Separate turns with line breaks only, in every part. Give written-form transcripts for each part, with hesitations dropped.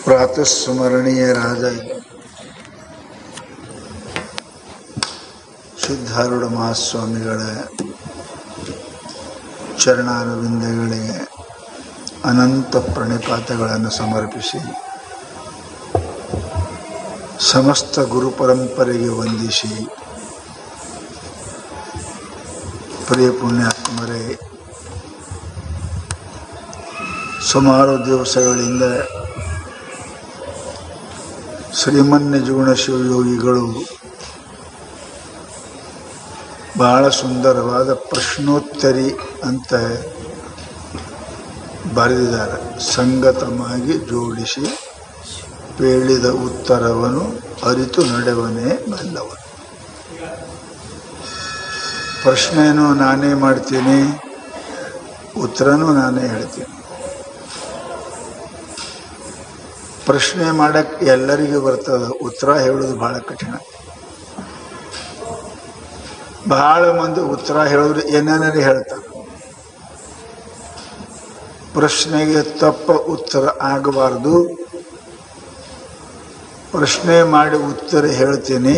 ಪ್ರಾತಸ್ಮರಣೀಯರಾದ ಸಿದ್ಧಾರೂಢ ಮಹಾಸ್ವಾಮಿಗಳ ಚರಣಾರವಿಂದಗಳಿಗೆ ಅನಂತ ಪ್ರಣಿಪಾತಗಳನ್ನು ಸಮರ್ಪಿಸಿ ಸಮಸ್ತ ಗುರು ಪರಂಪರೆಗೆ ವಂದಿಸಿ ಪ್ರಿಯ ಪುಣ್ಯಾತ್ಮರೇ, ಸುಮಾರು ದಿವಸಗಳಿಂದ ಶ್ರೀಮನ್ಯಜುಗುಣ ಶಿವಯೋಗಿಗಳು ಬಹಳ ಸುಂದರವಾದ ಪ್ರಶ್ನೋತ್ತರಿ ಅಂತ ಬರೆದಿದ್ದಾರೆ. ಸಂಗತವಾಗಿ ಜೋಡಿಸಿ ಹೇಳಿದ ಉತ್ತರವನ್ನು ಅರಿತು ನಡೆವನೇ ಬಲ್ಲವನು. ಪ್ರಶ್ನೆನೂ ನಾನೇ ಮಾಡ್ತೀನಿ, ಉತ್ತರನೂ ನಾನೇ ಹೇಳ್ತೀನಿ. ಪ್ರಶ್ನೆ ಮಾಡಕ್ಕೆ ಎಲ್ಲರಿಗೂ ಬರ್ತದೆ, ಉತ್ತರ ಹೇಳೋದು ಬಹಳ ಕಠಿಣ. ಬಹಳ ಮಂದಿ ಉತ್ತರ ಹೇಳಿದ್ರು ಏನೇನಾರು ಹೇಳ್ತಾರೆ. ಪ್ರಶ್ನೆಗೆ ತಪ್ಪ ಉತ್ತರ ಆಗಬಾರ್ದು. ಪ್ರಶ್ನೆ ಮಾಡಿ ಉತ್ತರ ಹೇಳ್ತೀನಿ,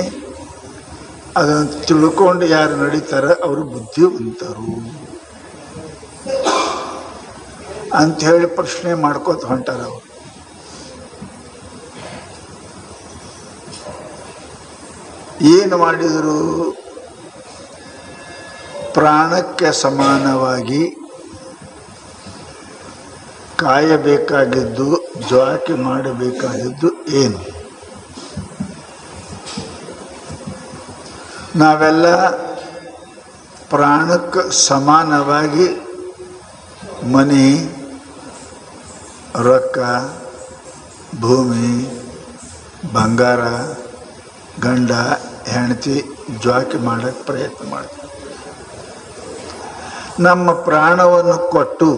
ಅದನ್ನು ತಿಳ್ಕೊಂಡು ಯಾರು ನಡೀತಾರೆ ಅವರು ಬುದ್ಧಿವಂತರು ಅಂಥೇಳಿ ಪ್ರಶ್ನೆ ಮಾಡ್ಕೋತ ಹೊಂಟಾರ. ಅವರು ಏನು ಮಾಡಿದರು? ಪ್ರಾಣಕ್ಕೆ ಸಮಾನವಾಗಿ ಕಾಯಬೇಕಾಗಿದ್ದು, ಜ್ವಾಕಿ ಮಾಡಬೇಕಾಗಿದ್ದು ಏನು? ನಾವೆಲ್ಲ ಪ್ರಾಣಕ್ಕೆ ಸಮಾನವಾಗಿ ಮನೆ, ರೊಕ್ಕ, ಭೂಮಿ, ಬಂಗಾರ, ಗಂಡ ಹೆಂಡತಿ ಜ್ವಾಕಿ ಮಾಡಕ್ಕೆ ಪ್ರಯತ್ನ ಮಾಡ್ತೀವಿ. ನಮ್ಮ ಪ್ರಾಣವನ್ನು ಕೊಟ್ಟು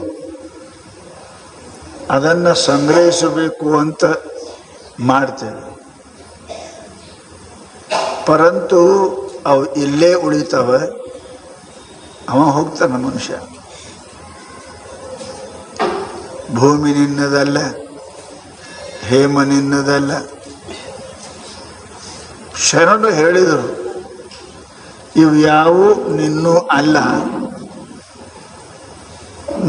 ಅದನ್ನು ಸಂಗ್ರಹಿಸಬೇಕು ಅಂತ ಮಾಡ್ತೇವೆ. ಪರಂತು ಅವು ಇಲ್ಲೇ ಉಳಿತಾವೆ, ಅವ ಹೋಗ್ತಾನೆ ಮನುಷ್ಯ. ಭೂಮಿ ನಿನ್ನದಲ್ಲ, ಹೇಮ ನಿನ್ನದಲ್ಲ. ಶರಣರು ಹೇಳಿದರು, ಇವು ಯಾವು ನಿನ್ನೂ ಅಲ್ಲ,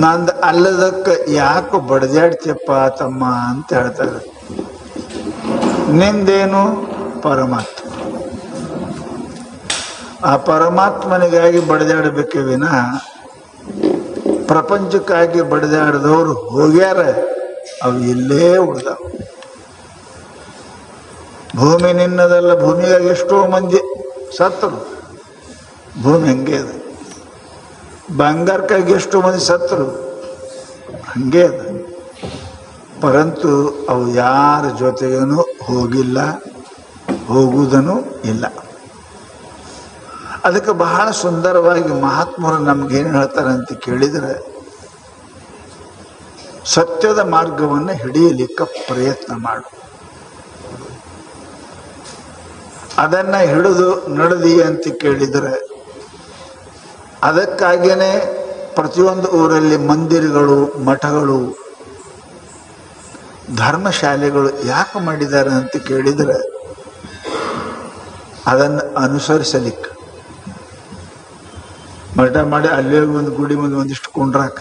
ನಂದು ಅಲ್ಲದಕ್ಕೆ ಯಾಕೆ ಬಡ್ದಾಡ್ತಿಯಪ್ಪ ತಮ್ಮ ಅಂತ ಹೇಳ್ತಾರೆ. ನಿಂದೇನು? ಪರಮಾತ್ಮ. ಆ ಪರಮಾತ್ಮನಿಗಾಗಿ ಬಡ್ದಾಡಬೇಕೆ ವಿನಃ ಪ್ರಪಂಚಕ್ಕಾಗಿ ಬಡ್ದಾಡಿದವರು ಹೋಗ್ಯಾರ, ಅವು ಇಲ್ಲೇ ಉಳಿದಾವ. ಭೂಮಿ ನಿನ್ನದಲ್ಲ, ಭೂಮಿಗಾಗಿ ಎಷ್ಟೋ ಮಂದಿ ಸತ್ತರು, ಭೂಮಿ ಹಂಗೆ ಅದ. ಬಂಗಾರಕ್ಕಾಗಿ ಎಷ್ಟೋ ಮಂದಿ ಸತ್ತರು, ಹಂಗೆ ಅದ. ಪರಂತು ಅವು ಯಾರ ಜೊತೆಗೇನೂ ಹೋಗಿಲ್ಲ, ಹೋಗುವುದೂ ಇಲ್ಲ. ಅದಕ್ಕೆ ಬಹಳ ಸುಂದರವಾಗಿ ಮಹಾತ್ಮರು ನಮ್ಗೇನು ಹೇಳ್ತಾರೆ ಅಂತ ಕೇಳಿದರೆ, ಸತ್ಯದ ಮಾರ್ಗವನ್ನು ಹಿಡಿಯಲಿಕ್ಕೆ ಪ್ರಯತ್ನ ಮಾಡು. ಅದನ್ನು ಹಿಡಿದು ನಡೆದಿ ಅಂತ ಕೇಳಿದರೆ, ಅದಕ್ಕಾಗಿಯೇ ಪ್ರತಿಯೊಂದು ಊರಲ್ಲಿ ಮಂದಿರಗಳು, ಮಠಗಳು, ಧರ್ಮಶಾಲೆಗಳು ಯಾಕೆ ಮಾಡಿದ್ದಾರೆ ಅಂತ ಕೇಳಿದರೆ, ಅದನ್ನು ಅನುಸರಿಸಲಿಕ್ಕೆ. ಮಠ ಮಾಡಿ ಅಲ್ಲೇ ಒಂದು ಗುಡಿ ಮುಂದೆ ಒಂದಿಷ್ಟು ಕುಂಡ್ರಾಕ,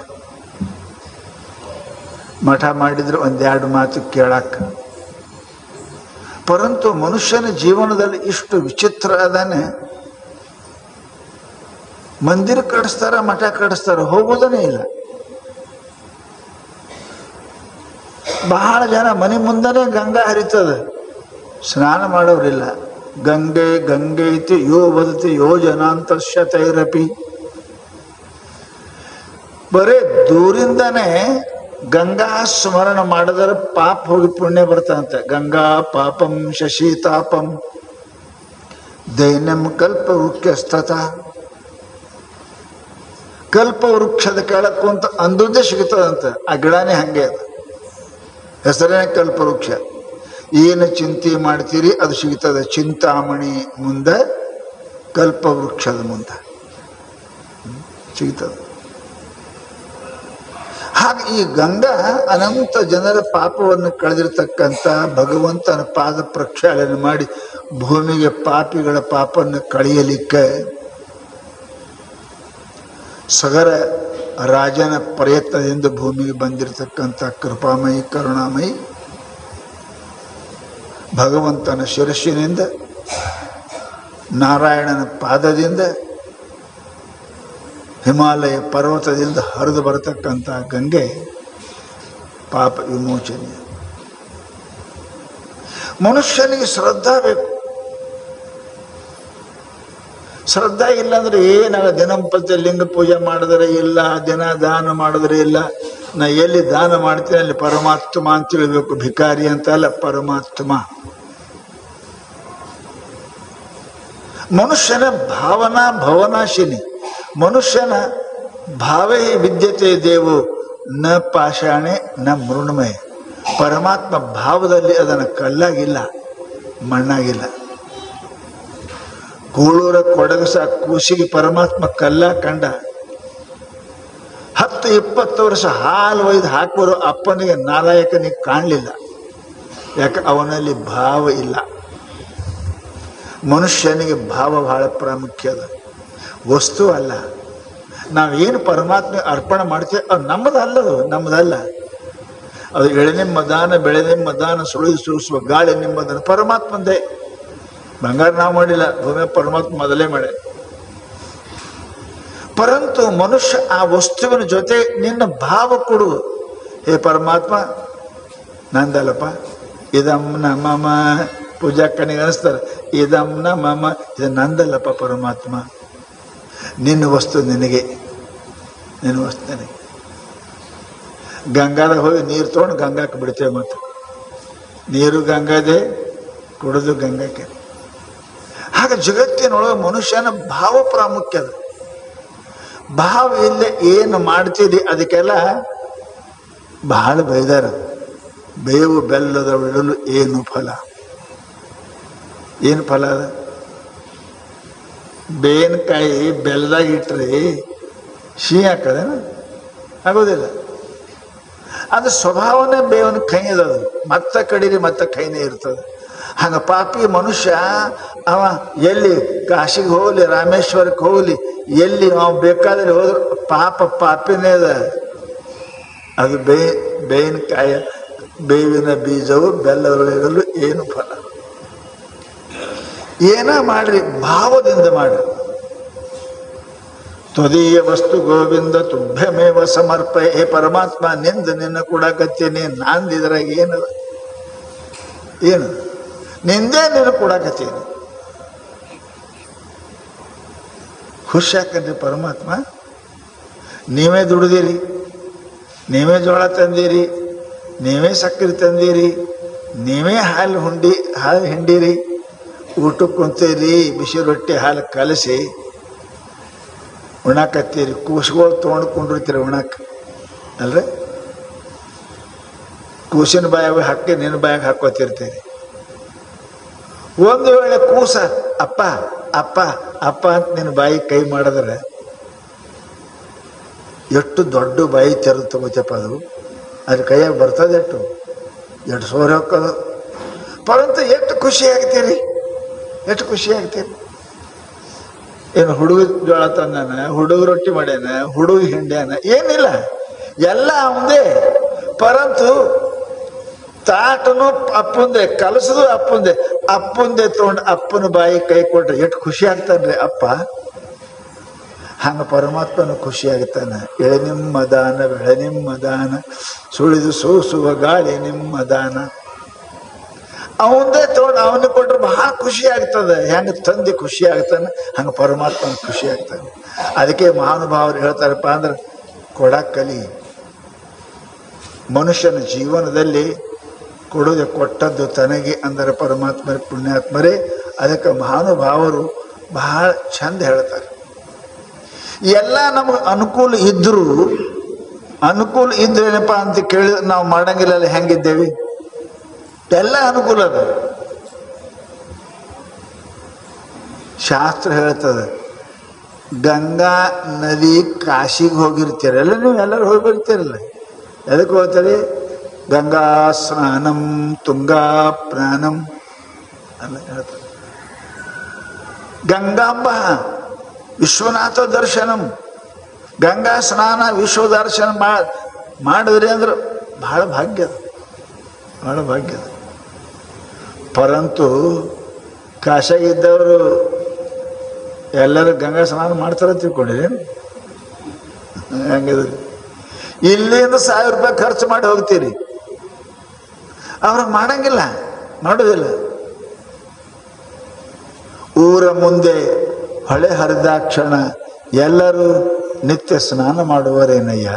ಮಠ ಮಾಡಿದ್ರೆ ಒಂದೆರಡು ಮಾತು ಕೇಳಾಕ. ಪರಂತು ಮನುಷ್ಯನ ಜೀವನದಲ್ಲಿ ಇಷ್ಟು ವಿಚಿತ್ರ ಅದಾನೆ. ಮಂದಿರ ಕಟ್ಟಿಸ್ತಾರ, ಮಠ ಕಟ್ಟಿಸ್ತಾರ, ಹೋಗೋದನೇ ಇಲ್ಲ. ಬಹಳ ಜನ ಮನೆ ಮುಂದನೇ ಗಂಗಾ ಹರಿತದೆ, ಸ್ನಾನ ಮಾಡೋರಿಲ್ಲ. ಗಂಗೆ ಗಂಗೈತಿ ಯೋ ವದತಿ ಯೋ ಜನಾಂತಸ್ಯ ತೈರಪಿ. ಬರೇ ದೂರಿಂದನೇ ಗಂಗಾ ಸ್ಮರಣ ಮಾಡಿದರೆ ಪಾಪ ಹೋಗಿ ಪುಣ್ಯ ಬರ್ತಂತೆ. ಗಂಗಾ ಪಾಪಂ ಶಶೀತಾಪಂ ದೈನ್ಯಂ ಕಲ್ಪ ವೃಕ್ಷಸ್ತತ. ಕಲ್ಪ ವೃಕ್ಷದ ಕೆಳಕ್ಕೆ ಅಂತ ಅಂದುದೇ ಸಿಗ್ತದಂತೆ. ಆ ಗಿಡನೇ ಹಂಗೆ ಅದ, ಹೆಸರೇ ಕಲ್ಪವೃಕ್ಷ. ಏನು ಚಿಂತೆ ಮಾಡ್ತೀರಿ ಅದು ಸಿಗ್ತದೆ. ಚಿಂತಾಮಣಿ ಮುಂದೆ, ಕಲ್ಪವೃಕ್ಷದ ಮುಂದೆ ಸಿಗ್ತದೆ. ಹಾಗೆ ಈ ಗಂಗಾ ಅನಂತ ಜನರ ಪಾಪವನ್ನು ಕಳೆದಿರ್ತಕ್ಕಂಥ ಭಗವಂತನ ಪಾದ ಪ್ರಕ್ಷಾಳನೆ ಮಾಡಿ ಭೂಮಿಗೆ ಪಾಪಿಗಳ ಪಾಪವನ್ನು ಕಳೆಯಲಿಕ್ಕೆ ಸಗರ ರಾಜನ ಪ್ರಯತ್ನದಿಂದ ಭೂಮಿಗೆ ಬಂದಿರತಕ್ಕಂಥ ಕೃಪಾಮಯಿ ಕರುಣಾಮಯಿ ಭಗವಂತನ ಶಿರಸ್ಸಿನಿಂದ ನಾರಾಯಣನ ಪಾದದಿಂದ ಹಿಮಾಲಯ ಪರ್ವತದಿಂದ ಹರಿದು ಬರತಕ್ಕಂಥ ಗಂಗೆ ಪಾಪ ವಿಮೋಚನೆ. ಮನುಷ್ಯನಿಗೆ ಶ್ರದ್ಧಾ ಬೇಕು. ಶ್ರದ್ಧಾ ಇಲ್ಲಾಂದ್ರೆ ಏನಾಗ ದಿನಂಪ್ರತಿ ಲಿಂಗ ಪೂಜೆ ಮಾಡಿದ್ರೆ ಇಲ್ಲ, ದಿನ ದಾನ ಮಾಡಿದ್ರೆ ಇಲ್ಲ. ನಾ ಎಲ್ಲಿ ದಾನ ಮಾಡ್ತೀನಿ ಅಲ್ಲಿ ಪರಮಾತ್ಮ ಅಂತ ತಿಳ್ಬೇಕು. ಭಿಕಾರಿ ಅಂತಲ್ಲ, ಪರಮಾತ್ಮ. ಮನುಷ್ಯನ ಭಾವನಾ ಭವನಾಶಿನಿ. ಮನುಷ್ಯನ ಭಾವೇ ವಿದ್ಯತೆ ದೇವು ನ ಪಾಷಾಣೆ ನ ಮೃಣ್ಮಯ. ಪರಮಾತ್ಮ ಭಾವದಲ್ಲಿ ಅದನ್ನು ಕಲ್ಲಾಗಿಲ್ಲ, ಮಣ್ಣಾಗಿಲ್ಲ. ಕೂಳೂರ ಕೊಡಗಸ ಕೂಸಿಗೆ ಪರಮಾತ್ಮ ಕಲ್ಲ ಕಂಡ. 10-20 ವರ್ಷ ಹಾಲು ಒಯ್ದು ಹಾಕುವರು ಅಪ್ಪನಿಗೆ ನಾಲಾಯಕನಿಗೆ ಕಾಣಲಿಲ್ಲ. ಯಾಕೆ? ಅವನಲ್ಲಿ ಭಾವ ಇಲ್ಲ. ಮನುಷ್ಯನಿಗೆ ಭಾವ ಬಹಳ ಪ್ರಾಮುಖ್ಯ ಅದ, ವಸ್ತು ಅಲ್ಲ. ನಾವೇನು ಪರಮಾತ್ಮ ಅರ್ಪಣೆ ಮಾಡ್ತೇವೆ ಅದು ನಮ್ಮದಲ್ಲದು, ನಮ್ಮದಲ್ಲ. ಅದು ಎಳೆನಿಮ್ಮದಾನ ಬೆಳೆನಿಮ್ಮದಾನ ಸುಳಿದು ಸೂಸುವ ಗಾಳಿ ನಿಮ್ಮದಾನ ಪರಮಾತ್ಮಂದೇ. ಬಂಗಾರ ನಾವು ಮಾಡಿಲ್ಲ, ಭೂಮಿ ಪರಮಾತ್ಮ ಮೊದಲೇ ಮಾಡ. ಪರಂತು ಮನುಷ್ಯ ಆ ವಸ್ತುವಿನ ಜೊತೆ ನಿನ್ನ ಭಾವ ಕೊಡು. ಹೇ ಪರಮಾತ್ಮ ನಂದಲ್ಲಪ್ಪ, ಇದಂ ನಮಮ. ಪೂಜಾ ಕಣಿಗೆ ಅನಿಸ್ತಾರೆ, ಇದಂ ನಮಮ, ಇದು ನಂದಲ್ಲಪ್ಪ ಪರಮಾತ್ಮ. ನಿನ್ನ ವಸ್ತು ನಿನಗೆ, ನಿನ್ನ ವಸ್ತು ನನಗೆ. ಗಂಗಾದಾಗ ಹೋಗಿ ನೀರು ತೊಗೊಂಡು ಗಂಗಾಕ್ಕೆ ಬಿಡ್ತೇವೆ. ಮತ್ತು ನೀರು ಗಂಗಾದೆ, ಕುಡಿದು ಗಂಗಾಕ್ಕೆ. ಹಾಗೆ ಜಗತ್ತಿನೊಳಗೆ ಮನುಷ್ಯನ ಭಾವ ಪ್ರಾಮುಖ್ಯದ. ಭಾವ ಇಲ್ಲೇ ಏನು ಮಾಡ್ತೀರಿ ಅದಕ್ಕೆಲ್ಲ ಬಹಳ ಬೈದಾರ. ಬೇವು ಬೆಲ್ಲದ ಬಿಡಲು ಏನು ಫಲ? ಏನು ಫಲ ಅದ? ಬೇವಿನಕಾಯಿ ಬೆಲ್ಲದಾಗ ಇಟ್ರಿ ಸಿಹಿ ಹಾಕದೇನ? ಆಗೋದಿಲ್ಲ. ಅದು ಸ್ವಭಾವನೇ ಬೇವಿನ ಕೈ ಅದದು. ಮತ್ತೆ ಕಡೀರಿ ಮತ್ತೆ ಕೈನೇ ಇರ್ತದೆ. ಹಂಗ ಪಾಪಿ ಮನುಷ್ಯ ಅವ ಎಲ್ಲಿ ಕಾಶಿಗೆ ಹೋಗಲಿ, ರಾಮೇಶ್ವರಕ್ಕೆ ಹೋಗಲಿ, ಎಲ್ಲಿ ನಾವು ಬೇಕಾದ್ರೆ ಹೋದ್ರು ಪಾಪ ಪಾಪಿನೇ ಅದ. ಅದು ಬೇವಿನಕಾಯ ಬೇವಿನ ಬೀಜವು ಬೆಲ್ಲದೊಳಗಲು ಏನು ಫಲ? ಏನ ಮಾಡ್ರಿ, ಭಾವದಿಂದ ಮಾಡ್ರಿ. ತ್ವದೀಯ ವಸ್ತು ಗೋವಿಂದ ತುಭ್ಯಮೇವ ಸಮರ್ಪ. ಹೇ ಪರಮಾತ್ಮ ನಿನ್ನ ಕೊಡಾಕತ್ತೀನಿ. ನಾಂದಿದ್ರಾಗ ಏನದ? ಏನು ನಿಂದೇ ನೀನು ಕೊಡಾಕತ್ತೀನಿ. ಖುಷಿ ಹಾಕನ್ರಿ ಪರಮಾತ್ಮ. ನೀವೇ ದುಡ್ದಿರಿ, ನೀವೇ ಜೋಳ ತಂದಿರಿ, ನೀವೇ ಸಕ್ಕರೆ ತಂದಿರಿ, ನೀವೇ ಹಾಲು ಹಿಂಡಿರಿ, ಊಟಕ್ಕೆ ಕುಂತೀರಿ, ಬಿಸಿ ರೊಟ್ಟಿ ಹಾಲು ಕಲಸಿ ಉಣಾಕತ್ತೀರಿ. ಕೂಸುಗಳು ತೊಗೊಂಡ್ಕೊಂಡಿರ್ತೀರಿ ಉಣಕ್ಕೆ ಅಲ್ರಿ. ಕೂಸಿನ ಬಾಯಾಗ ಹಾಕಿ ನಿನ್ನ ಬಾಯಾಗ ಹಾಕೋತಿರ್ತೀರಿ. ಒಂದು ವೇಳೆ ಕೂಸ ಅಪ್ಪ ಅಪ್ಪ ಅಪ್ಪ ಅಂತ ನಿನ್ನ ಬಾಯಿ ಕೈ ಮಾಡಿದ್ರೆ ಎಷ್ಟು ದೊಡ್ಡ ಬಾಯಿ ತೆರೆದು ತಗೋತಪ್ಪ. ಅದು ಅದ್ರ ಕೈಯಾಗ ಬರ್ತದೆ, ಎಷ್ಟು ಸೋರೆ ಹೋಗೋದು. ಪರಂತು ಎಷ್ಟು ಖುಷಿ ಆಗ್ತೀರಿ, ಎಷ್ಟು ಖುಷಿ ಆಗ್ತೀರಿ. ಏನು ಹುಡುಗ ಜೋಳ ತಂದಾನ, ಹುಡುಗ ರೊಟ್ಟಿ ಮಾಡ್ಯಾನ, ಹುಡುಗ ಹಿಂಡ್ಯಾನ, ಏನಿಲ್ಲ, ಎಲ್ಲ ಅವಂದೇ. ಪರಂತು ತಾಟನು ಅಪ್ಪಂದೆ, ಕಲಸದು ಅಪ್ಪಂದೆ ತಗೊಂಡು ಅಪ್ಪನ ಬಾಯಿ ಕೈ ಕೊಟ್ರೆ ಎಷ್ಟು ಖುಷಿ ಆಗ್ತಾನ್ರಿ ಅಪ್ಪ. ಹಂಗ ಪರಮಾತ್ಮನು ಖುಷಿ ಆಗ್ತಾನ. ಎಳೆ ನಿಮ್ಮ ದಾನ ಬೆಳೆ ನಿಮ್ಮ ದಾನ, ಸುಳಿದು ಸೂಸುವ ಗಾಳಿ ನಿಮ್ಮ ದಾನ. ಅವಂದೇ ತಗೊಂಡು ಅವನಿಗೆ ಕೊಟ್ರೆ ಬಹಳ ಖುಷಿ ಆಗ್ತದೆ. ಹೆಂಗೆ ತಂದೆ ಖುಷಿ ಆಗ್ತಾನೆ ಹಂಗೆ ಪರಮಾತ್ಮನ ಖುಷಿ ಆಗ್ತಾನೆ. ಅದಕ್ಕೆ ಮಹಾನುಭಾವರು ಹೇಳ್ತಾರಪ್ಪ ಅಂದ್ರೆ ಕೊಡಕ್ಕೆ ಕಲಿ. ಮನುಷ್ಯನ ಜೀವನದಲ್ಲಿ ಕೊಡುಗೆ ಕೊಟ್ಟದ್ದು ತನಗೆ ಅಂದರೆ ಪರಮಾತ್ಮ ಪುಣ್ಯಾತ್ಮರೇ. ಅದಕ್ಕೆ ಮಹಾನುಭಾವರು ಬಹಳ ಚಂದ ಹೇಳ್ತಾರೆ. ಎಲ್ಲ ನಮಗೆ ಅನುಕೂಲ ಇದ್ರೇನಪ್ಪ ಅಂತ ಕೇಳಿದ್ರೆ ನಾವು ಮಾಡಂಗಿಲ್ಲ. ಹೆಂಗಿದ್ದೇವೆ? ಎಲ್ಲ ಅನುಕೂಲ ಅದ. ಶಾಸ್ತ್ರ ಹೇಳ್ತದೆ, ಗಂಗಾ ನದಿ ಕಾಶಿಗೆ ಹೋಗಿರ್ತೀರಲ್ಲ, ನೀವು ಎಲ್ಲರೂ ಹೋಗಿ ಬರ್ತೀರಲ್ಲ, ಎದಕ್ಕೆ ಹೋಗ್ತಾರೆ? ಗಂಗಾ ಸ್ನಾನಂ ತುಂಗಾ ಪ್ರಾಣಂ ಅಲ್ಲ ಹೇಳ್ತಾರೆ. ಗಂಗಾಂಬ ವಿಶ್ವನಾಥ ದರ್ಶನಂ, ಗಂಗಾ ಸ್ನಾನ ವಿಶ್ವ ದರ್ಶನ ಮಾಡಿದ್ರಿ ಅಂದ್ರೆ ಬಹಳ ಭಾಗ್ಯದ, ಬಹಳ ಭಾಗ್ಯದ. ಪರಂತು ಕಾಶಾಗಿದ್ದವರು ಎಲ್ಲರೂ ಗಂಗಾ ಸ್ನಾನ ಮಾಡ್ತಾರೆ ತಿಳ್ಕೊಂಡಿರಿ. ಹಂಗಿದ್ರಿ ಇಲ್ಲಿಂದ 1000 ರೂಪಾಯಿ ಖರ್ಚು ಮಾಡಿ ಹೋಗ್ತೀರಿ, ಅವ್ರಿಗೆ ಮಾಡಂಗಿಲ್ಲ, ಮಾಡೋದಿಲ್ಲ. ಊರ ಮುಂದೆ ಹೊಳೆ ಹರಿದಾಕ್ಷಣ ಎಲ್ಲರೂ ನಿತ್ಯ ಸ್ನಾನ ಮಾಡುವರೇನಯ್ಯ.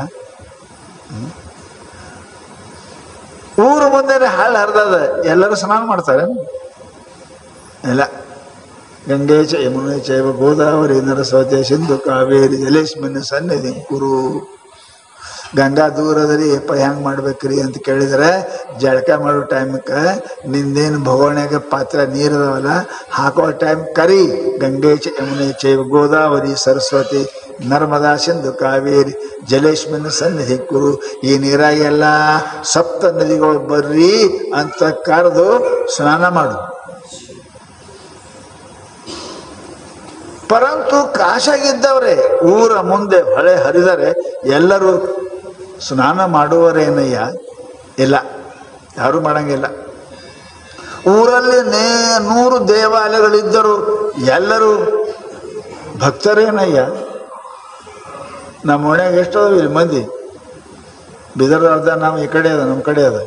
ಊರು ಮುಂದೆ ಹಾಳು ಹರಿದದ, ಎಲ್ಲರೂ ಸ್ನಾನ ಮಾಡ್ತಾರೆ ಇಲ್ಲ. ಗಂಗೆ ಚ ಯಮುನೆ ಚೈವ ಗೋದಾವರಿ ನರಸ್ವತಿ ಸಿಂಧು ಕಾವೇರಿ ಜಲೇಶ್ಮಿನ ಸನ್ನಿಧಿ ಕುರು. ಗಂಗಾ ದೂರದ್ರಿ ಯಪ್ಪ ಹೆಂಗೆ ಮಾಡ್ಬೇಕ್ರಿ ಅಂತ ಕೇಳಿದ್ರೆ, ಜಳಕ ಮಾಡೋ ಟೈಮಕ್ಕೆ ನಿಂದೇನು ಭಗವನ್ಯಾಗ ಪಾತ್ರ ನೀರದವಲ್ಲ ಹಾಕೋ ಟೈಮ್ ಕರಿ ಗಂಗೆ ಚ ಯಮುನೆ ಚೈವ ಗೋದಾವರಿ ಸರಸ್ವತಿ ನರ್ಮದಾ ಸಿಂಧು ಕಾವೇರಿ ಜಲೇಶ್ಮಿನ ಸನ್ನಿಧಿ ಕುರು. ಈ ನೀರಾಗೆಲ್ಲ 7 ನದಿಗಳು ಬರ್ರಿ ಅಂತ ಕರೆದು ಸ್ನಾನ ಮಾಡು. ಪರಂತು ಕಾಶಾಗಿದ್ದವ್ರೆ ಊರ ಮುಂದೆ ಹೊಳೆ ಹರಿದರೆ ಎಲ್ಲರೂ ಸ್ನಾನ ಮಾಡುವರೇನಯ್ಯ. ಇಲ್ಲ, ಯಾರು ಮಾಡಂಗಿಲ್ಲ. ಊರಲ್ಲಿ 100 ದೇವಾಲಯಗಳಿದ್ದರು ಎಲ್ಲರೂ ಭಕ್ತರೇನಯ್ಯ. ನಮ್ಮ ಓಣ್ಯಾಗ ಎಷ್ಟು ಅದಾವ ಇಲ್ಲಿ ಮಂದಿ? ಬಿದರ್ ಅರ್ಧ, ನಾವು ಈ ಕಡೆ ಅದ, ನಮ್ಮ ಕಡೆ ಅದ.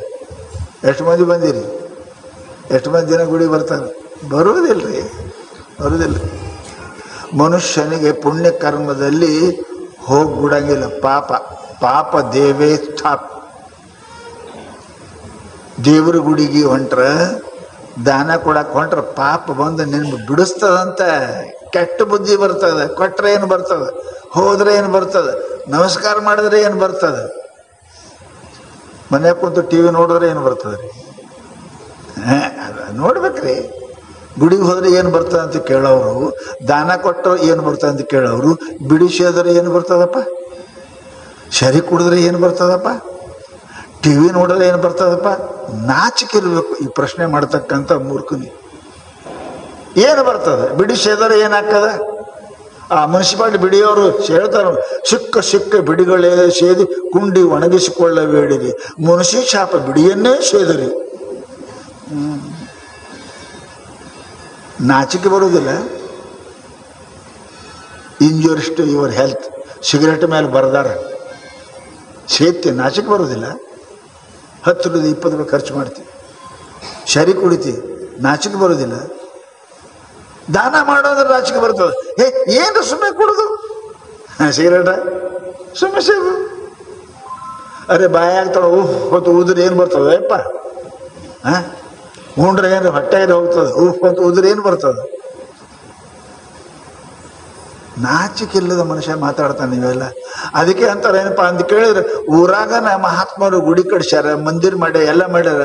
ಎಷ್ಟು ಮಂದಿ ಬಂದಿರಿ? ಎಷ್ಟು ಮಂದಿ ದಿನ ಗುಡಿ ಬರ್ತಾರೆ? ಬರುವುದಿಲ್ರಿ, ಬರುವುದಿಲ್ಲ. ಮನುಷ್ಯನಿಗೆ ಪುಣ್ಯ ಕರ್ಮದಲ್ಲಿ ಹೋಗ್ಬಿಡಂಗಿಲ್ಲ. ಪಾಪ ದೇವೇ ಸ್ಥಾಪ್. ದೇವ್ರ ಗುಡಿಗೆ ಹೊಂಟ್ರ, ದಾನ ಕೊಡಕ್ಕೆ ಹೊಂಟ್ರ ಪಾಪ ಬಂದು ನಿನ್ನ ಬಿಡಿಸ್ತದಂತ. ಕೆಟ್ಟ ಬುದ್ಧಿ ಬರ್ತದೆ. ಕೊಟ್ರೆ ಏನು ಬರ್ತದೆ? ಹೋದ್ರೆ ಏನು ಬರ್ತದೆ? ನಮಸ್ಕಾರ ಮಾಡಿದ್ರೆ ಏನು ಬರ್ತದೆ? ಮನೆ ಕುಂತು TV ನೋಡಿದ್ರೆ ಏನು ಬರ್ತದೆ ರೀ? ನೋಡ್ಬೇಕ್ರಿ. ಗುಡಿಗೆ ಹೋದ್ರೆ ಏನು ಬರ್ತದೆ ಅಂತ ಕೇಳೋರು, ದಾನ ಕೊಟ್ಟರು ಏನು ಬರ್ತದೆ ಅಂತ ಕೇಳೋರು, ಬಿಡಿಸಿದ್ರೆ ಏನು ಬರ್ತದಪ್ಪ? ಶರಿ ಕುಡಿದ್ರೆ ಏನು ಬರ್ತದಪ್ಪ? TV ನೋಡಿದ್ರೆ ಏನು ಬರ್ತದಪ್ಪ? ನಾಚಿಕಿರ್ಬೇಕು ಈ ಪ್ರಶ್ನೆ ಮಾಡ್ತಕ್ಕಂಥ ಮೂರ್ಖನಿ. ಏನು ಬರ್ತದೆ? ಬಿಡಿಸಿದ್ರೆ ಏನಾಗ್ತದ? ಆ ಮುನ್ಸಿಪಾಲಿಟಿ ಬಿಡಿಯೋರು ಹೇಳ್ತಾರೆ, ಸಿಕ್ಕ ಬಿಡಿಗಳೇ ಸೇದಿ ಕುಂಡಿ ಒಣಗಿಸಿಕೊಳ್ಳಬೇಡಿರಿ, ಮುನ್ಸಿ ಶಾಪ ಬಿಡಿಯನ್ನೇ ಸೇದಿರಿ. ನಾಚಿಕೆ ಬರುವುದಿಲ್ಲ. Injuries to your health cigarette ಮೇಲೆ ಬರೆದಾರ, ಸೇತಿ ನಾಚಿಕೆ ಬರುವುದಿಲ್ಲ. 10 ರೂಪಾಯಿ 20 ರೂಪಾಯಿ ಖರ್ಚು ಮಾಡ್ತೀವಿ, ಶರಿ ಕುಡಿತೀವಿ, ನಾಚಿಕೆ ಬರೋದಿಲ್ಲ. ದಾನ ಮಾಡೋದ್ರೆ ನಾಚಿಕೆ ಬರ್ತದೆ. ಏನು ಸುಮ್ಮನೆ ಕುಡಿದು ಸಿಗರೇಟ ಸುಮ್ಮನೆ ಸೇದು, ಅರೆ ಬಾಯಿ ಆಗ್ತಾಳೆ, ಹೊತ್ತು ಊದ್ರೆ ಏನು ಬರ್ತದೆ ಅಪ್ಪ? ಉಂಡ್ರೆ ಏನು ಹೊಟ್ಟೆ ಹೋಗ್ತದೆ, ಹೊತ್ತು ಊದ್ರೆ ಏನು ಬರ್ತದೆ? ನಾಚಿಕಿಲ್ಲದ ಮನುಷ್ಯ ಮಾತಾಡ್ತಾನೆ ನೀವೆಲ್ಲ. ಅದಕ್ಕೆ ಅಂತಾರೆ ಏನಪ್ಪ ಅಂತ ಕೇಳಿದ್ರೆ, ಊರಾಗ ಮಹಾತ್ಮರು ಗುಡಿ ಕಟ್ಸ್ಯಾರ, ಮಂದಿರ ಮಾಡ್ಯಾರ, ಎಲ್ಲ ಮಾಡ್ಯಾರ,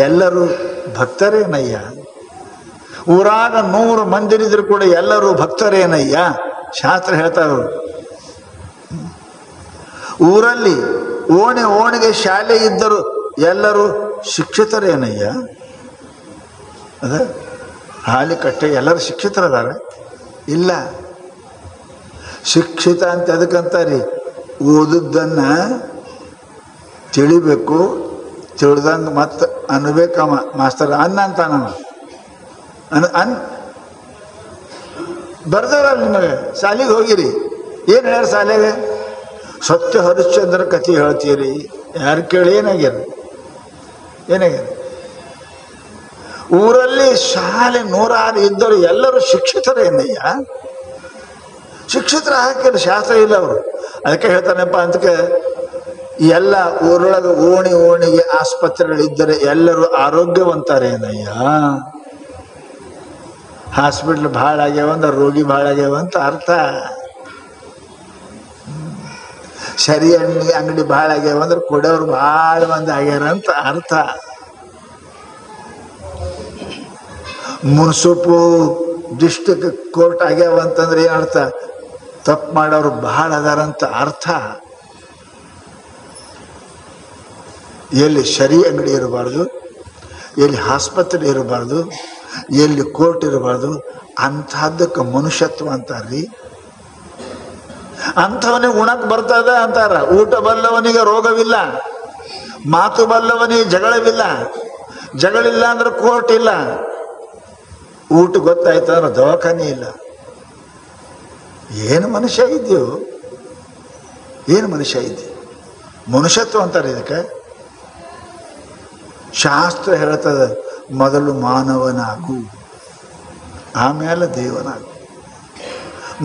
ಎಲ್ಲರೂ ಭಕ್ತರೇನಯ್ಯ. ಊರಾಗ 100 ಮಂದಿರಿದ್ರು ಕೂಡ ಎಲ್ಲರೂ ಭಕ್ತರೇನಯ್ಯ. ಶಾಸ್ತ್ರ ಹೇಳ್ತಾರು. ಊರಲ್ಲಿ ಓಣಿಗೆ ಶಾಲೆ ಇದ್ದರು ಎಲ್ಲರೂ ಶಿಕ್ಷಿತರೇನಯ್ಯ. ಅದ ಹಾಲಿ ಕಟ್ಟೆ ಎಲ್ಲರೂ ಶಿಕ್ಷಿತರದಾರ? ಇಲ್ಲ. ಶಿಕ್ಷಿತ ಅಂತ ಅದಕ್ಕಂತಾರಿ, ಓದದ್ದನ್ನ ತಿಳಿಬೇಕು, ತಿಳಿದಂಗೆ ಮತ್ತೆ ಅನ್ಬೇಕಮ್ಮ. ಮಾಸ್ತರ್ ಅಂತಾನ ಬರ್ದಾರಲ್ಲ ನಿಮಗೆ. ಶಾಲೆಗೆ ಹೋಗಿರಿ, ಏನು ಹೇಳ್ಯಾರ ಶಾಲೆಗೆ? ಸತ್ಯ ಹರಿಶ್ಚಂದ್ರ ಕಥೆ ಹೇಳ್ತೀರಿ, ಯಾರು ಕೇಳಿ ಏನಾಗ್ಯಾರ? ಊರಲ್ಲಿ ಶಾಲೆ 106 ಇದ್ದರು ಎಲ್ಲರೂ ಶಿಕ್ಷಿತರೇನಯ್ಯ. ಶಿಕ್ಷಿತರ ಹಾಕಿಲ್ಲ, ಶಾಸ್ತ್ರ ಇಲ್ಲ ಅವರು. ಅದಕ್ಕೆ ಹೇಳ್ತಾನಪ್ಪ ಅಂತಕ್ಕೆ, ಎಲ್ಲ ಊರೊಳಗೆ ಓಣಿಗೆ ಆಸ್ಪತ್ರೆಗಳಿದ್ದರೆ ಎಲ್ಲರೂ ಆರೋಗ್ಯವಂತರೇನಯ್ಯ. ಹಾಸ್ಪಿಟ್ಲ್ ಭಾಳ ಆಗ್ಯಾವಂದ, ರೋಗಿ ಭಾಳ ಆಗ್ಯಾವಂತ ಅರ್ಥ. ಸರಿ ಅಂಗಡಿ ಭಾಳ ಆಗ್ಯಾವಂದ್ರೆ ಕೊಡೋರು ಭಾಳ ಮಂದಿ ಆಗ್ಯಾರ ಅಂತ ಅರ್ಥ. ಮುನ್ಸಿಪು ಡಿಸ್ಟ್ರಿಕ್ಟ್ ಕೋರ್ಟ್ ಆಗ್ಯಾವಂತಂದ್ರೆ ಏನು ಅರ್ಥ? ತಪ್ಪು ಮಾಡೋರು ಭಾಳ ಅದಾರಂತ ಅರ್ಥ. ಎಲ್ಲಿ ಶರಿ ಅಂಗಡಿ ಇರಬಾರ್ದು, ಎಲ್ಲಿ ಆಸ್ಪತ್ರೆ ಇರಬಾರ್ದು, ಎಲ್ಲಿ ಕೋರ್ಟ್ ಇರಬಾರ್ದು. ಅಂಥದ್ದಕ್ಕೆ ಮನುಷ್ಯತ್ವ ಅಂತಾರ್ರಿ. ಅಂಥವನಿಗೆ ಉಣಕ್ಕೆ ಬರ್ತದ ಅಂತಾರ. ಊಟ ಬಲ್ಲವನಿಗೆ ರೋಗವಿಲ್ಲ, ಮಾತು ಬಲ್ಲವನಿಗೆ ಜಗಳವಿಲ್ಲ, ಜಗಳಿಲ್ಲ ಅಂದ್ರೆ ಕೋರ್ಟ್ ಇಲ್ಲ, ಊಟ ಗೊತ್ತಾಯ್ತಂದ್ರೆ ದವಾಖಾನೆ ಇಲ್ಲ. ಏನು ಮನುಷ್ಯ ಇದೆಯೋ, ಏನು ಮನುಷ್ಯ ಇದೆಯೋ. ಮನುಷ್ಯತ್ವ ಅಂತಾರೆ ಇದಕ್ಕೆ. ಶಾಸ್ತ್ರ ಹೇಳ್ತದೆ, ಮೊದಲು ಮಾನವನಾಗು, ಆಮೇಲೆ ದೇವನಾಗು.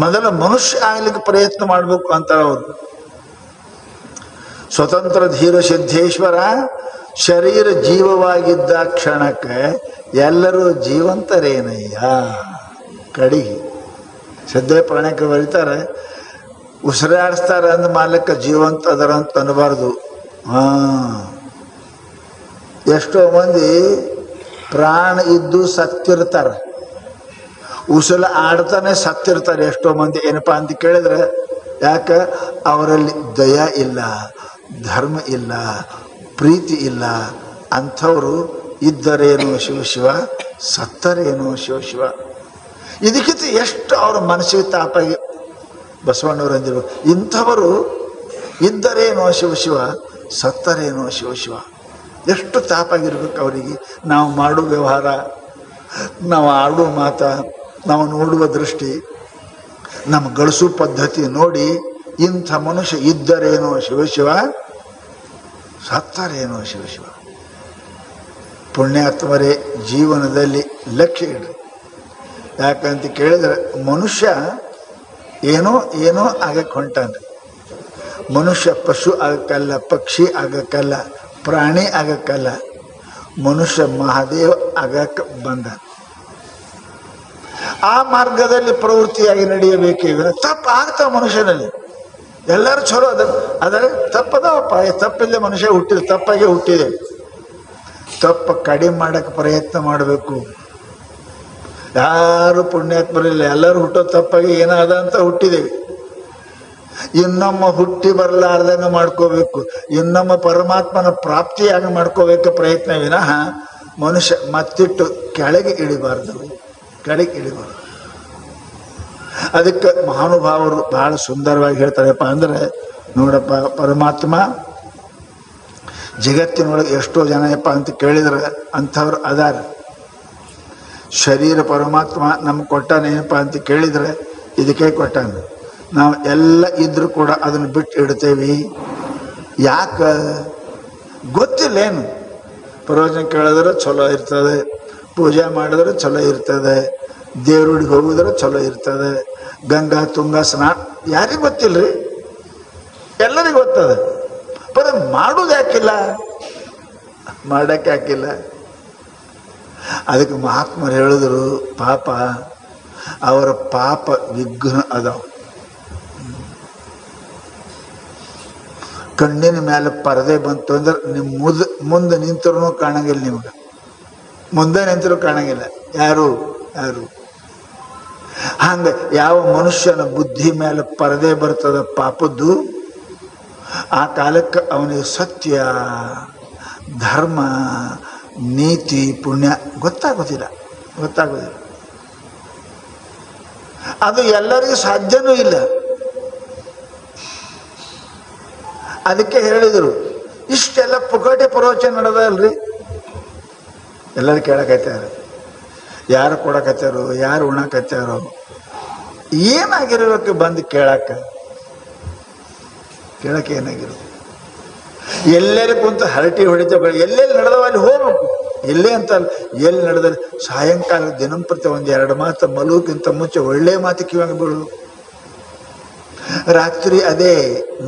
ಮೊದಲು ಮನುಷ್ಯ ಆಗ್ಲಿಕ್ಕೆ ಪ್ರಯತ್ನ ಮಾಡಬೇಕು ಅಂತಾರೆ ಅವರು. ಸ್ವತಂತ್ರ ಧೀರ ಸಿದ್ದೇಶ್ವರ ಶರೀರ ಜೀವವಾಗಿದ್ದ ಕ್ಷಣಕ್ಕೆ ಎಲ್ಲರೂ ಜೀವಂತರೇನಯ್ಯ. ಕಡಿಗೆ ಸಿದ್ದೇ ಪ್ರಾಣಕ್ಕೆ ಬರೀತಾರೆ, ಉಸಿರಾಡಿಸ್ತಾರೆ ಅಂದ ಮಾಲಕ್ಕೆ ಜೀವಂತ ಅದರ ಅಂತ ಅನ್ನಬಾರ್ದು. ಎಷ್ಟೋ ಮಂದಿ ಪ್ರಾಣ ಇದ್ದು ಸತ್ತಿರ್ತಾರೆ, ಉಸಿರು ಆಡ್ತಾನೆ ಸತ್ತಿರ್ತಾರೆ. ಎಷ್ಟೋ ಮಂದಿ ಏನಪ್ಪಾ ಅಂತ ಕೇಳಿದ್ರೆ, ಯಾಕೆ ಅವರಲ್ಲಿ ದಯ ಇಲ್ಲ, ಧರ್ಮ ಇಲ್ಲ, ಪ್ರೀತಿ ಇಲ್ಲ. ಅಂಥವರು ಇದ್ದರೇನೋ ಶಿವಶಿವ, ಸತ್ತರೇನೋ ಶಿವಶಿವ. ಇದಕ್ಕಿಂತ ಎಷ್ಟು ಅವ್ರ ಮನಸ್ಸಿಗೆ ತಾಪಾಗಿ ಬಸವಣ್ಣವರು ಅಂದಿರು, ಇಂಥವರು ಇದ್ದರೇನೋ ಶಿವಶಿವ, ಸತ್ತರೇನೋ ಶಿವಶಿವ. ಎಷ್ಟು ತಾಪಾಗಿರ್ಬೇಕು ಅವರಿಗೆ. ನಾವು ಮಾಡೋ ವ್ಯವಹಾರ, ನಾವು ಆಡೋ ಮಾತ, ನಾವು ನೋಡುವ ದೃಷ್ಟಿ, ನಮ್ಮ ಗಳಿಸೋ ಪದ್ಧತಿ ನೋಡಿ ಇಂಥ ಮನುಷ್ಯ ಇದ್ದರೇನೋ ಶಿವಶಿವ, ಸತ್ತರೇನೋ ಶಿವಶಿವ. ಪುಣ್ಯಾತ್ಮರೇ, ಜೀವನದಲ್ಲಿ ಲಕ್ಷ್ಯ ಇಡ್ರಿ. ಯಾಕಂತ ಕೇಳಿದ್ರೆ ಮನುಷ್ಯ ಏನೋ ಏನೋ ಆಗಕ್ಕೆ ಹೊಂಟಾನ್ರಿ. ಮನುಷ್ಯ ಪಶು ಆಗಕ್ಕಲ್ಲ, ಪಕ್ಷಿ ಆಗಕ್ಕಲ್ಲ, ಪ್ರಾಣಿ ಆಗಕ್ಕಲ್ಲ, ಮನುಷ್ಯ ಮಹಾದೇವ ಆಗಕ್ಕೆ ಬಂದ. ಆ ಮಾರ್ಗದಲ್ಲಿ ಪ್ರವೃತ್ತಿಯಾಗಿ ನಡೆಯಬೇಕೀಗ. ತಪ್ಪು ಆಗ್ತಾವ ಮನುಷ್ಯನಲ್ಲಿ. ಎಲ್ಲರೂ ಚಲೋ ಆದರೆ ತಪ್ಪದವಪ್ಪ. ತಪ್ಪಿಲ್ಲದೆ ಮನುಷ್ಯ ಹುಟ್ಟಿದ, ತಪ್ಪಾಗೆ ಹುಟ್ಟಿದೆ. ತಪ್ಪು ಕಡಿಮೆ ಮಾಡಕ್ಕೆ ಪ್ರಯತ್ನ ಮಾಡಬೇಕು. ಯಾರು ಪುಣ್ಯಾತ್ಮರಿಲ್ಲ, ಎಲ್ಲರೂ ಹುಟ್ಟೋ ತಪ್ಪಾಗಿ ಏನಾದ ಅಂತ ಹುಟ್ಟಿದೇವೆ. ಇನ್ನೊಮ್ಮ ಹುಟ್ಟಿ ಬರಲಾರ್ದಂಗೆ ಮಾಡ್ಕೋಬೇಕು, ಇನ್ನೊಮ್ಮ ಪರಮಾತ್ಮನ ಪ್ರಾಪ್ತಿಯಾಗಿ ಮಾಡ್ಕೋಬೇಕು ಪ್ರಯತ್ನ ವಿನಃ ಮನುಷ್ಯ ಮತ್ತಿಟ್ಟು ಕೆಳಗೆ ಇಳಿಬಾರ್ದು, ಕೆಳಗೆ ಇಳಿಬಾರ್ದು. ಅದಕ್ಕೆ ಮಹಾನುಭಾವರು ಬಹಳ ಸುಂದರವಾಗಿ ಹೇಳ್ತಾರಪ್ಪ ಅಂದ್ರೆ, ನೋಡಪ್ಪ, ಪರಮಾತ್ಮ ಜಗತ್ತಿನೊಳಗೆ ಎಷ್ಟೋ ಜನ ಯಪ್ಪ ಅಂತ ಕೇಳಿದ್ರೆ ಅಂಥವ್ರು ಅದಾರ. ಶರೀರ ಪರಮಾತ್ಮ ನಮ್ಗೆ ಕೊಟ್ಟಾನೇನಪ್ಪ ಅಂತ ಕೇಳಿದರೆ ಇದಕ್ಕೆ ಕೊಟ್ಟಾನ. ನಾವು ಎಲ್ಲ ಇದ್ರೂ ಕೂಡ ಅದನ್ನು ಬಿಟ್ಟು ಇಡ್ತೇವೆ. ಯಾಕೆ ಗೊತ್ತಿಲ್ಲೇನು. ಪ್ರವಚನ ಕೇಳಿದ್ರೆ ಚಲೋ ಇರ್ತದೆ, ಪೂಜೆ ಮಾಡಿದ್ರೆ ಚಲೋ ಇರ್ತದೆ, ದೇವ್ರುಡಿಗೆ ಹೋಗಿದ್ರೆ ಚಲೋ ಇರ್ತದೆ, ಗಂಗಾ ತುಂಗ ಸ್ನಾನ, ಯಾರಿಗೆ ಗೊತ್ತಿಲ್ಲರಿ, ಎಲ್ಲರಿಗೂ ಗೊತ್ತದ. ಬರ ಮಾಡೋದು ಯಾಕಿಲ್ಲ, ಮಾಡಕ್ಕೆ ಯಾಕಿಲ್ಲ. ಅದಕ್ಕೆ ಮಹಾತ್ಮರು ಹೇಳಿದ್ರು, ಪಾಪ ಅವರ ಪಾಪ ವಿಘ್ನ ಅದಾವ. ಕಣ್ಣಿನ ಮೇಲೆ ಪರದೆ ಬಂತು ಅಂದ್ರೆ ನಿಮ್ಮ ಮುಂದೆ ನಿಂತರೂ ಕಾಣಂಗಿಲ್ಲ, ನಿಮ್ಗೆ ಮುಂದೆ ನಿಂತರೂ ಕಾಣಂಗಿಲ್ಲ. ಯಾರು ಹಂಗೆ ಯಾವ ಮನುಷ್ಯನ ಬುದ್ಧಿ ಮೇಲೆ ಪರದೆ ಬರ್ತದ ಪಾಪದ್ದು, ಆ ಕಾಲಕ್ಕೆ ಅವನಿಗೆ ಸತ್ಯ, ಧರ್ಮ, ನೀತಿ, ಪುಣ್ಯ ಗೊತ್ತಾಗೋದಿಲ್ಲ. ಅದು ಎಲ್ಲರಿಗೂ ಸಾಧ್ಯನೂ ಇಲ್ಲ. ಅದಕ್ಕೆ ಹೇಳಿದರು, ಇಷ್ಟೆಲ್ಲ ಪುಕಟೆ ಪ್ರವಚನ ನಡೆದಲ್ರಿ. ಎಲ್ಲರೂ ಕೇಳಕತ್ಯಾರ, ಯಾರು ಕೊಡಕತ್ಯಾರೋ, ಯಾರು ಉಣಕತ್ಯಾರೋ, ಏನಾಗಿರ್ಬೇಕು ಬಂದು ಕೇಳಕ್ಕೆ ಏನಾಗಿರೋದು. ಎಲ್ಲೆಲ್ಲಿ ಕುಂತ ಹರಟಿ ಹೊಡಿತ, ಎಲ್ಲೆಲ್ಲಿ ನಡೆದವ ಅಲ್ಲಿ ಹೋಗ್ಬೇಕು. ಎಲ್ಲೇ ಅಂತ ಎಲ್ಲಿ ನಡೆದ್ರೆ ಸಾಯಂಕಾಲ ದಿನಂಪ್ರತಿ ಒಂದೆರಡು ಮಾತು ಮಲಗೋಕ್ಕಿಂತ ಮುಂಚೆ ಒಳ್ಳೆ ಮಾತು ಕಿವಾಗ ಬೀಳು. ರಾತ್ರಿ ಅದೇ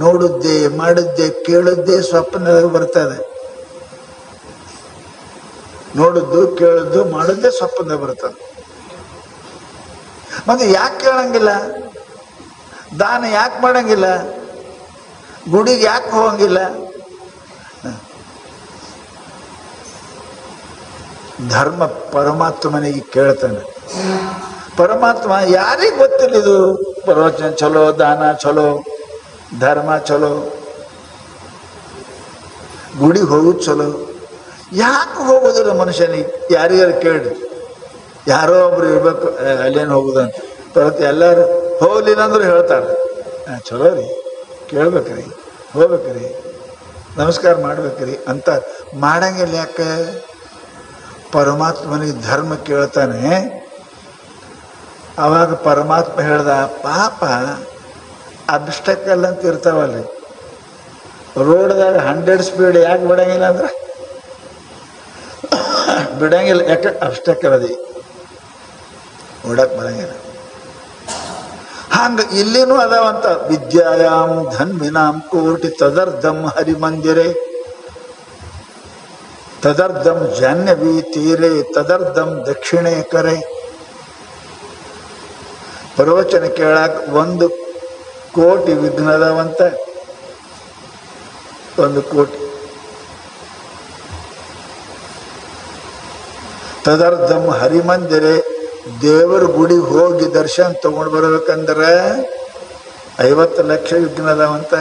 ನೋಡುದ್ದೆ, ಮಾಡಿದ್ದೆ, ಕೇಳುದ್ದೆ ಸ್ವಪ್ನದಾಗ ಬರ್ತದೆ. ನೋಡುದ್ದು, ಕೇಳುದ್ದು, ಮಾಡುದ್ದೆ ಸ್ವಪ್ನದಾಗ ಬರ್ತದೆ. ಮತ್ತೆ ಯಾಕೆ ಕೇಳಂಗಿಲ್ಲ, ದಾನ ಯಾಕೆ ಮಾಡಂಗಿಲ್ಲ, ಗುಡಿಗೆ ಯಾಕೆ ಹೋಗಂಗಿಲ್ಲ? ಧರ್ಮ ಪರಮಾತ್ಮನಿಗೆ ಕೇಳ್ತಾನೆ. ಪರಮಾತ್ಮ ಯಾರಿಗೆ ಗೊತ್ತಿಲ್ಲ ಇದು ಪ್ರವಚನ ಚಲೋ, ದಾನ ಚಲೋ, ಧರ್ಮ ಚಲೋ. ಗುಡಿಗೆ ಹೋಗೋದು ಚಲೋ. ಯಾಕೆ ಹೋಗೋದಿಲ್ಲ ಮನುಷ್ಯನಿಗೆ? ಯಾರಿಗಾರು ಕೇಳಿ, ಯಾರೋ ಒಬ್ರು ಇರ್ಬೇಕು ಅಲ್ಲೇನು ಹೋಗುದಂತ. ಬರುತ್ತೆ ಎಲ್ಲರೂ ಹೋಗ್ಲಿಲ್ಲ ಅಂದ್ರೂ ಹೇಳ್ತಾರೆ, ಚಲೋ ರೀ, ಕೇಳ್ಬೇಕ್ರಿ, ಹೋಗ್ಬೇಕ್ರಿ, ನಮಸ್ಕಾರ ಮಾಡ್ಬೇಕ್ರಿ ಅಂತ ಮಾಡಂಗಿಲ್ಲ. ಯಾಕೆ? ಪರಮಾತ್ಮನಿಗೆ ಧರ್ಮ ಕೇಳ್ತಾನೆ. ಅವಾಗ ಪರಮಾತ್ಮ ಹೇಳ್ದ, ಪಾಪ ಅಬ್ಸ್ಟಕಲ್ ಅಂತ ಇರ್ತಾವಲ್ರಿ ರೋಡ್ದಾಗ 100 ಸ್ಪೀಡ್ ಯಾಕೆ ಬಿಡಂಗಿಲ್ಲ ಅಂದ್ರೆ ಬಿಡಂಗಿಲ್ಲ. ಯಾಕೆ? ಅಬ್ಸ್ಟಕಲ್ ಅದಿ ಓಡಕ್ ಬರಂಗಿಲ್ಲ. ಹಂಗ ಇಲ್ಲಿನೂ ಅದಾವಂತ. ವಿದ್ಯಾಯಾಮ್ ಧನ್ವಿನಾಂ ಕೋಟಿ ತದರ್ಧಂ ಹರಿಮಂದಿರೆ ತದರ್ಧಂ ಜಾಹ್ನವಿ ತೀರೆ ತದರ್ಧಂ ದಕ್ಷಿಣೇ ಕರೆ. ಪ್ರವಚನ ಕೇಳಾಕ 1 ಕೋಟಿ ವಿಘ್ನ ಅದಾವಂತ. 1 ಕೋಟಿ. ತದರ್ಧಂ ಹರಿಮಂದಿರೆ, ದೇವರ ಗುಡಿಗೆ ಹೋಗಿ ದರ್ಶನ ತಗೊಂಡು ಬರ್ಬೇಕಂದ್ರೆ 50 ಲಕ್ಷ ವಿಘ್ನ ಅದಾವಂತ.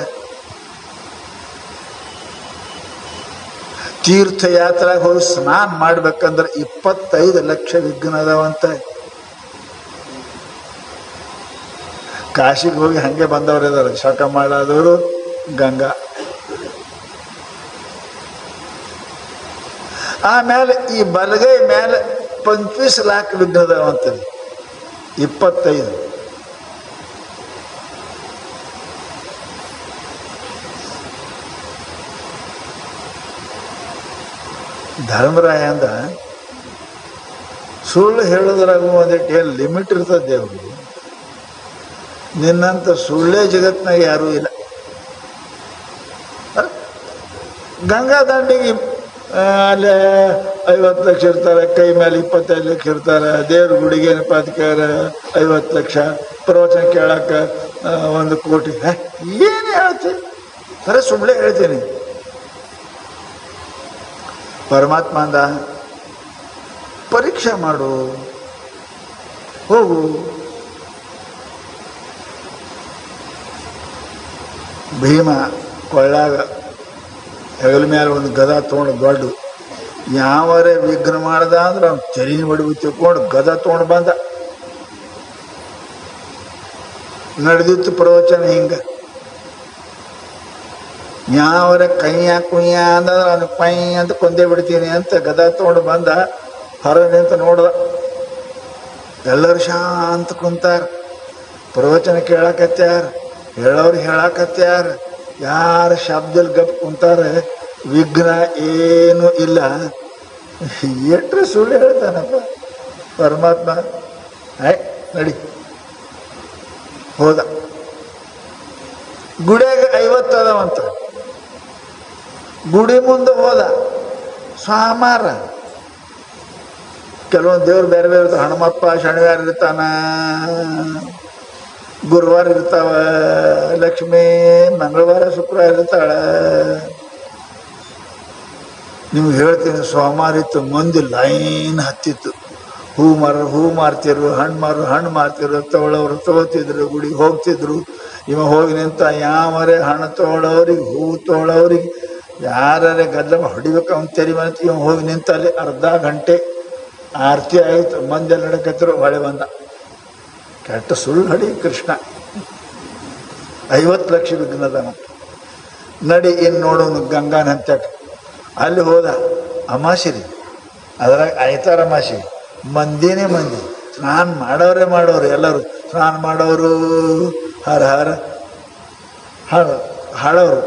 ತೀರ್ಥಯಾತ್ರೆಗೆ ಹೋಗಿ ಸ್ನಾನ ಮಾಡ್ಬೇಕಂದ್ರೆ 25 ಲಕ್ಷ ವಿಘ್ನ ಅದಾವಂತ. ಕಾಶಿಗೆ ಹೋಗಿ ಹಂಗೆ ಬಂದವರು ಇದಾರೆ, ಶಕ ಮಾಡಾದವರು ಗಂಗಾ. ಆಮೇಲೆ ಈ ಬಲಗೈ ಮೇಲೆ 25 ಲಾಖ ವಿಘ್ನ ಅದಾವಂತದೆ. 25. ಧರ್ಮರಾಯ ಅಂದ, ಸುಳ್ಳು ಹೇಳೋದ್ರಾಗೂ ಒಂದಿಟ್ಟು ಏನು ಲಿಮಿಟ್ ಇರ್ತದೆ ದೇವ್ರಿಗೆ. ನಿನ್ನಂತ ಸುಳ್ಳೇ ಜಗತ್ನಾಗ ಯಾರೂ ಇಲ್ಲ. ಗಂಗಾ ದಂಡಿಗೆ ಅಲ್ಲೇ 50 ಲಕ್ಷ ಇರ್ತಾರೆ, ಕೈ ಮೇಲೆ 25 ಲಕ್ಷ ಇರ್ತಾರೆ. ದೇವ್ರ ಗುಡಿಗೆ ಏನಪ್ಪ ಅದಕ್ಕಾರ 50 ಲಕ್ಷ, ಪ್ರವಚನ ಕೇಳಕ್ಕೆ 1 ಕೋಟಿ. ಏನು ಹೇಳ್ತೀನಿ? ಸರಿ, ಸುಳ್ಳೆ ಹೇಳ್ತೀನಿ. ಪರಮಾತ್ಮ ಅಂದ, ಪರೀಕ್ಷೆ ಮಾಡು, ಹೋಗು. ಭೀಮ ಕೊಳ್ಳಾಗ ಹೆಗಲ ಮೇಲೆ ಒಂದು ಗದ ತೊಗೊಂಡು ದೊಡ್ಡ ಯಾವರೇ ವಿಘ್ನ ಮಾಡ್ದ ಅಂದ್ರೆ ಅವ್ನು ತೆರಿನ ಹೊಡಿವು ತಿಳ್ಕೊಂಡು ಗದ ತೊಗೊಂಡು ಬಂದ. ನಡೆದಿತ್ತು ಪ್ರವಚನ ಹಿಂಗ. ಯಾವರ ಕೈಯ ಕುಯ್ಯ ಅಂದ್ರೆ ಅವ್ನು ಪೈ ಅಂತ ಕೊಂದೇ ಬಿಡ್ತೀನಿ ಅಂತ ಗದ ತೊಗೊಂಡು ಬಂದ. ಹೊರ ನಿಂತ ನೋಡ್ದ, ಎಲ್ಲರೂ ಶಾಂತ ಕುಂತಾರ, ಪ್ರವಚನ ಕೇಳಕತ್ಯಾರ, ಹೇಳೋರು ಹೇಳಕತ್ಯಾರ, ಯಾರ ಶಬ್ದಲ್ಲಿ ಗಪ್ ಕುಂತಾರೆ, ವಿಘ್ನ ಏನೂ ಇಲ್ಲ. ಎಟ್ರೆ ಸುಳ್ಳು ಹೇಳ್ತಾನಪ್ಪ ಪರಮಾತ್ಮ. ನಡಿ ಹೋದ. ಗುಡಿಯಾಗ 50 ಅದಾವಂತ. ಗುಡಿ ಮುಂದೆ ಹೋದ. ಸೋಮವಾರ ಕೆಲವೊಂದು ದೇವ್ರು ಬೇರೆ ಬೇರೆ ಇರ್ತಾವ. ಹನುಮಪ್ಪ ಶನಿವಾರ ಇರ್ತಾನ, ಗುರುವಾರ ಇರ್ತಾವ, ಲಕ್ಷ್ಮೀ ಮಂಗಳವಾರ ಶುಕ್ರವಾರ ಇರ್ತಾಳ. ನಿಮ್ಗೆ ಹೇಳ್ತೀನಿ, ಸೋಮವಾರ ಇತ್ತು, ಮಂದಿ ಲೈನ್ ಹತ್ತಿತ್ತು. ಹೂ ಮಾರ್ತಿರು, ಹಣ್ಣು ಮಾರ್ತಿರು, ತಗೊಳ್ಳೋರು ತಗೋತಿದ್ರು, ಗುಡಿಗೆ ಹೋಗ್ತಿದ್ರು. ಇವ ಹೋಗಿ ನಿಂತ ಯಾವರೇ ಹಣ್ಣು ತಗೊಳ್ಳೋರಿಗೆ, ಹೂ ತಗೊಳ್ಳೋರಿಗೆ ಯಾರೇ ಗದ್ದಲ ಹೊಡಿಬೇಕು ಅವ್ನು ತೆರಿ ಬಂತ. ಇವ ಹೋಗಿ ನಿಂತ ಅಲ್ಲಿ ಅರ್ಧ ಗಂಟೆ ಆರತಿ ಆಯಿತು. ಮಂದಿಯಲ್ಲಿ ನಡಕತ್ತಿರು, ಹೊಳೆ ಬಂದ. ಕೆಟ್ಟ ಸುಳ್ಳು ಹಡಿ ಕೃಷ್ಣ. 50 ಲಕ್ಷ ವಿಘ್ನದನ. ನಡಿ ಇನ್ನು ನೋಡೋನು ಗಂಗಾನ ಹಂತ್ಯಾಕ. ಅಲ್ಲಿ ಹೋದ. ಅಮಾಸಿರಿ, ಅದ್ರಾಗ ಆಯ್ತಾರ ಅಮಾಸಿ. ಮಂದಿನೇ ಮಂದಿ, ಸ್ನಾನ ಮಾಡೋರು ಎಲ್ಲರೂ ಸ್ನಾನ ಮಾಡೋರು. ಹರ ಹರ ಹಾಡೋರು,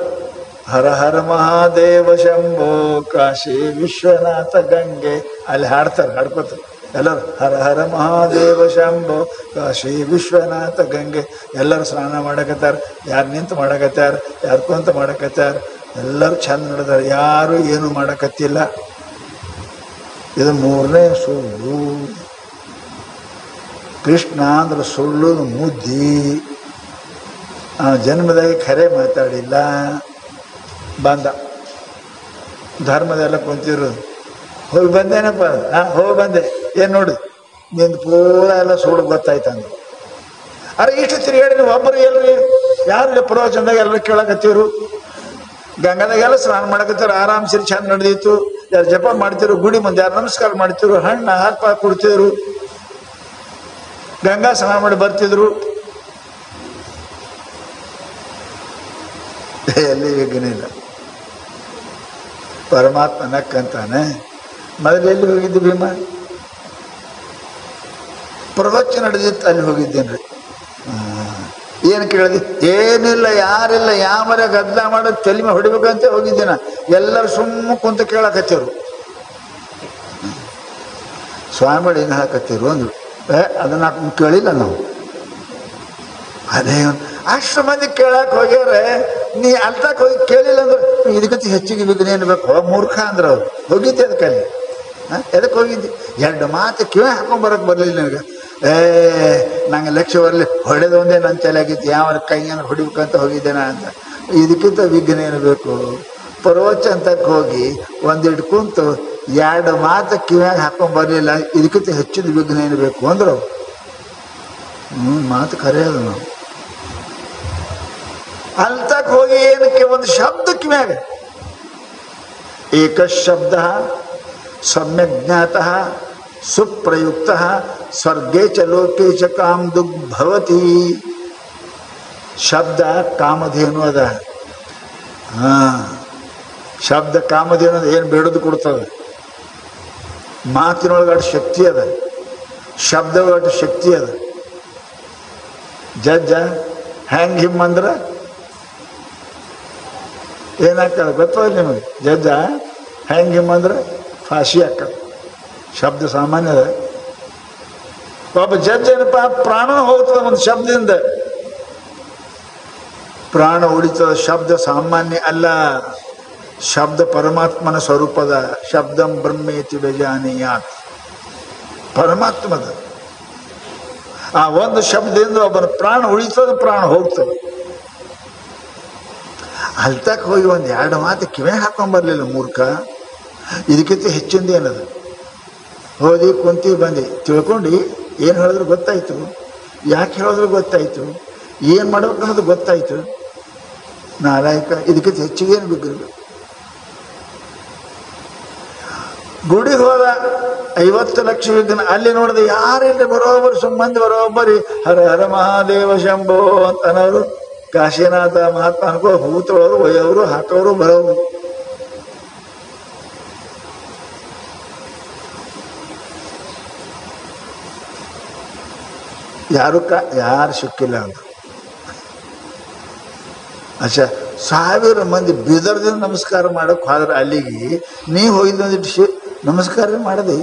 ಹರ ಹರ ಮಹಾದೇವ ಶಂಭೋ ಕಾಶಿ ವಿಶ್ವನಾಥ ಗಂಗೆ. ಅಲ್ಲಿ ಹಾಡ್ತಾರೆ, ಹಾಡ್ಕೋತಾರೆ ಎಲ್ಲರೂ. ಹರ ಹರ ಮಹಾದೇವ ಶಂಭೋ ಕಾಶಿ ವಿಶ್ವನಾಥ ಗಂಗೆ. ಎಲ್ಲರೂ ಸ್ನಾನ ಮಾಡಕತ್ತಾರ, ಯಾರು ನಿಂತು ಮಾಡಕತ್ತಾರ, ಯಾರು ಕುಂತ ಮಾಡಕತ್ತಾರ. ಎಲ್ಲರೂ ಚಂದ ನಡೆದಾರೆ, ಯಾರು ಏನು ಮಾಡಕತ್ತಿಲ್ಲ. ಇದು 3ನೇ ಸುಳ್ಳು. ಕೃಷ್ಣ ಅಂದ್ರೆ ಸುಳ್ಳು ಮುದ್ದಿ. ಜನ್ಮದಾಗ ಖರೆ ಮಾತಾಡಿಲ್ಲ. ಬಂದ. ಧರ್ಮದೆಲ್ಲ ಕುಂತಿರು. ಹೋಗಿ ಬಂದೇನಪ್ಪ? ಹೋಗಿ ಬಂದೆ. ಏನು ನೋಡಿ, ನಿಂದು ಪೂರ ಎಲ್ಲ ಸುಳ್ಳು ಗೊತ್ತಾಯ್ತಂದು. ಅರೆ ಇಷ್ಟು ತಿರುಗಾಡಿ ನೀವು ಒಬ್ಬರು ಎಲ್ರಿ? ಯಾರು ಪ್ರವಚನದಾಗ ಎಲ್ಲರೂ ಕೇಳಕತ್ತೀರು? ಗಂಗಾದಾಗೆಲ್ಲ ಸ್ನಾನ ಮಾಡಕತ್ತಾರ, ಆರಾಮ್ ಸಿರಿ ಚಂದ ನಡೆದಿತ್ತು. ಯಾರು ಜಪ ಮಾಡ್ತಿರು, ಗುಡಿ ಮುಂದೆ ಯಾರು ನಮಸ್ಕಾರ ಮಾಡ್ತಿರು, ಹಣ್ಣ ಹಾಪ ಕೊಡ್ತಿದ್ರು, ಗಂಗಾ ಸ್ನಾನ ಮಾಡಿ ಬರ್ತಿದ್ರು. ಎಲ್ಲಿ ವಿಘ್ನ ಇಲ್ಲ. ಪರಮಾತ್ಮ ನಕ್ಕಂತಾನೆ. ಮೊದಲು ಎಲ್ಲಿ ಹೋಗಿದ್ದು ಭೀಮ? ಪ್ರವಚನ ನಡೆದಿತ್ತು, ಅಲ್ಲಿ ಹೋಗಿದ್ದೇನ್ರಿ. ಏನು ಕೇಳಿದೆ? ಏನಿಲ್ಲ, ಯಾರಿಲ್ಲ, ಯಾಮರ ಗದ್ದಲ ಮಾಡೋದು ತೆಲಿಮೆ ಹೊಡಿಬೇಕಂತ ಹೋಗಿದ್ದೇನ. ಎಲ್ಲರೂ ಸುಮ್ಮ ಕುಂತ ಕೇಳಕತ್ತಿರು. ಸ್ವಾಮಿಗಳು ಏನು ಹೇಳಕತ್ತಿರು ಅಂದ್ರು. ಅದನ್ನ ಕೇಳಿಲ್ಲ ನಾವು. ಅದೇ ಅಷ್ಟು ಮಂದಿ ಕೇಳಕ್ಕೆ ಹೋಗ್ಯಾರೆ, ನೀ ಅಲ್ತಕ್ಕೆ ಹೋಗಿ ಕೇಳಿಲ್ಲ ಅಂದ್ರೆ ಇದಕ್ಕೆ ಹೆಚ್ಚಿಗೆ ವಿಘ್ನ ಏನು ಬೇಕು? ಮೂರ್ಖ ಅಂದ್ರೆ ಅವ್ರು. ಹೋಗಿದ್ದೆ ಅದಕ್ಕೆ ಅಲ್ಲಿ. ಎದಕ್ಕೆ ಹೋಗಿದ್ದೆ? 2 ಮಾತು ಕಿವಿ ಹಾಕೊಂಡ್ಬರಕ್ಕೆ ಬರಲಿಲ್ಲ ನನಗೆ. ನಂಗೆ ಲಕ್ಷ್ಯ ಬರಲಿ, ಹೊಡೆದು ಒಂದೇ ನನ್ನ ತಲೆಯಾಗಿತ್ತು, ಯಾವ ಕೈಯನ್ನು ಹೊಡಿಬೇಕಂತ ಹೋಗಿದ್ದೇನ ಅಂತ. ಇದಕ್ಕಿಂತ ವಿಘ್ನ ಏನು ಬೇಕು? ಪ್ರವಚನಕ್ಕೆ ಹೋಗಿ ಒಂದಿಟ್ಟು ಕುಂತು 2 ಮಾತು ಕಿವಿಯಾಗ ಹಾಕೊಂಡ್ಬರಲಿಲ್ಲ, ಇದಕ್ಕಿಂತ ಹೆಚ್ಚಿದ ವಿಘ್ನ ಏನು ಬೇಕು ಅಂದ್ರು. ಮಾತು ಕರೆಯೋದು ನಾವು. ಅಲ್ತಕ್ಕೆ ಹೋಗಿ ಏನಕ್ಕೆ? ಒಂದು ಶಬ್ದ ಕಿವಿಯಾಗ, ಏಕ ಶಬ್ದ ಸಮ್ಯಕ್ ಜ್ಞಾತಃ ಸುಪ್ರಯುಕ್ತ ಸ್ವರ್ಗೇ ಚ ಲೋಕೆ ಚ ಕಾಮದುಗ್ ಭವತಿ. ಶಬ್ದ ಕಾಮಧೇನು ಅದ. ಶಬ್ದ ಕಾಮಧೇನು ಅದ. ಏನು ಬೇಡೋದು ಕೊಡ್ತದೆ. ಮಾತಿನೊಳಗಡೆ ಶಕ್ತಿ ಅದ, ಶಬ್ದೊಳಗಡೆ ಶಕ್ತಿ ಅದ. ಜಜ್ಜ ಹ್ಯಾಂಗ್ ಹಿಮ್ಮಂದ್ರೆ ಏನಾಗ್ತದೆ ಗೊತ್ತದ ನಿಮಗೆ? ಜಜ್ಜ ಹ್ಯಾಂಗ್ ಹಿಮ್ಮಂದ್ರೆ ಫಾಶಿ ಹಾಕದು. ಶಬ್ದ ಸಾಮಾನ್ಯ ಅದ. ಒಬ್ಬ ಜಡ್ಜ್ ಏನಪ್ಪ, ಪ್ರಾಣ ಹೋಗ್ತದೆ ಒಂದು ಶಬ್ದದಿಂದ. ಪ್ರಾಣ ಉಳಿತದ. ಶಬ್ದ ಸಾಮಾನ್ಯ ಅಲ್ಲ, ಶಬ್ದ ಪರಮಾತ್ಮನ ಸ್ವರೂಪದ. ಶಬ್ದಂ ಬ್ರಹ್ಮೇತಿ ಬೇಜಾನೀಯಾತ್. ಪರಮಾತ್ಮದ ಆ ಒಂದು ಶಬ್ದದಿಂದ ಒಬ್ಬನ ಪ್ರಾಣ ಉಳಿತದ, ಪ್ರಾಣ ಹೋಗ್ತದೆ. ಅಲ್ತಕ್ಕೆ ಹೋಗಿ 1-2 ಮಾತು ಕಿವಿ ಹಾಕೊಂಡ್ಬರ್ಲಿಲ್ಲ ಮೂರ್ಖ. ಇದಕ್ಕಿಂತ ಹೆಚ್ಚಿಂದ ಏನದ? ಹೋದಿ ಕುಂತಿ ಬಂದು ತಿಳ್ಕೊಂಡು ಏನು ಹೇಳಿದ್ರು ಗೊತ್ತಾಯ್ತು, ಯಾಕೆ ಹೇಳಿದ್ರು ಗೊತ್ತಾಯ್ತು, ಏನು ಮಾಡ್ಬೇಕು ಅನ್ನೋದು ಗೊತ್ತಾಯ್ತು. ನಾಲಾಯಕ. ಇದಕ್ಕಿಂತ ಹೆಚ್ಚಿಗೆ ಏನು ಬಿಗ್ಗಿರ್ಬೇಕು? ಗುಡಿಗೆ ಹೋದ 50 ಲಕ್ಷ ವಿಘ್ನ. ಅಲ್ಲಿ ನೋಡಿದೆ ಯಾರಿಲ್ಲ, ಬರೋಬ್ಬರಿ ಸುಮ್ಮಂದಿ ಬರೋಬ್ಬರಿ ಹರ ಹರ ಮಹಾದೇವ ಶಂಭೋ ಅಂತ ಅನ್ನೋರು. ಕಾಶಿನಾಥ ಮಹಾತ್ಮ ಅನ್ಕೋ ಹೂ ತೊಳೋರು, ಒಯ್ಯೋರು, ಹಾಕೋರು, ಬರೋರು. ಯಾರು ಸಿಕ್ಕಿಲ್ಲ ಅಂತ. ಅಚ್ಚಾ, 1000 ಮಂದಿ ಬೀದರ್ದಿಂದ ನಮಸ್ಕಾರ ಮಾಡೋಕೆ ಹೋದ್ರೆ ಅಲ್ಲಿಗೆ ನೀ ಹೋಗಿದ್ದು ನಮಸ್ಕಾರ ಮಾಡದೆ.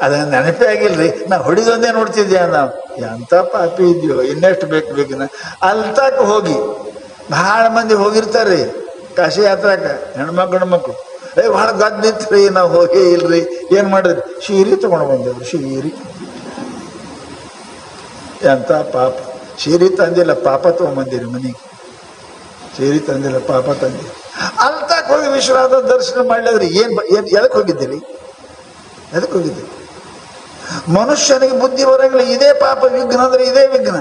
ಅದನ್ನ ನೆನಪೇ ಆಗಿಲ್ರಿ. ನಾ ಹೊಡಿದೊಂದೇ ನೋಡ್ತಿದ್ದೆ. ನಾವು ಎಂಥ ಪಾಪಿ ಇದೆಯೋ, ಇನ್ನೆಷ್ಟು ಬೇಕು ಬೇಕನ್ನ. ಅಲ್ತಕ್ಕೆ ಹೋಗಿ ಭಾಳ ಮಂದಿ ಹೋಗಿರ್ತಾರೆ ಕಾಶಿ ಯಾತ್ರಾಕ, ಹೆಣ್ಮಕ್ಳು ಗಂಡ್ಮಕ್ಳು. ಭಾಳ ಗದ್ದಿತ್ರಿ, ನಾವು ಹೋಗೇ ಇಲ್ರಿ. ಏನು ಮಾಡಿದ್ರಿ? ಶೀರಿ ತೊಗೊಂಡು ಬಂದೇವ್ರಿ. ಶೀರಿ ಎಂಥ ಪಾಪ. ಶೀರಿ ತಂದಿಲ್ಲ, ಪಾಪ ತೊಗೊಂಬಂದಿರಿ ಮನೆಗೆ. ಶೀರಿ ತಂದಿಲ್ಲ, ಪಾಪ ತಂದಿರಿ. ಅಲ್ತಕ್ಕೆ ಹೋಗಿ ವಿಶ್ವನಾಥ ದರ್ಶನ ಮಾಡ್ಲಿದ್ರೆ ಎದಕ್ಕೆ ಹೋಗಿದ್ದೀರಿ? ಎದಕ್ಕೆ ಹೋಗಿದ್ದೀರಿ? ಮನುಷ್ಯನಿಗೆ ಬುದ್ಧಿ ಬರಂಗಿಲ್ಲ. ಇದೇ ಪಾಪ. ವಿಘ್ನ ಅಂದ್ರೆ ಇದೇ ವಿಘ್ನ.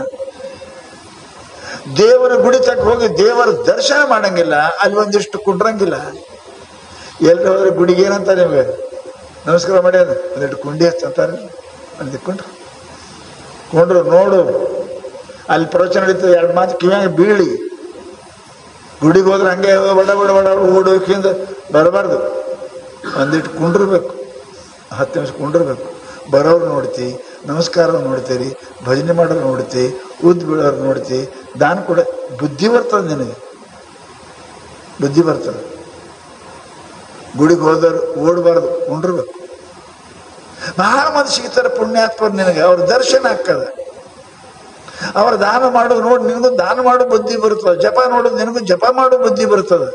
ದೇವರ ಗುಡಿ ತಕ್ಕ ಹೋಗಿ ದೇವರ ದರ್ಶನ ಮಾಡಂಗಿಲ್ಲ, ಅಲ್ಲಿ ಒಂದಿಷ್ಟು ಕುಂಡ್ರಂಗಿಲ್ಲ. ಎಲ್ಲಿ ಹೋದ್ರೆ ಗುಡಿಗೆ ಏನಂತಾರೆ ನಿಮಗೆ? ನಮಸ್ಕಾರ ಮಾಡಿ ಅದು ಒಂದಿಟ್ಟು ಕುಂಡಿ ಹಚ್ಚಂತಾರೆ. ಅಲ್ಲಿ ಕೊಂಡ್ರು ನೋಡು, ಅಲ್ಲಿ ಪ್ರವಚನ ನಡೀತದೆ. 2 ಮಾತು ಕಿವಿಯಾಗ ಬೀಳಿ. ಗುಡಿಗೆ ಹೋದ್ರೆ ಹಂಗೆ ಬಡ ಬಡ ಬಡ ಓಡೋಕಿಂದ ಬರಬಾರ್ದು. ಒಂದಿಟ್ಟು ಕುಂಡಿರ್ಬೇಕು, 10 ನಿಮಿಷ ಕುಂಡಿರ್ಬೇಕು. ಬರೋರು ನೋಡ್ತಿ, ನಮಸ್ಕಾರ ನೋಡ್ತೀರಿ, ಭಜನೆ ಮಾಡೋರು ನೋಡ್ತಿ, ಉದ್ದು ಬೀಳೋರು ನೋಡ್ತಿ. ದಾನ ಕೂಡ ಬುದ್ಧಿ ಬರ್ತದೆ ನಿನಗೆ, ಬುದ್ಧಿ ಬರ್ತದೆ. ಗುಡಿಗೆ ಹೋದವರು ಓಡಬಾರ್ದು, ಕುಂಡಿರ್ಬೇಕು. ಬಹಳ ಮಂದಿ ಸಿಗ್ತಾರೆ ಪುಣ್ಯಾತ್ಮರು ನಿನಗೆ. ಅವ್ರ ದರ್ಶನ ಆಗ್ತದೆ. ಅವ್ರ ದಾನ ಮಾಡೋದು ನೋಡಿ ನಿನಗೂ ದಾನ ಮಾಡೋ ಬುದ್ಧಿ ಬರ್ತದೆ. ಜಪ ನೋಡೋದು ನಿನಗೂ ಜಪ ಮಾಡೋ ಬುದ್ಧಿ ಬರ್ತದೆ.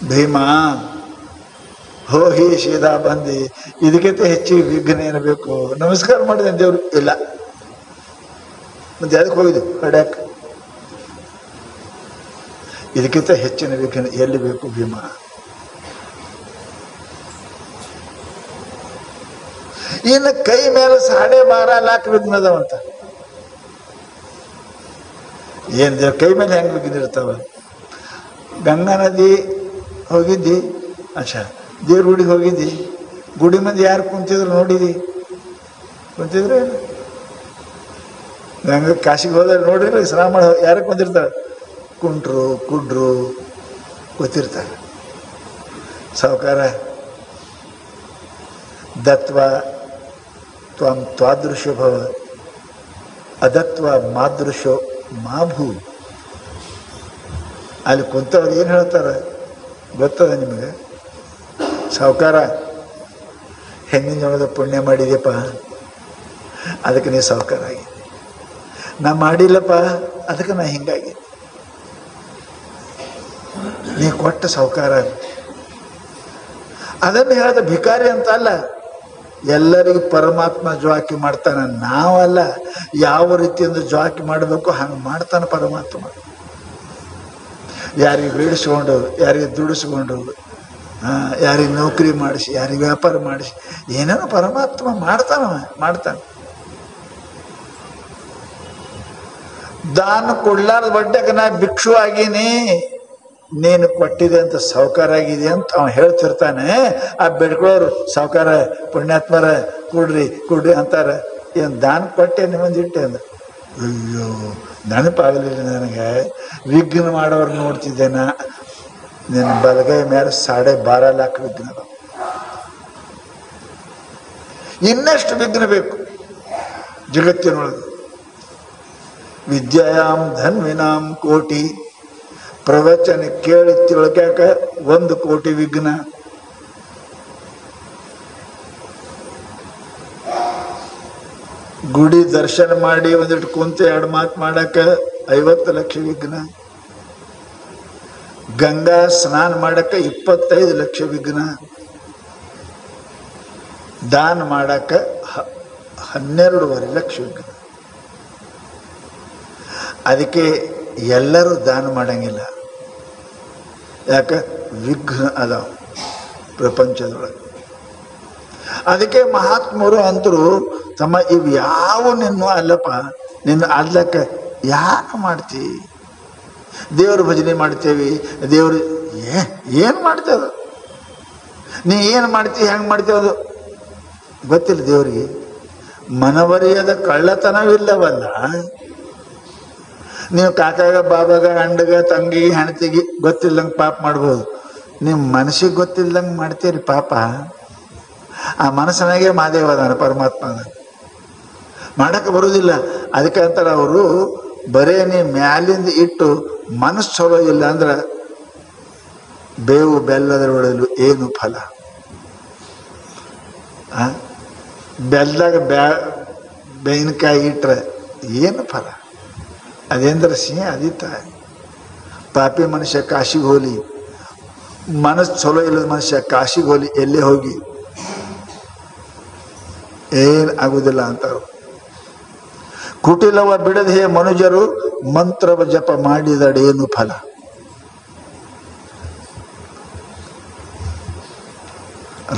ಭೀಮಾ ಹೋಗಿ ಸೀದಾ ಬಂದು ಇದಕ್ಕಿಂತ ಹೆಚ್ಚಿಗೆ ವಿಘ್ನ ಏನ್ಬೇಕು? ನಮಸ್ಕಾರ ಮಾಡಿದೆ ದೇವ್ರು ಇಲ್ಲ. ಮತ್ತೆ ಅದಕ್ಕೆ ಹೋಗಿದ್ದು ಕಡ್ಯಾಕ. ಇದಕ್ಕಿಂತ ಹೆಚ್ಚಿನ ವಿಘ್ನ ಎಲ್ಲಿ ಬೇಕು ಭೀಮಾ? ಇನ್ನು ಕೈ ಮೇಲೆ 12.5 ಲಾಖ ವಿಘ್ನ ಅದಾವಂತ. ಏನು ದೇವ್ರ ಕೈ ಮೇಲೆ ಹೆಂಗೆ ಬಿಗಿದಿರ್ತಾವ. ಗಂಗಾ ನದಿ ಹೋಗಿದ್ದಿ, ಅಚ್ಚಾ ದೇವ್ರ ಗುಡಿಗೆ ಹೋಗಿದ್ದಿ, ಗುಡಿ ಮಂದಿ ಯಾರು ಕುಂತಿದ್ರು ನೋಡಿದಿ? ಕುಂತಿದ್ರೆ ಗಂಗಾ ಕಾಶಿಗೆ ಹೋದ್ರೆ ನೋಡಿದ್ರೆ ಸ್ನಾನ ಮಾಡಿ ಯಾರು ಕುಂತಿರ್ತಾರೆ? ಕುಂಟ್ರು ಕುಡ್ರು ಕೂತಿರ್ತಾರೆ. ಸಾವುಕಾರ ದತ್ವ ತ್ವಂ ತ್ವಾದೃಶೋ ಭವ ಅದತ್ವ ಮಾದೃಶೋ ಮಾಭೂ. ಅಲ್ಲಿ ಕುಂತವ್ರು ಏನು ಹೇಳ್ತಾರೆ ಗೊತ್ತದ ನಿಮಗೆ? ಸಾವುಕಾರ ಹೆಣ್ಣಿನ ಜೋಳದ ಪುಣ್ಯ ಮಾಡಿದೆಯಪ್ಪ, ಅದಕ್ಕೆ ನೀ ಸಾವುಕಾರ ಆಗಿದೆ. ನಾ ಮಾಡಿಲ್ಲಪ್ಪ, ಅದಕ್ಕೆ ನಾ ಹಿಂಗಾಗಿ. ನೀ ಕೊಟ್ಟ ಸಾವುಕಾರ. ಅದನ್ನು ಹೇಳ್ದ ಭಿಕಾರಿ ಅಂತ ಅಲ್ಲ, ಎಲ್ಲರಿಗೂ ಪರಮಾತ್ಮ ಜ್ವಾಕಿ ಮಾಡ್ತಾನೆ. ನಾವಲ್ಲ, ಯಾವ ರೀತಿಯಿಂದ ಜ್ವಾಕಿ ಮಾಡಬೇಕು ಹಂಗೆ ಮಾಡ್ತಾನೆ ಪರಮಾತ್ಮ. ಯಾರಿಗೆ ಬೀಡಿಸ್ಕೊಂಡು, ಯಾರಿಗೆ ದುಡಿಸ್ಕೊಂಡು, ಯಾರಿಗೆ ನೌಕರಿ ಮಾಡಿಸಿ, ಯಾರಿಗೆ ವ್ಯಾಪಾರ ಮಾಡಿಸಿ, ಏನೇನೋ ಪರಮಾತ್ಮ ಮಾಡ್ತಾನೆ. ದಾನ ಕೊಡ್ಲಾರ್ದ ಬಡ್ಡೆಗೆ ನಾ ಭಿಕ್ಷು ಆಗೀನಿ, ನೀನು ಕೊಟ್ಟಿದೆ ಅಂತ ಸಾವುಕಾರ ಆಗಿದೆ ಅಂತ ಅವ ಹೇಳ್ತಿರ್ತಾನೆ. ಆ ಬೆಡ್ಕೊಳ್ಳೋರು ಸಾವುಕಾರ ಪುಣ್ಯಾತ್ಮರ ಕೊಡ್ರಿ ಅಂತಾರೆ. ಏನು ದಾನ ಕೊಟ್ಟೆ ನಿಮ್ಮಂದಿಟ್ಟೆ ಅಂದ. ಅಯ್ಯೋ ನೆನಪಾಗಲಿಲ್ಲ ನನಗೆ. ವಿಘ್ನ ಮಾಡೋರು ನೋಡ್ತಿದ್ದೇನ, ನಿನ್ನ ಬಲಗೈ ಮೇಲೆ 12.5 ಲಕ್ಷ ವಿಘ್ನ. ಇನ್ನೆಷ್ಟು ವಿಘ್ನ ಬೇಕು ಜಗತ್ತಿನೊಳಗೆ? ವಿದ್ಯಾಯಾಮ್ ಧನ್ವಿನಾಂ ಕೋಟಿ, ಪ್ರವಚನ ಕೇಳಿ ತಿಳ್ಕ್ಯಾಕ 1 ಕೋಟಿ ವಿಘ್ನ. ಗುಡಿ ದರ್ಶನ ಮಾಡಿ ಒಂದಿಟ್ಟು ಕುಂತ 2 ಮಾತು ಮಾಡಕ 50 ಲಕ್ಷ ವಿಘ್ನ. ಗಂಗಾ ಸ್ನಾನ ಮಾಡಕ 25 ಲಕ್ಷ ವಿಘ್ನ. ದಾನ ಮಾಡಕ 12.5 ಲಕ್ಷ ವಿಘ್ನ. ಅದಕ್ಕೆ ಎಲ್ಲರೂ ದಾನ ಮಾಡಂಗಿಲ್ಲ. ಯಾಕೆ? ವಿಘ್ನ ಅದಾವ ಪ್ರಪಂಚದೊಳಗೆ. ಅದಕ್ಕೆ ಮಹಾತ್ಮರು ಅಂತರು ತಮ್ಮ ಇವು ಯಾವ ನಿನ್ನ ಅಲ್ಲಪ್ಪ, ನಿನ್ನ ಅಲ್ಲಕ್ಕ ಯಾಕೆ ಮಾಡ್ತಿ? ದೇವ್ರ ಭಜನೆ ಮಾಡ್ತೇವಿ, ದೇವ್ರು ಏನು ಮಾಡ್ತೇವೆ? ನೀ ಏನು ಮಾಡ್ತಿ, ಹೆಂಗೆ ಮಾಡ್ತೇವದು ಗೊತ್ತಿಲ್ಲ ದೇವ್ರಿಗೆ. ಮನವರಿಯದ ಕಳ್ಳತನವಿಲ್ಲವಲ್ಲ. ನೀವು ಕಾಕಾಗ ಬಾಬಾಗ ಅಂಡಗ ತಂಗಿ ಹೆಣ್ತಿಗೆ ಗೊತ್ತಿಲ್ಲದಂಗೆ ಪಾಪ ಮಾಡ್ಬೋದು. ನಿಮ್ಮ ಮನಸ್ಸಿಗೆ ಗೊತ್ತಿಲ್ಲದಂಗೆ ಮಾಡ್ತೀರಿ ಪಾಪ. ಆ ಮನಸ್ಸನಾಗೆ ಮಾದೇವ ಅದಾನ, ಪರಮಾತ್ಮ ಅದಾನ, ಮಾಡಕ್ಕೆ ಬರುವುದಿಲ್ಲ. ಅದಕ್ಕೆ ಅಂತಾರೆ ಅವರು, ಬರೇ ನೀ ಮ್ಯಾಲಿಂದ ಇಟ್ಟು ಮನಸ್ಸು ಚಲೋ ಇಲ್ಲ ಅಂದ್ರೆ ಬೇವು ಬೆಲ್ಲದ ಒಳಲು ಏನು ಫಲ? ಬೆಲ್ಲದಾಗ ಬೇವಿನಕಾಯಿ ಇಟ್ರೆ ಏನು ಫಲ? ಅದೇಂದ್ರೆ ಸಿಂಹ ಅದಿತ್ತ. ಪಾಪಿ ಮನುಷ್ಯ ಕಾಶಿಗೆ ಹೋಲಿ, ಮನಸ್ಸು ಚಲೋ ಇಲ್ಲದ ಮನುಷ್ಯ ಕಾಶಿಗೆ ಹೋಲಿ, ಎಲ್ಲೇ ಹೋಗಿ ಏನು ಆಗುವುದಿಲ್ಲ ಅಂತಾರೆ. ಕುಟಿಲವ ಬಿಡದೆ ಮನುಜರು ಮಂತ್ರವ ಜಪ ಮಾಡಿದಡೇನು ಫಲ?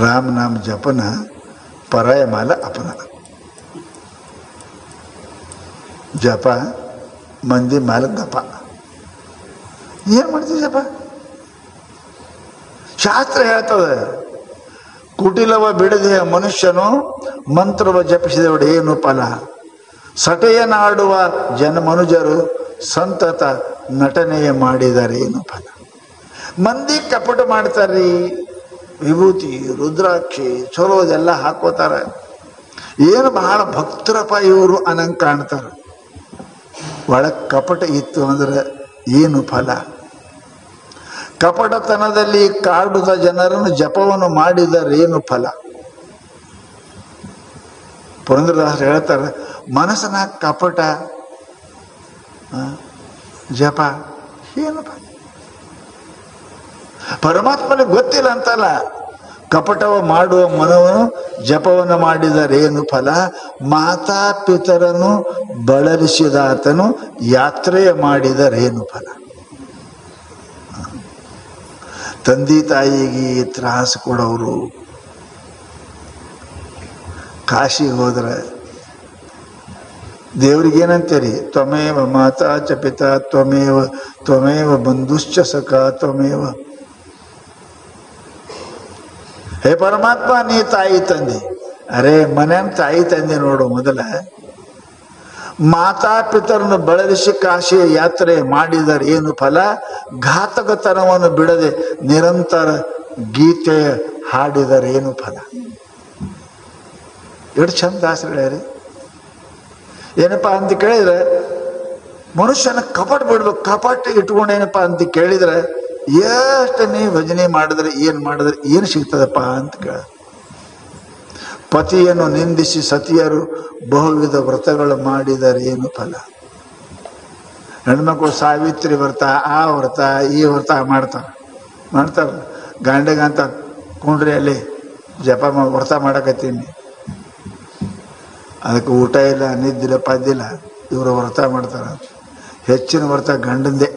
ರಾಮನಾಮ ಜಪನ ಪರಾಯ ಮಾಲ ಅಪನ. ಜಪ ಮಂದಿ ಮಾಲ ದಪ. ಏನು ಮಾಡ್ತೀವಿ ಜಪ? ಶಾಸ್ತ್ರ ಹೇಳ್ತದೆ, ಕುಟಿಲವ ಬಿಡದೆ ಮನುಷ್ಯನು ಮಂತ್ರವ ಜಪಿಸಿದವಡೆ ಏನು ಫಲ? ಸಟೆಯನಾಡುವ ಮನುಜರು ಸಂತತ ನಟನೆಯ ಮಾಡಿದರೇನು ಫಲ? ಮಂದಿ ಕಪಟ ಮಾಡ್ತಾರ್ರಿ, ವಿಭೂತಿ ರುದ್ರಾಕ್ಷಿ ಚಲೋದೆಲ್ಲ ಹಾಕೋತಾರೆ. ಏನು ಬಹಳ ಭಕ್ತರಪ್ಪ ಇವರು ಅನ್ನಂಗೆ ಕಾಣ್ತಾರೆ. ಒಳಗೆ ಕಪಟ ಇತ್ತು ಅಂದ್ರೆ ಏನು ಫಲ? ಕಪಟತನದಲ್ಲಿ ಕಾಡುದ ಜನರನ್ನು ಜಪವನ್ನು ಮಾಡಿದರೇನು ಫಲ? ಪುರಂದರದಾಸರು ಹೇಳ್ತಾರೆ, ಮನಸ್ಸನ ಕಪಟ ಜಪ ಏನು ಫಲ? ಪರಮಾತ್ಮನಿಗೆ ಗೊತ್ತಿಲ್ಲ ಅಂತಲ್ಲ. ಕಪಟವ ಮಾಡುವ ಮನವನ್ನು ಜಪವನ್ನು ಮಾಡಿದರೇನು ಫಲ? ಮಾತಾ ಪಿತರನ್ನು ಬಳಲಿಸಿದಾತನು ಯಾತ್ರೆಯ ಮಾಡಿದರೇನು ಫಲ? ತಂದೆ ತಾಯಿಗೆ ತ್ರಾಸು ಕೊಡೋರು ಕಾಶಿಗೆ ಹೋದ್ರೆ ದೇವ್ರಿಗೇನಂತೀರಿ? ತ್ವಮೇವ ಮಾತಾ ಚ ಪಿತಾ ತ್ವಮೇವ ಬಂಧುಶ್ಚ ಸಖ ತ್ವಮೇವ. ಹೇ ಪರಮಾತ್ಮ, ನೀ ತಾಯಿ ತಂದೆ. ಅರೆ ಮನೆಯ ತಾಯಿ ತಂದೆ ನೋಡು. ಮೊದಲ ಮಾತಾ ಪಿತರನ್ನು ಬಳಲಿಸಿ ಕಾಶಿಯ ಯಾತ್ರೆ ಮಾಡಿದರೆ ಏನು ಫಲ? ಘಾತಕತನವನ್ನು ಬಿಡದೆ ನಿರಂತರ ಗೀತೆ ಹಾಡಿದರೆ ಏನು ಫಲ? ಎಷ್ಟು ಚಂದ ದಾಸರು ಏನಪ್ಪ ಅಂತ ಕೇಳಿದ್ರೆ, ಮನುಷ್ಯನ ಕಪಟ ಬಿಡ್ಬೇಕು. ಕಪಟ ಇಟ್ಕೊಂಡೇನಪ್ಪ ಅಂತ ಕೇಳಿದ್ರೆ, ಎಷ್ಟು ನೀ ಭಜನೆ ಮಾಡಿದ್ರೆ ಏನು ಸಿಗ್ತದಪ್ಪ ಅಂತ ಕೇಳ. ಪತಿಯನ್ನು ನಿಂದಿಸಿ ಸತಿಯರು ಬಹುವಿಧ ವ್ರತಗಳು ಮಾಡಿದರೆ ಏನು ಫಲ? ಹೆಣ್ಮಕ್ಳು ಸಾವಿತ್ರಿ ವ್ರತ, ಆ ವ್ರತ, ಈ ವ್ರತ ಮಾಡ್ತಾರ. ಗಂಡಗಂತ ಕುಂಡ್ರಿ ಅಲ್ಲಿ ಜಪ ವ್ರತ ಮಾಡಕತ್ತೀನಿ, ಅದಕ್ಕೆ ಊಟ ಇಲ್ಲ, ನಿದ್ದಿಲ್ಲ, ಪದ್ದಿಲ್ಲ, ಇವರು ವ್ರತ ಮಾಡ್ತಾರ. ಹೆಚ್ಚಿನ ವ್ರತ ಗಂಡಂದೇ,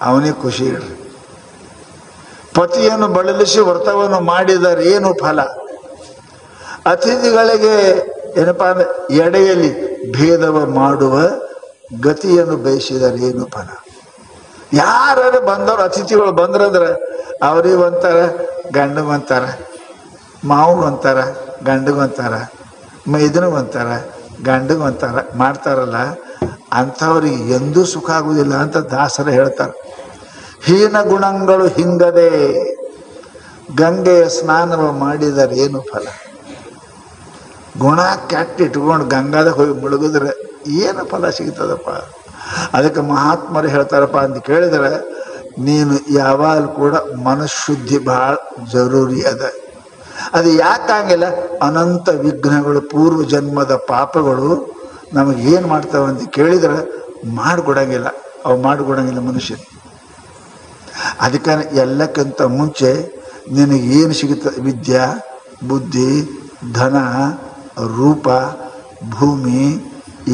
ಅವನಿಗೆ ಖುಷಿ ಇಡ್ರಿ. ಪತಿಯನ್ನು ಬಳಲಿಸಿ ವ್ರತವನ್ನು ಮಾಡಿದರೆ ಏನು ಫಲ? ಅತಿಥಿಗಳಿಗೆ ಏನಪ್ಪಾ ಅಂದ್ರೆ ಎಡೆಯಲ್ಲಿ ಭೇದವ ಮಾಡುವ ಗತಿಯನ್ನು ಬಯಸಿದರೆ ಏನು ಫಲ? ಯಾರು ಬಂದವರು ಅತಿಥಿಗಳು ಬಂದ್ರಂದ್ರೆ ಅವ್ರಿಗೆ ಒಂಥರ, ಗಂಡಗಂತಾರ, ಮಾವುಗಂತಾರ, ಗಂಡಗಂತಾರ, ಮೈದನಿಗಂತಾರ, ಗಂಡಗಂತಾರ ಮಾಡ್ತಾರಲ್ಲ, ಅಂಥವ್ರಿಗೆ ಎಂದೂ ಸುಖ ಆಗುವುದಿಲ್ಲ ಅಂತ ದಾಸರು ಹೇಳ್ತಾರೆ. ಹೀನ ಗುಣಗಳು ಹಿಂಗದೆ ಗಂಗೆಯ ಸ್ನಾನವ ಮಾಡಿದರೆ ಏನು ಫಲ? ಗುಣ ಕೆಟ್ಟ ಇಟ್ಕೊಂಡು ಗಂಗಾದಾಗ ಹೋಗಿ ಮುಳುಗಿದ್ರೆ ಏನು ಫಲ ಸಿಗ್ತದಪ್ಪ? ಅದಕ್ಕೆ ಮಹಾತ್ಮರು ಹೇಳ್ತಾರಪ್ಪ ಅಂತ ಕೇಳಿದರೆ, ನೀನು ಯಾವಾಗಲೂ ಕೂಡ ಮನಃಶುದ್ಧಿ ಭಾಳ ಜರೂರಿ ಅದ. ಅದು ಯಾಕಾಗಿಲ್ಲ? ಅನಂತ ವಿಘ್ನಗಳು, ಪೂರ್ವ ಜನ್ಮದ ಪಾಪಗಳು ನಮಗೇನು ಮಾಡ್ತಾವೆ ಅಂತ ಕೇಳಿದ್ರೆ ಮಾಡಿಕೊಡಂಗಿಲ್ಲ. ಅವು ಮಾಡಿಕೊಡಂಗಿಲ್ಲ ಮನುಷ್ಯನಿಗೆ. ಅದಕ್ಕೆ ಎಲ್ಲಕ್ಕಿಂತ ಮುಂಚೆ ನಿನಗೇನು ಸಿಗುತ್ತದೆ? ವಿದ್ಯಾ, ಬುದ್ಧಿ, ಧನ, ರೂಪ, ಭೂಮಿ,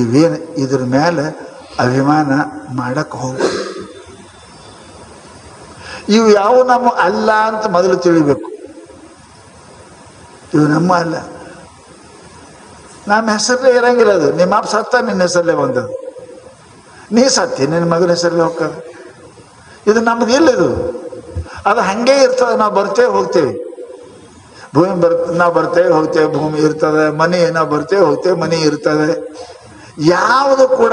ಇವೇನು ಇದ್ರ ಮೇಲೆ ಅಭಿಮಾನ ಮಾಡಕ್ಕೆ ಹೋಗ್ಬೇಕು. ಇವು ಯಾವ ನಮ್ಮ ಅಲ್ಲ ಅಂತ ಮೊದಲು ತಿಳಿಬೇಕು. ಇವು ನಮ್ಮ ಅಲ್ಲ. ನಮ್ಮ ಹೆಸರಲ್ಲೇ ಇರಂಗಿಲ್ಲ. ಅದು ನಿಮ್ಮ ಅಪ್ಪ ಸತ್ತ, ನಿನ್ನ ಹೆಸರಲ್ಲೇ ಬಂದದ್ದು. ನೀ ಸತ್ತಿ, ನಿನ್ನ ಮಗನ ಹೆಸರಲ್ಲೇ ಹೋಗ್ತದೆ. ಇದು ನಮ್ದು ಇಲ್ಲ. ಇದು ಅದು ಹಾಗೇ ಇರ್ತದೆ. ನಾವು ಬರ್ತೇವೆ ಹೋಗ್ತೇವೆ, ಭೂಮಿ ನಾವು ಬರ್ತೇವೆ ಹೋಗ್ತೇವೆ, ಭೂಮಿ ಇರ್ತದೆ. ಮನೆ ನಾವು ಬರ್ತೇವೆ ಹೋಗ್ತೇವೆ, ಮನೆ ಇರ್ತದೆ. ಯಾವುದು ಕೂಡ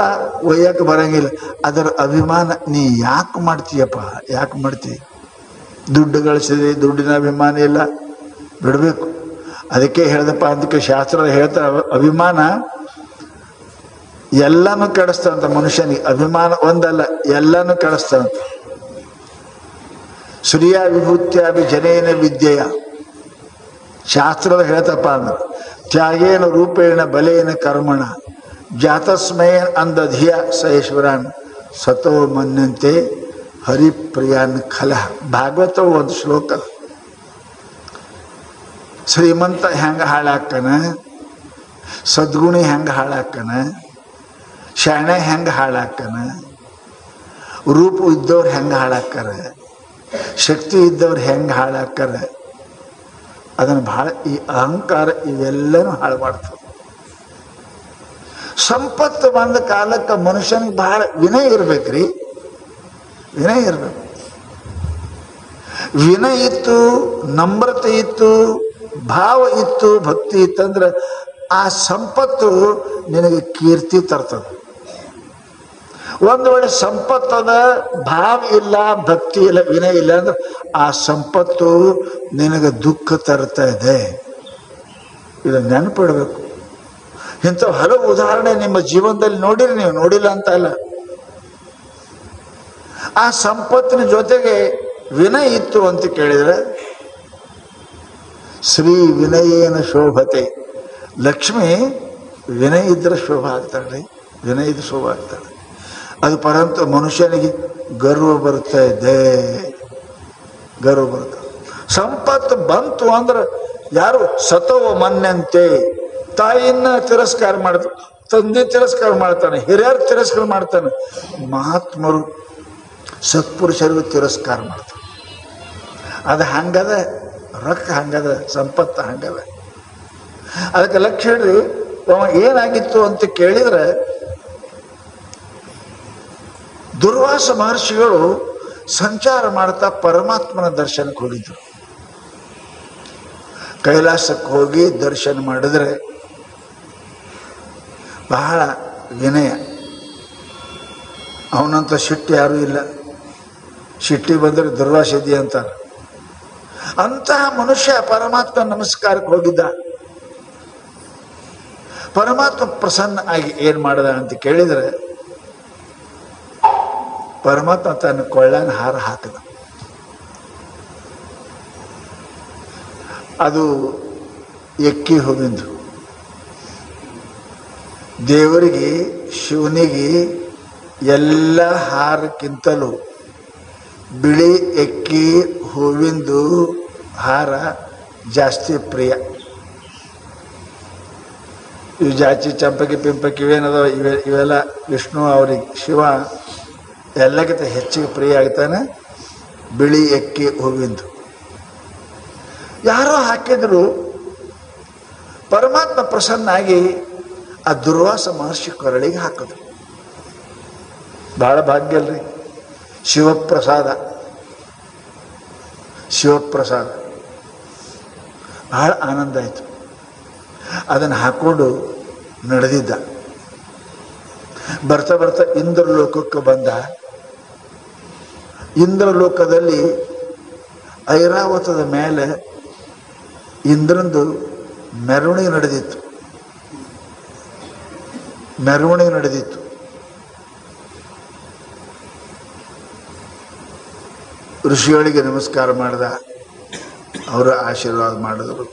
ಒಯ್ಯಕ್ಕೆ ಬರಂಗಿಲ್ಲ. ಅದರ ಅಭಿಮಾನ ನೀ ಯಾಕೆ ಮಾಡ್ತೀಯಪ್ಪ? ಯಾಕೆ ಮಾಡ್ತೀವಿ? ದುಡ್ಡು ಗಳಿಸಿದೆ, ದುಡ್ಡಿನ ಅಭಿಮಾನ ಇಲ್ಲ, ಬಿಡಬೇಕು. ಅದಕ್ಕೆ ಹೇಳ್ದಪ್ಪ, ಅದಕ್ಕೆ ಶಾಸ್ತ್ರ ಹೇಳ್ತಾರೆ, ಅಭಿಮಾನ ಎಲ್ಲನೂ ಕೆಡಿಸ್ತಂತ ಮನುಷ್ಯನಿಗೆ. ಅಭಿಮಾನ ಒಂದಲ್ಲ, ಎಲ್ಲನೂ ಕೆಡಿಸ್ತಂತ. ಶ್ರೀಯ ವಿಭೂತ್ಯಾಭಿ ಜನೇನ ವಿದ್ಯೆಯ ಶಾಸ್ತ್ರದ ಹೇಳ್ತಪ್ಪ ಅಂದ್ರೆ, ತ್ಯಾಗೇನ ರೂಪೇಣ ಬಲೇನ ಕರ್ಮಣ ಜಾತಸ್ಮಯನ್ ಅಂದಧಿಯ ಸಹೇಶ್ವರಾನ್ ಸತೋ ಮನ್ಯಂತೆ ಹರಿಪ್ರಿಯಾನ್ ಖಲ. ಭಾಗವತ ಒಂದು ಶ್ಲೋಕ. ಶ್ರೀಮಂತ ಹೆಂಗೆ ಹಾಳಾಕ್ಕನ, ಸದ್ಗುಣಿ ಹೆಂಗೆ ಹಾಳಾಕ್ಕನ, ಶಾಣೆ ಹೆಂಗೆ ಹಾಳಾಕ್ಕನ, ರೂಪ ಇದ್ದವ್ರು ಹೆಂಗೆ ಹಾಳಾಕ್ಕಾರ, ಶಕ್ತಿ ಇದ್ದವ್ರು ಹೆಂಗೆ ಹಾಳಾಕ್ಕಾರ. ಅದನ್ನು ಭಾಳ ಈ ಅಹಂಕಾರ ಇವೆಲ್ಲನೂ ಹಾಳು ಮಾಡ್ತವೆ. ಸಂಪತ್ತು ಬಂದ ಕಾಲಕ್ಕೆ ಮನುಷ್ಯನಿಗೆ ಬಹಳ ವಿನಯ ಇರ್ಬೇಕ್ರಿ. ವಿನಯ ಇರ್ಬೇಕು. ವಿನಯ ಇತ್ತು, ನಮ್ರತೆ ಇತ್ತು, ಭಾವ ಇತ್ತು, ಭಕ್ತಿ ಇತ್ತಂದ್ರೆ ಆ ಸಂಪತ್ತು ನಿನಗೆ ಕೀರ್ತಿ ತರ್ತದೆ. ಒಂದು ವೇಳೆ ಸಂಪತ್ತದ ಭಾವ ಇಲ್ಲ, ಭಕ್ತಿ ಇಲ್ಲ, ವಿನಯ ಇಲ್ಲ ಅಂದ್ರೆ ಆ ಸಂಪತ್ತು ನಿನಗೆ ದುಃಖ ತರ್ತಾ ಇದೆ. ಇದನ್ನು ನೆನಪಿಡಬೇಕು. ಇಂಥ ಹಲವು ಉದಾಹರಣೆ ನಿಮ್ಮ ಜೀವನದಲ್ಲಿ ನೋಡಿರಿ. ನೀವು ನೋಡಿಲ್ಲ ಅಂತ ಅಲ್ಲ. ಆ ಸಂಪತ್ತಿನ ಜೊತೆಗೆ ವಿನಯ ಇತ್ತು ಅಂತ ಕೇಳಿದ್ರೆ, ಶ್ರೀ ವಿನಯೇನ ಶೋಭತೆ. ಲಕ್ಷ್ಮಿ ವಿನಯ ಇದ್ರೆ ಶೋಭ ಆಗ್ತಾಳೆ, ವಿನಯ ಇದ್ರೆ ಶೋಭ ಆಗ್ತಾಳೆ. ಅದು ಪರಂತು ಮನುಷ್ಯನಿಗೆ ಗರ್ವ ಬರ್ತಾ ಇದೆ, ಗರ್ವ ಬರ್ತದೆ. ಸಂಪತ್ತು ಬಂತು ಅಂದ್ರೆ ಯಾರು ಸತವ ಮನ್ಯಂತೆ, ತಾಯಿಯನ್ನ ತಿರಸ್ಕಾರ ಮಾಡ್ತಾನೆ, ತಂದೆ ತಿರಸ್ಕಾರ ಮಾಡ್ತಾನೆ, ಹಿರಿಯರು ತಿರಸ್ಕಾರ ಮಾಡ್ತಾನೆ, ಮಹಾತ್ಮರು ಸತ್ಪುರುಷರಿಗೂ ತಿರಸ್ಕಾರ ಮಾಡ್ತಾನೆ. ಅದು ಹಂಗದ, ರೊಕ್ಕ ಹಂಗದ, ಸಂಪತ್ತು ಹಂಗದ. ಅದಕ್ಕೆ ಲಕ್ಷ್ಯ ಹೇಳ್ರಿ, ಅವ ಏನಾಗಿತ್ತು ಅಂತ ಕೇಳಿದ್ರೆ, ದುರ್ವಾಸ ಮಹರ್ಷಿಗಳು ಸಂಚಾರ ಮಾಡ್ತಾ ಪರಮಾತ್ಮನ ದರ್ಶನಕ್ಕೆ ಹೋಗಿದ್ರು. ಕೈಲಾಸಕ್ಕೆ ಹೋಗಿ ದರ್ಶನ ಮಾಡಿದ್ರೆ ಬಹಳ ವಿನಯ. ಅವನಂತ ಸಿಟ್ಟು ಯಾರೂ ಇಲ್ಲ. ಸಿಟ್ಟಿ ಬಂದರೆ ದುರ್ವಾಸಿದ್ದಿ ಅಂತಾರೆ. ಅಂತಹ ಮನುಷ್ಯ ಪರಮಾತ್ಮ ನಮಸ್ಕಾರಕ್ಕೆ ಹೋಗಿದ್ದ. ಪರಮಾತ್ಮ ಪ್ರಸನ್ನ ಆಗಿ ಏನು ಮಾಡಿದ ಅಂತ ಕೇಳಿದರೆ, ಪರಮಾತ್ಮ ತನ್ನ ಕೊಳ್ಳಾನ ಹಾರ ಹಾಕಿದ. ಅದು ಎಕ್ಕಿ ಹೂವಿಂದು. ದೇವರಿಗೆ, ಶಿವನಿಗೆ ಎಲ್ಲ ಹಾರಕ್ಕಿಂತಲೂ ಬಿಳಿ ಎಕ್ಕಿ ಹೂವಿಂದು ಹಾರ ಜಾಸ್ತಿ ಪ್ರಿಯ. ಇವು ಜಾಚಿ, ಚಂಪಕಿ, ಪಿಂಪಕಿ ಇವೇನದೋ ಇವೆಲ್ಲ ವಿಷ್ಣು ಅವ್ರಿಗೆ, ಶಿವ ಎಲ್ಲಕ್ಕಿಂತ ಹೆಚ್ಚಿಗೆ ಪ್ರಿಯ ಆಗ್ತಾನೆ ಬಿಳಿ ಎಕ್ಕಿ ಹೂವಿಂದು. ಯಾರೋ ಹಾಕಿದ್ರು, ಪರಮಾತ್ಮ ಪ್ರಸನ್ನಾಗಿ ಆ ದುರ್ವಾಸ ಮಹರ್ಷಿ ಕೊರಳಿಗೆ ಹಾಕಿದ್ರು. ಬಹಳ ಭಾಗ್ಯ ಅಲ್ರಿ. ಶಿವಪ್ರಸಾದ, ಶಿವಪ್ರಸಾದ. ಬಹಳ ಆನಂದ ಆಯಿತು. ಅದನ್ನು ಹಾಕ್ಕೊಂಡು ನಡೆದಿದ್ದ. ಬರ್ತಾ ಬರ್ತಾ ಇಂದ್ರಲೋಕಕ್ಕೆ ಬಂದ. ಇಂದ್ರಲೋಕದಲ್ಲಿ ಐರಾವತದ ಮೇಲೆ ಇಂದ್ರಂದು ಮೆರವಣಿಗೆ ನಡೆದಿತ್ತು. ಮೆರವಣಿಗೆ ನಡೆದಿತ್ತು. ಋಷಿಗಳಿಗೆ ನಮಸ್ಕಾರ ಮಾಡ್ದ. ಅವರು ಆಶೀರ್ವಾದ ಮಾಡಿದ್ರು.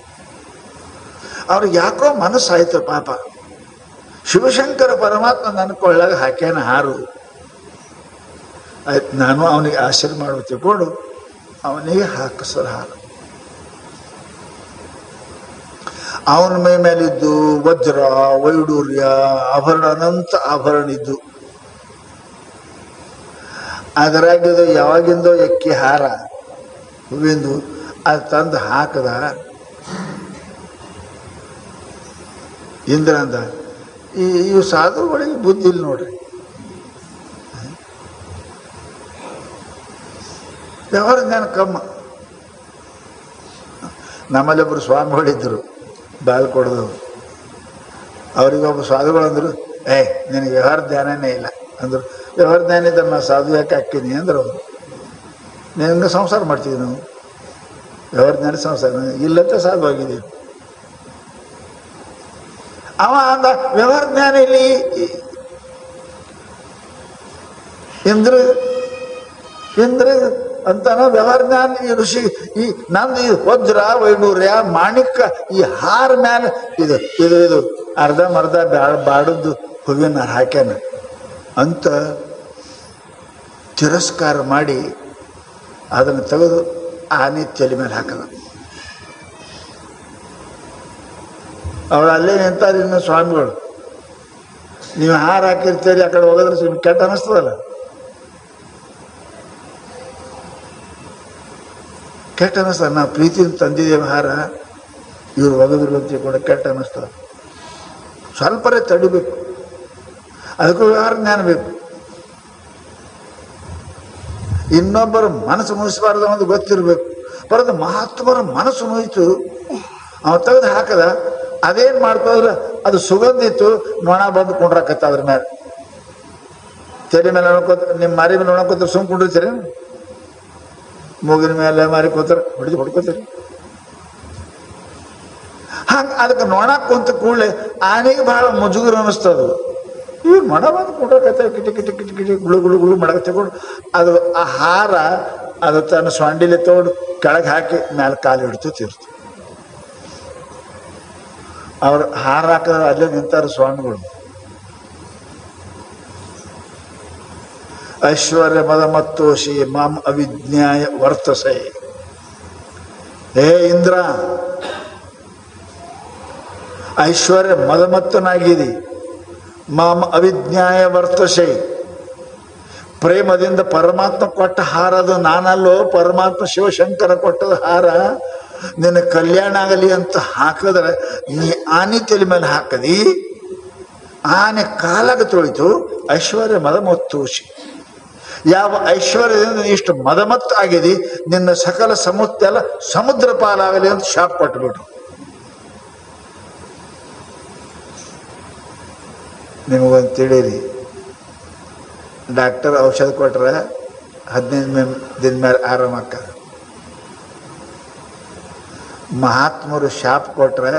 ಅವ್ರಿಗೆ ಯಾಕೋ ಮನಸ್ಸಾಯ್ತು ಪಾಪ. ಶಿವಶಂಕರ ಪರಮಾತ್ಮ ನನ್ನ ಕೊಳ್ಳಾಗ ಹಾಕ್ಯಾನ ಹಾರು. ಆಯ್ತು, ನಾನು ಅವನಿಗೆ ಆಶೀರ್ವಾದ ಮಾಡುವ ತಿಳ್ಕೊಂಡು ಅವನಿಗೆ ಹಾಕಿಸೋರು ಹಾರು. ಅವನ ಮೈ ಮೇಲಿದ್ದು ವಜ್ರ, ವೈಡೂರ್ಯ, ಆಭರಣ, ಅನಂತ ಆಭರಣ ಇದ್ದು. ಅದರಾಗಿದ್ದು ಯಾವಾಗಿಂದೋ ಎಕ್ಕಿ ಹಾರ ಹೂವಿಂದು ಅದು ತಂದು ಹಾಕದ. ಇಂದ್ರ ಅಂದ, ಇವು ಸಾಧುಗಳಿಗೆ ಬುದ್ಧಿ ಇಲ್ಲ ನೋಡ್ರಿ. ವ್ಯವಹಾರ ಜ್ಞಾನ ಕಮ್ಮ. ನಮ್ಮಲ್ಲೊಬ್ಬರು ಸ್ವಾಮಿಗಳಿದ್ದರು, ಬಾಲ್ಕೊಡ್ದವ್ರು. ಅವರಿಗೊಬ್ಬ ಸ್ವಾಮಿಗಳು ಅಂದರು, ನಿನಗೆ ವ್ಯವಹಾರ ಜ್ಞಾನನೇ ಇಲ್ಲ ಅಂದರು. ವ್ಯವಹಾರ ಜ್ಞಾನ ಇದ್ದ ನಾ ಸಾಧು ಯಾಕೆ ಹಾಕ್ತೀನಿ ಅಂದರು ಅವರು. ನಿನಗೆ ಸಂಸಾರ ಮಾಡ್ತೀವಿ ನಾವು, ವ್ಯವಹಾರ ಜ್ಞಾನ ಸಂಸಾರ ಇಲ್ಲಂತ ಸಾಧು ಆಗಿದ್ದೀವಿ. ಅವ ಅಂದ, ವ್ಯವಹಾರ ಜ್ಞಾನ ಇಲ್ಲಿ ಇಂದ್ರ ಅಂತಾನ ವ್ಯವಹಾರ ಜ್ಞಾನ. ಈ ಋಷಿ ಈ ನಂದು ಈ ವಜ್ರ, ವೈಡೂರ್ಯ, ಮಾಣಿಕ್ಯ ಈ ಹಾರ ಮ್ಯಾಲ ಇದು ಇದು ಇದು ಅರ್ಧಂಬರ್ಧ ಬಾಡದ್ದು ಹೂವಿನ ಹಾಕ್ಯಾನ ಅಂತ ತಿರಸ್ಕಾರ ಮಾಡಿ ಅದನ್ನು ತೆಗೆದು ಆನೆ ತಲೆ ಮೇಲೆ ಹಾಕದ. ಅವಳು ಅಲ್ಲೇ ನಿಂತಾರೆ. ಇನ್ನು ಸ್ವಾಮಿಗಳು, ನೀವು ಹಾರ ಹಾಕಿರ್ತೀರಿ, ಆ ಕಡೆ ಹೋಗೋದ್ರೆ ಕೆಟ್ಟ ಅನ್ನಿಸ್ತದಲ್ಲ. ಕೆಟ್ಟ ಅನ್ನಿಸ್ತದೆ. ನಾವು ಪ್ರೀತಿಯಿಂದ ತಂದಿದ್ದೇವೆ ಹಾರ, ಇವ್ರು ಒಗದ್ರು ಅಂತ ಕೂಡ ಕೆಟ್ಟ ಅನ್ನಿಸ್ತದೆ. ಸ್ವಲ್ಪರೇ ತಡಿಬೇಕು. ಅದಕ್ಕೂ ವ್ಯವಹಾರ ಜ್ಞಾನ ಬೇಕು. ಇನ್ನೊಬ್ಬರ ಮನಸ್ಸು ಮುಗಿಸಬಾರ್ದು ಅನ್ನೋದು ಗೊತ್ತಿರಬೇಕು. ಬರೋದು ಮಹಾತ್ಮರ ಮನಸ್ಸು ಮುಗಿತು, ಅವ ತೆಗೆದು ಹಾಕದ. ಅದೇನು ಮಾಡ್ಕೋದ್ರೆ ಅದು ಸುಗಂಧ ಇತ್ತು, ನೊಣ ಬಂದು ಕುಂಡ್ರಾಕತ್ತ ಅದ್ರ ಮೇಲೆ. ತಲೆ ಮೇಲೆ ನೋಡ್ಕೋತ, ನಿಮ್ಮ ಮಾರಿ ಮೇಲೆ ನೋಡ್ಕೋತಾರೆ, ಸುಮ್ ಕುಂಡಿರ್ತೀರಿ. ಮೂಗಿನ ಮೇಲೆ ಮಾರಿ ಕೂತಾರೆ, ಹೊಡ್ಕೋತೀರಿ. ಹಂಗೆ ಅದಕ್ಕೆ ನೊಣ ಕುಂತ ಕೂಡಲೇ ಆನೆಗೆ ಬಹಳ ಮುಜುಗರ ಅನ್ನಿಸ್ತದು. ಇವ್ ನೊಣ ಬಂದು ಕುಂಡ್ರಾಕತ್ತ, ಕಿಟಿ ಕಿಟಿ ಕಿಟಿ ಕಿಟಿ ಗುಳು ಗುಳು ಗುಳು ಮಾಡಕ ತಗೊಂಡು ಅದು ಆ ಹಾರ ಅದು ತನ್ನ ಸೊಂಡಿಲೆ ತಗೊಂಡು ಕೆಳಗೆ ಹಾಕಿ ಮೇಲೆ ಕಾಲು ಹಿಡ್ತು ತೀರ್ತು. ಅವ್ರು ಹಾರ ಹಾಕಿದ್ರೆ ಅಲ್ಲೇ ನಿಂತಾರ ಸ್ವಾಮಿಗಳು. ಐಶ್ವರ್ಯ ಮದ ಮತ್ತೋಷಿ ಮಾಂ ಅವಿಜ್ಞಾಯ ವರ್ತಸೆ. ಹೇ ಇಂದ್ರ, ಐಶ್ವರ್ಯ ಮದಮತ್ತನಾಗಿದಿ. ಮಾಂ ಅವಿಜ್ಞಾಯ ವರ್ತಸೆ. ಪ್ರೇಮದಿಂದ ಪರಮಾತ್ಮ ಕೊಟ್ಟ ಹಾರ ಅದು, ನಾನಲ್ಲೋ, ಪರಮಾತ್ಮ ಶಿವಶಂಕರ ಕೊಟ್ಟದ ಹಾರ. ನಿನ್ನ ಕಲ್ಯಾಣ ಆಗಲಿ ಅಂತ ಹಾಕಿದ್ರೆ ನೀ ಆನೆ ತಲೆ ಮೇಲೆ ಹಾಕದಿ. ಆನೆ ಕಾಲಾಗ ತೊಳಿತು ಐಶ್ವರ್ಯ ಮದಮತ್ತೂಸಿ. ಯಾವ ಐಶ್ವರ್ಯದಿಂದ ಇಷ್ಟು ಮದಮತ್ತು ಆಗಿದೆ, ನಿನ್ನ ಸಕಲ ಸಮುದ್ರ ಎಲ್ಲ ಸಮುದ್ರ ಪಾಲಾಗಲಿ ಅಂತ ಶಾಪ್ ಕೊಟ್ಬಿಟ್ರು. ನಿಮಗೊಂದು ತಿಳಿರಿ, ಡಾಕ್ಟರ್ ಔಷಧ ಕೊಟ್ರೆ 15 ದಿನ ಮೇಲೆ ಆರಾಮಕ್ಕ. ಮಹಾತ್ಮರು ಶಾಪ್ ಕೊಟ್ರೆ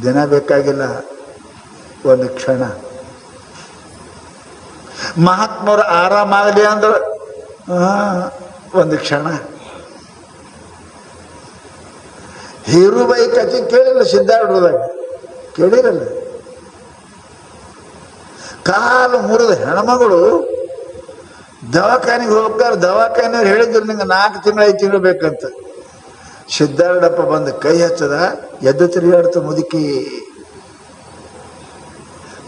ದಿನ ಬೇಕಾಗಿಲ್ಲ, ಒಂದು ಕ್ಷಣ. ಮಹಾತ್ಮರು ಆರಾಮಾಗಲಿ ಅಂದ್ರೆ ಒಂದು ಕ್ಷಣ. ಹೀರುಬಾಯಿ ಕಥೆ ಕೇಳಿಲ್ಲ ಸಿದ್ಧಾರೂಢದಾಗ? ಕೇಳಿರಲ್ಲ? ಕಾಲು ಮುರಿದ ಹೆಣ್ಮಗಳು ದವಾಖಾನೆಗೆ ಹೋಗ್ತಾರೆ. ದವಾಖಾನೆಯವ್ರು ಹೇಳಿದ್ರು ನಿಂಗೆ 4 ತಿಂಗಳು 5 ತಿಂಗಳು ಬೇಕಂತ. ಸಿದ್ಧಾರೂಢಪ್ಪ ಬಂದು ಕೈ ಹಚ್ಚದ, ಎದ್ದು ತಿರುಗಾಡ್ತ ಮುದುಕಿ.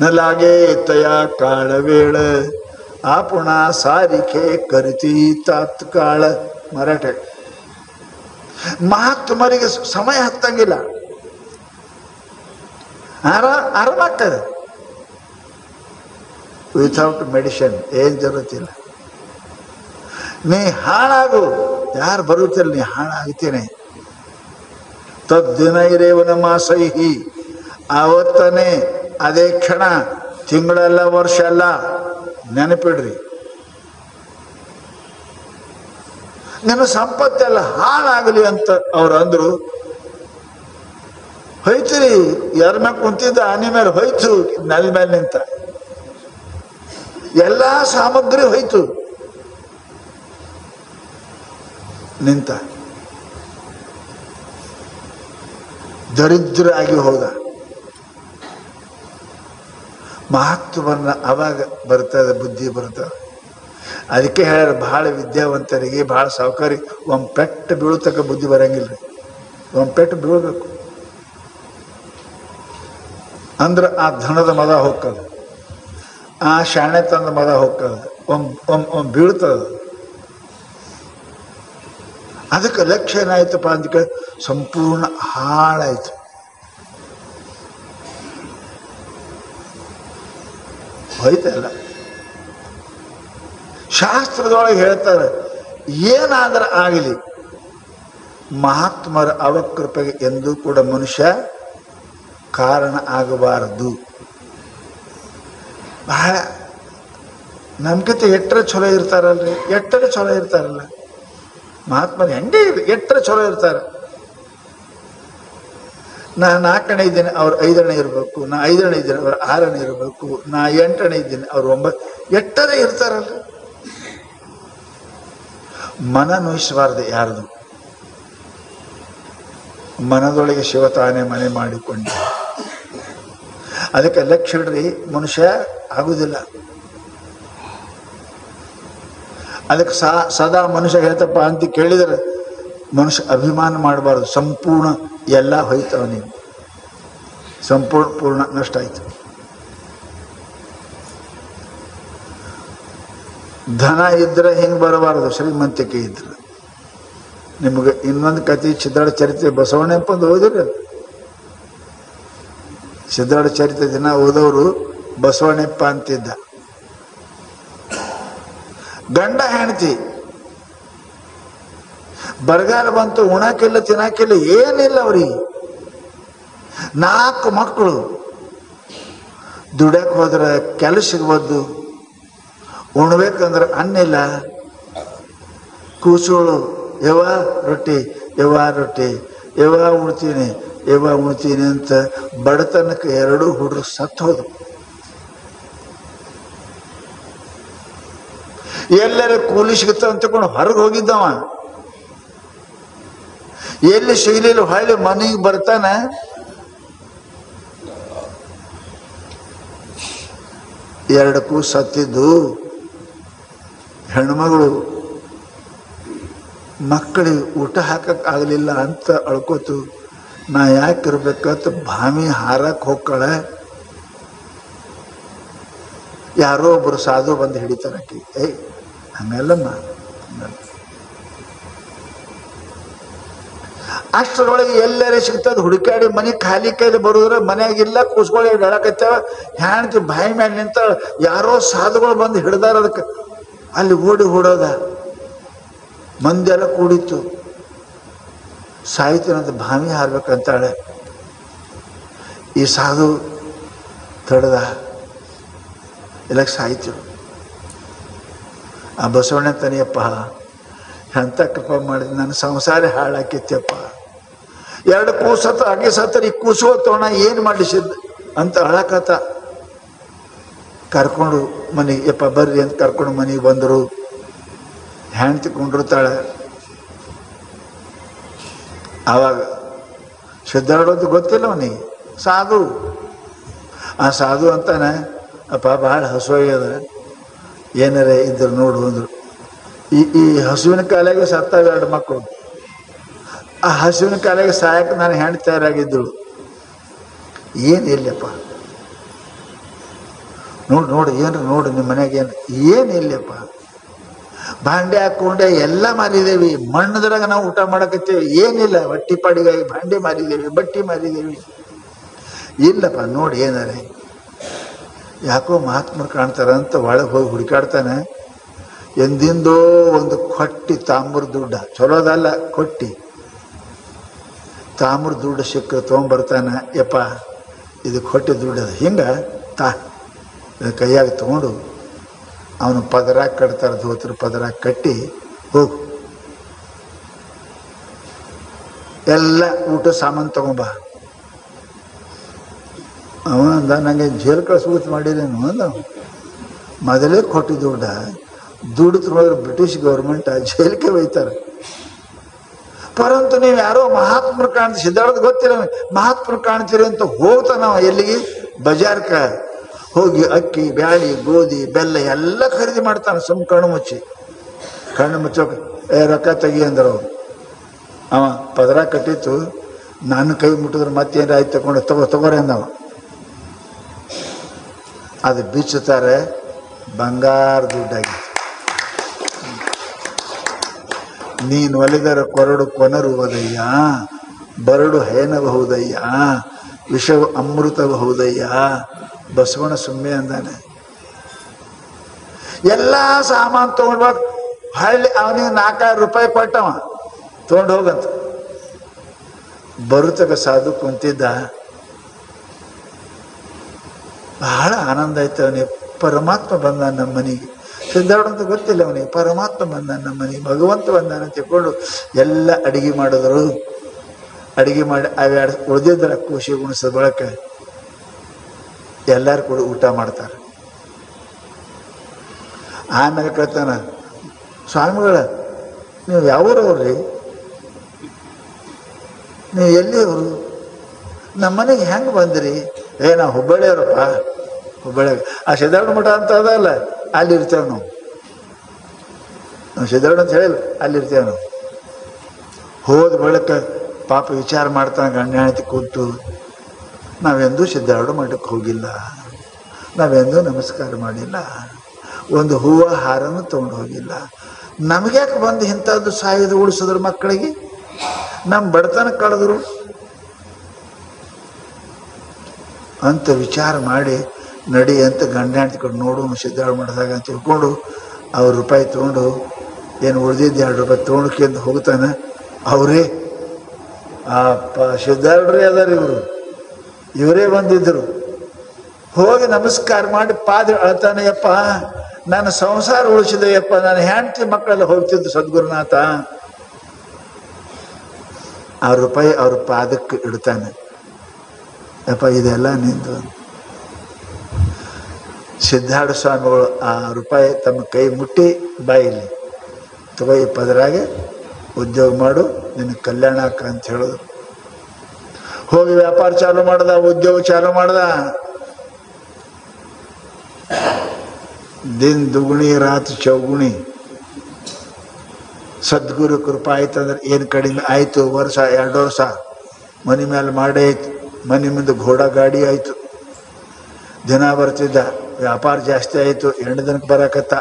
ನಲಾಗೆ ತಯ ಕಾಳವೇಳ ಆಪುಣ ಸಾರಿಕೆ ಕರಿತಿ ತಾತ್ಕಾಳ. ಮರಾಠ. ಮಹಾತ್ಮರಿಗೆ ಸಮಯ ಹತ್ತಂಗಿಲ್ಲ, ಆರಾಮಾಗ್ತದೆ. ವಿಥೌಟ್ ಮೆಡಿಸಿನ್ ಏನು ಜರುತ್ತಿಲ್ಲ. ನೀ ಹಾಳಾಗು, ಯಾರು ಬರುತ್ತಿಲ್ಲ, ನೀ ಹಾಳಾಗ್ತೇನೆ. ತದ್ದಿನ ಇರೇವನ ಮಾಸೈಹಿ, ಆವತ್ತನೇ ಅದೇ ಕ್ಷಣ, ತಿಂಗಳಲ್ಲ ವರ್ಷ ಅಲ್ಲ, ನೆನಪಿಡ್ರಿ. ನಿನ್ನ ಸಂಪತ್ತೆಲ್ಲ ಹಾಳಾಗಲಿ ಅಂತ ಅವ್ರು ಅಂದ್ರು. ಹೋಯ್ತಿರಿ, ಯಾರ ಮ್ಯಾಗ ಕುಂತಿದ್ದ ಆನೆ ಮೇಲೆ ಹೋಯ್ತು, ನೆಲ ಮೇಲೆ ನಿಂತ. ಎಲ್ಲ ಸಾಮಗ್ರಿ ಹೋಯ್ತು, ನಿಂತ. ದರಿದ್ರ ಆಗಿ ಹೋದ. ಮಹತ್ವವನ್ನ ಅವಾಗ ಬರ್ತದೆ, ಬುದ್ಧಿ ಬರ್ತದೆ. ಅದಕ್ಕೆ ಹೇಳ್ಯಾರ, ಭಾಳ ವಿದ್ಯಾವಂತರಿಗೆ, ಭಾಳ ಸಾವುಕಾರಿ ಒಂದು ಪೆಟ್ಟು ಬೀಳತಕ್ಕ ಬುದ್ಧಿ ಬರಂಗಿಲ್ರಿ. ಒಂದು ಪೆಟ್ಟು ಬೀಳಬೇಕು ಅಂದ್ರೆ ಆ ಧನದ ಮದ ಹೋಗ್ತದ, ಆ ಶಾಣೆತನದ ಮದ ಹೋಗ್ತದ, ಒಮ್ಮೆ ಬೀಳ್ತದ. ಅದಕ್ಕೆ ಲಕ್ಷ್ಯ ಏನಾಯ್ತಪ್ಪ ಅಂತ ಸಂಪೂರ್ಣ ಹಾಳಾಯ್ತು. ಹೋಯ್ತಲ್ಲ. ಶಾಸ್ತ್ರದೊಳಗೆ ಹೇಳ್ತಾರೆ, ಏನಾದರೂ ಆಗಲಿ ಮಹಾತ್ಮರ ಅವಕೃಪೆಗೆ ಎಂದೂ ಕೂಡ ಮನುಷ್ಯ ಕಾರಣ ಆಗಬಾರದು. ಬಹಳ ನಮ್ಗಿಂತ ಎಟ್ಟರೆ ಚಲೋ ಇರ್ತಾರಲ್ರಿ, ಎಟ್ಟರೆ ಚಲೋ ಇರ್ತಾರಲ್ಲ ಮಹಾತ್ಮರು. ಹೆಂಗೆ ಎಟ್ಟರೆ ಚಲೋ ಇರ್ತಾರೆ. ನಾ 4ನೇ ಇದ್ದೇನೆ, ಅವ್ರು 5ನೇ ಇರಬೇಕು. ನಾ 5ನೇ ಇದ್ದೇನೆ, ಅವ್ರು 6ನೇ ಇರಬೇಕು. ನಾ 8ನೇ ಇದ್ದೇನೆ, ಅವ್ರು 9. ಎಟ್ಟರೆ ಇರ್ತಾರಲ್ಲ. ಮನ ನೋಯಿಸಬಾರ್ದು ಯಾರ್ದು. ಮನದೊಳಗೆ ಶಿವ ತಾನೇ ಮನೆ ಮಾಡಿಕೊಂಡ. ಅದಕ್ಕೆ ಲಕ್ಷ್ಯ ಇಡ್ರಿ, ಮನುಷ್ಯ ಆಗುದಿಲ್ಲ. ಅದಕ್ಕೆ ಸದಾ ಮನುಷ್ಯ ಹೇಳ್ತಪ್ಪ ಅಂತ ಕೇಳಿದರೆ, ಮನುಷ್ಯ ಅಭಿಮಾನ ಮಾಡಬಾರ್ದು. ಸಂಪೂರ್ಣ ಎಲ್ಲ ಹೋಯ್ತವ, ನೀವು ಪೂರ್ಣ ನಷ್ಟ ಆಯ್ತು. ಧನ ಇದ್ರೆ ಹಿಂಗೆ ಬರಬಾರ್ದು, ಶ್ರೀಮಂತಿಕೆ ಇದ್ರೆ. ನಿಮ್ಗೆ ಇನ್ನೊಂದು ಕತೆ, ಸಿದ್ಧಾರ್ಥ ಚರಿತ್ರೆ ಬಸವಣ್ಣಪ್ಪಂದು ಓದಿರ. ಸಿದ್ಧಾರ್ಥ ಚರಿತ್ರೆ ದಿನ ಓದೋರು ಬಸವಣ್ಣಪ್ಪ ಅಂತಿದ್ದ. ಗಂಡ ಹೆಂಡತಿ ಬರಗಾಲ ಬಂತು, ಉಣಾಕಿಲ್ಲ ತಿನ್ನಾಕಿಲ್ಲ, ಏನಿಲ್ಲ ಅವ್ರಿಗೆ. 4 ಮಕ್ಕಳು. ದುಡ್ಯಕ್ಕೆ ಹೋದ್ರೆ ಕೆಲಸ ಸಿಗ್ಬೋದು, ಉಣ್ಬೇಕಂದ್ರೆ ಅನ್ನಿಲ್ಲ. ಕೂಸೋಳು ಯವ ರೊಟ್ಟಿ ರೊಟ್ಟಿ ಯವ ಉಣ್ತೀನಿ ಅಂತ ಬಡತನಕ್ಕೆ 2 ಹುಡುಗರು ಸತ್ತು ಹೋದ್ರು. ಎಲ್ಲರ ಕೂಲಿ ಸಿಗುತ್ತ ಅಂತಕೊಂಡು ಹೊರಗೆ ಹೋಗಿದ್ದವ. ಎಲ್ಲಿ ಸಿಗಲಿಲ್ಲ, ಹೊಳ್ಳಿ ಮನೆಗೆ ಬರ್ತಾನ. ಎರಡಕ್ಕೂ ಸತ್ತಿದ್ದು. ಹೆಣ್ಮಗಳು ಮಕ್ಕಳಿಗೆ ಊಟ ಹಾಕಕ್ಕಾಗಲಿಲ್ಲ ಅಂತ ಅಳ್ಕೋತು. ನಾ ಯಾಕಿರ್ಬೇಕಂತ ಭಾಮಿ ಹಾರಕ್ಕೆ ಹೋಗ್ಕಳೆ. ಯಾರೋ ಒಬ್ಬರು ಸಾಧು ಬಂದು ಹಿಡಿತಾರಕ್ಕಿ. ಹಂಗಲ್ಲಮ್ಮ, ಅಷ್ಟರೊಳಗೆ ಎಲ್ಲರೇ ಸಿಗ್ತದೆ ಹುಡುಕಾಡಿ ಮನೆ ಖಾಲಿ ಕೈಲಿ ಬರೋದ್ರೆ ಮನೆಯಾಗಿಲ್ಲ ಕೂಸ್ಕೊಳ್ಳಿ ಹೇಳಕತ್ತೇವ ಹ್ಯಾಂಡ್ತಿ ಬಾಯಿ ಮೇಲೆ ನಿಂತ ಯಾರೋ ಸಾಧುಗಳು ಬಂದು ಹಿಡ್ದಾರ ಅದಕ್ಕೆ ಅಲ್ಲಿ ಓಡಿ ಓಡೋದ ಮಂದೆಲ್ಲ ಕೂಡಿತ್ತು ಸಾಯ್ತೀನಂತ ಭಾವಿ ಹಾರ್ಬೇಕಂತಾಳೆ ಈ ಸಾಧು ತಡೆದ ಇಲ್ಲ ಸಾಯ್ತು ಆ ಬಸವಣ್ಣ ತನಿಯಪ್ಪ ಎಂಥ ಕೃಪಾ ಮಾಡಿದ ನನ್ನ ಸಂಸಾರ ಹಾಳಾಕಿತ್ತಪ್ಪ 2 ಕೂಸತ್ತ ಹಾಗೆ ಸತ್ತರಿ ಕೂಸು ತೋಣ ಏನು ಮಾಡಿಸಿದ್ ಅಂತ ಅಳಕತ್ತ ಕರ್ಕೊಂಡು ಮನೆಗೆ ಯಪ್ಪ ಬರ್ರಿ ಅಂತ ಕರ್ಕೊಂಡು ಮನೆಗೆ ಬಂದರು ಹೆಂಡ್ತಿ ಕೊಂಡಿರ್ತಾಳೆ ಆವಾಗ ಸಿದ್ಧಾಡೋದು ಗೊತ್ತಿಲ್ಲ ಅವನಿಗೆ ಸಾಧು ಆ ಸಾಧು ಅಂತಾನೆ ಅಪ್ಪ ಭಾಳ ಹಸುವಾಗ್ಯದ ಏನಾರೇ ಇದ್ರು ನೋಡು ಅಂದರು ಈ ಹಸುವಿನ ಕಾಲಾಗೆ ಸತ್ತಾವ 2 ಮಕ್ಕಳು ಆ ಹಸುವಿನ ಕಾಲಾಗೆ ಸಾಯಕ್ಕೆ ನಾನು ಹೆಣ್ಣು ತಯಾರಾಗಿದ್ದಳು ಏನಿಲ್ಲಪ್ಪ ನೋಡಿ ಏನ್ರಿ ನೋಡಿ ನಿಮ್ಮ ಮನೆಯಾಗ ಏನಿಲ್ಲಪ್ಪ ಭಾಂಡೆ ಹಾಕೊಂಡೆ ಎಲ್ಲ ಮಾರಿದೇವಿ ಮಣ್ಣದ್ರಾಗ ನಾವು ಊಟ ಮಾಡಕತ್ತೇವಿ ಏನಿಲ್ಲ ಹೊಟ್ಟಿ ಪಾಡಿಗಾಗಿ ಭಾಂಡೆ ಮಾರಿದೇವಿ ಬಟ್ಟೆ ಮಾರಿದೇವಿ ಇಲ್ಲಪ್ಪ ನೋಡಿ ಏನಾರೆ ಯಾಕೋ ಮಹಾತ್ಮರು ಕಾಣ್ತಾರಂತ ಒಳಗೆ ಹೋಗಿ ಹುಡುಕಾಡ್ತಾನೆ ಎಂದಿಂದೋ ಒಂದು ಕೊಟ್ಟಿ ತಾಮ್ರ ದುಡ್ಡ ಚಲೋದಲ್ಲ ಕೊಟ್ಟಿ ತಾಮ್ರ ದುಡ್ಡು ಸಿಕ್ಕ ತೊಗೊಂಬರ್ತಾನೆ ಯಪ್ಪ ಇದು ಕೊಟ್ಟಿ ದುಡ್ಡು ಅದು ಹಿಂಗೆ ಕೈಯಾಗ ತೊಗೊಂಡು ಅವನು ಪದರಾಗ ಕಟ್ತಾರೆ ಧೋತ್ರ ಪದರಾಗ ಕಟ್ಟಿ ಹೋಗು ಎಲ್ಲ ಊಟ ಸಾಮಾನು ತಗೊಂಬ ಅವ ಅಂದ ನನಗೆ ಜೇಲ್ ಕಳಿಸ್ಬಿಟ್ಟು ಮಾಡಿದೇನು ಅಂದ ಮೊದಲೇ ಕೊಟ್ಟಿ ದುಡ್ಡು ತೊಗೊಂಡ್ರೆ ಬ್ರಿಟಿಷ್ ಗೌರ್ಮೆಂಟ್ ಜೈಲಿಗೆ ಒಯ್ತಾರೆ ಪರಂತು ನೀವು ಯಾರೋ ಮಹಾತ್ಮರು ಕಾಣ್ತೀರಿ ಸಿದ್ಧಾರ್ಥ ಗೊತ್ತಿಲ್ಲ ಮಹಾತ್ಮರು ಕಾಣ್ತೀರಿ ಅಂತ ಹೋಗ್ತಾನ ಎಲ್ಲಿಗೆ ಬಜಾರ್ಕ ಹೋಗಿ ಅಕ್ಕಿ ಬ್ಯಾಳಿ ಗೋಧಿ ಬೆಲ್ಲ ಎಲ್ಲ ಖರೀದಿ ಮಾಡ್ತಾನೆ ಕಣ್ಣು ಮುಚ್ಚೋಕ ರೊಕ್ಕ ತೆಗಿ ಅಂದ್ರೆ ಅವ್ರು ಅವ ಪದರ ಕಟ್ಟಿತ್ತು ನಾನು ಕೈ ಮುಟ್ಟಿದ್ರೆ ಮತ್ತೇನಾರ ಆಯ್ತು ತಗೋರಿ ಅಂದವ ಅದು ಬಿಚ್ಚುತ್ತಾರೆ ಬಂಗಾರ ದುಡ್ಡಾಗಿತ್ತು ನೀನು ಒಲಿದರ ಕೊರಡು ಕೊನರುವುದಯ್ಯ ಬರಡು ಹೇನಬಹುದಯ್ಯ ವಿಷವು ಅಮೃತಬಹುದಯ್ಯ ಬಸವಣ್ಣ ಸುಮ್ಮನೆ ಅಂದಾನೆ ಎಲ್ಲ ಸಾಮಾನು ತೊಗೊಂಡ್ಬಾಗ ಹಳ್ಳಿ ಅವನಿಗೆ 4,000 ರೂಪಾಯಿ ಕೊಟ್ಟವ ತೊಗೊಂಡು ಹೋಗಂತ ಬರುತ್ತಗ ಸಾಧು ಕುಂತಿದ್ದ ಬಹಳ ಆನಂದ ಆಯ್ತು ಅವನಿಗೆ ಪರಮಾತ್ಮ ಬಂದ ನಮ್ಮ ಮನೆಗೆ ಸಿದ್ಧಾರ್ಥ ಅಂತ ಗೊತ್ತಿಲ್ಲ ಅವನಿಗೆ ಪರಮಾತ್ಮ ಬಂದ ನಮ್ಮ ಮನೆಗೆ ಭಗವಂತ ಬಂದಾನ ತಿಳ್ಕೊಂಡು ಎಲ್ಲ ಅಡಿಗೆ ಮಾಡಿದ್ರು ಅಡಿಗೆ ಮಾಡಿ ಅವೆರಡು ಉಳಿದಿದ್ರ ಖುಷಿ ಗುಣಿಸದ ಬಳಕ ಎಲ್ಲರೂ ಕೂಡ ಊಟ ಮಾಡ್ತಾರೆ ಆಮೇಲೆ ಕೇಳ್ತಾನ ಸ್ವಾಮಿಗಳ ನೀವು ಯಾವೂರವ್ರಿ ನೀವು ಎಲ್ಲಿಯವರು ನಮ್ಮ ಮನೆಗೆ ಹೆಂಗೆ ಬಂದ್ರಿ ನಾವು ಹುಬ್ಬಳ್ಳಿಯವ್ರಪ್ಪ ಹುಬ್ಬಳ್ಳಿಯಾಗ ಆ ಸಿದ್ಧಾರ್ಥ ಮಠ ಅಂತ ಅದಲ್ಲ ಅಲ್ಲಿ ಇರ್ತೇವೆ ನಾವು ಸಿದ್ಧಾರ್ಥ ಅಂತ ಹೇಳಿಲ್ಲ ಅಲ್ಲಿ ಇರ್ತೇವೆ ನಾವು ಹೋದ ಬಳಿಕ ಪಾಪ ವಿಚಾರ ಮಾಡ್ತಾನೆ ಗಂಡ ಹೆಂಡತಿ ಕೂತು ನಾವೆಂದೂ ಸಿದ್ಧಾರ್ಥ ಮಠಕ್ಕೆ ಹೋಗಿಲ್ಲ ನಾವೆಂದೂ ನಮಸ್ಕಾರ ಮಾಡಿಲ್ಲ ಒಂದು ಹೂವು ಹಾರನ್ನು ತೊಗೊಂಡು ಹೋಗಿಲ್ಲ ನಮಗ್ಯಾಕೆ ಬಂದು ಇಂಥದ್ದು ಸಾಯೋದು ಉಳಿಸಿದ್ರು ಮಕ್ಕಳಿಗೆ ನಮ್ಮ ಬಡತನ ಕಳೆದ್ರು ಅಂತ ವಿಚಾರ ಮಾಡಿ ನಡಿ ಅಂತ ಗಂಡ ಹೆಂಡತಿ ಕಡೆ ನೋಡು ಸಿದ್ಧಾರ್ಥ ಮಾಡಿದಾಗ ಅಂತ ತಿಳ್ಕೊಂಡು ಅವ್ರ ರೂಪಾಯಿ ತೊಗೊಂಡು ಏನು ಉಳಿದಿದ್ದು 2 ರೂಪಾಯಿ ತೊಗೊಂಡ್ಕೆಂದು ಹೋಗ್ತಾನೆ ಅವರೇ ಸಿದ್ಧಾರ್ಢರೇ ಅದಾರ ಇವರೇ ಬಂದಿದ್ದರು ಹೋಗಿ ನಮಸ್ಕಾರ ಮಾಡಿ ಪಾದ ಅಳ್ತಾನೆ ಯಪ್ಪ ನನ್ನ ಸಂಸಾರ ಉಳಿಸಿದೆಯಪ್ಪ ನಾನು ಹೆಂಡತಿ ಮಕ್ಕಳೆಲ್ಲ ಹೋಗ್ತಿದ್ದು ಸದ್ಗುರುನಾಥ ಆ ರೂಪಾಯಿ ಅವ್ರ ಪಾದಕ್ಕೆ ಇಡ್ತಾನೆ ಯಪ್ಪ ಇದೆಲ್ಲ ನಿಂದು ಸಿದ್ಧಾರ್ಥ ಸ್ವಾಮಿಗಳು ಆ ರೂಪಾಯಿ ತಮ್ಮ ಕೈ ಮುಟ್ಟಿ ಬಾಯಿಲಿ ತಗೋ ಈ ಪದರಾಗೆ ಉದ್ಯೋಗ ಮಾಡು ನಿನ್ನ ಕಲ್ಯಾಣ ಅಕ್ಕ ಅಂತ ಹೇಳಿದ್ರು ಹೋಗಿ ವ್ಯಾಪಾರ ಚಾಲು ಮಾಡ್ದ ಉದ್ಯೋಗ ಚಾಲು ಮಾಡ್ದ ದಿನ ದುಗುಣಿ ರಾತ್ರಿ ಚೌಗುಣಿ ಸದ್ಗುರು ಕೃಪಾ ಆಯ್ತಂದ್ರೆ ಏನು ಕಡಿಮೆ ಆಯಿತು ವರ್ಷ 2 ವರ್ಷ ಮನೆ ಮೇಲೆ ಮಾಡೇ ಆಯ್ತು ಮನೆ ಮುಂದೆ ಘೋಡ ಗಾಡಿ ಆಯಿತು ದಿನ ಬರ್ತಿದ್ದ ವ್ಯಾಪಾರ ಜಾಸ್ತಿ ಆಯಿತು 2 ದಿನಕ್ಕೆ ಬರಕತ್ತ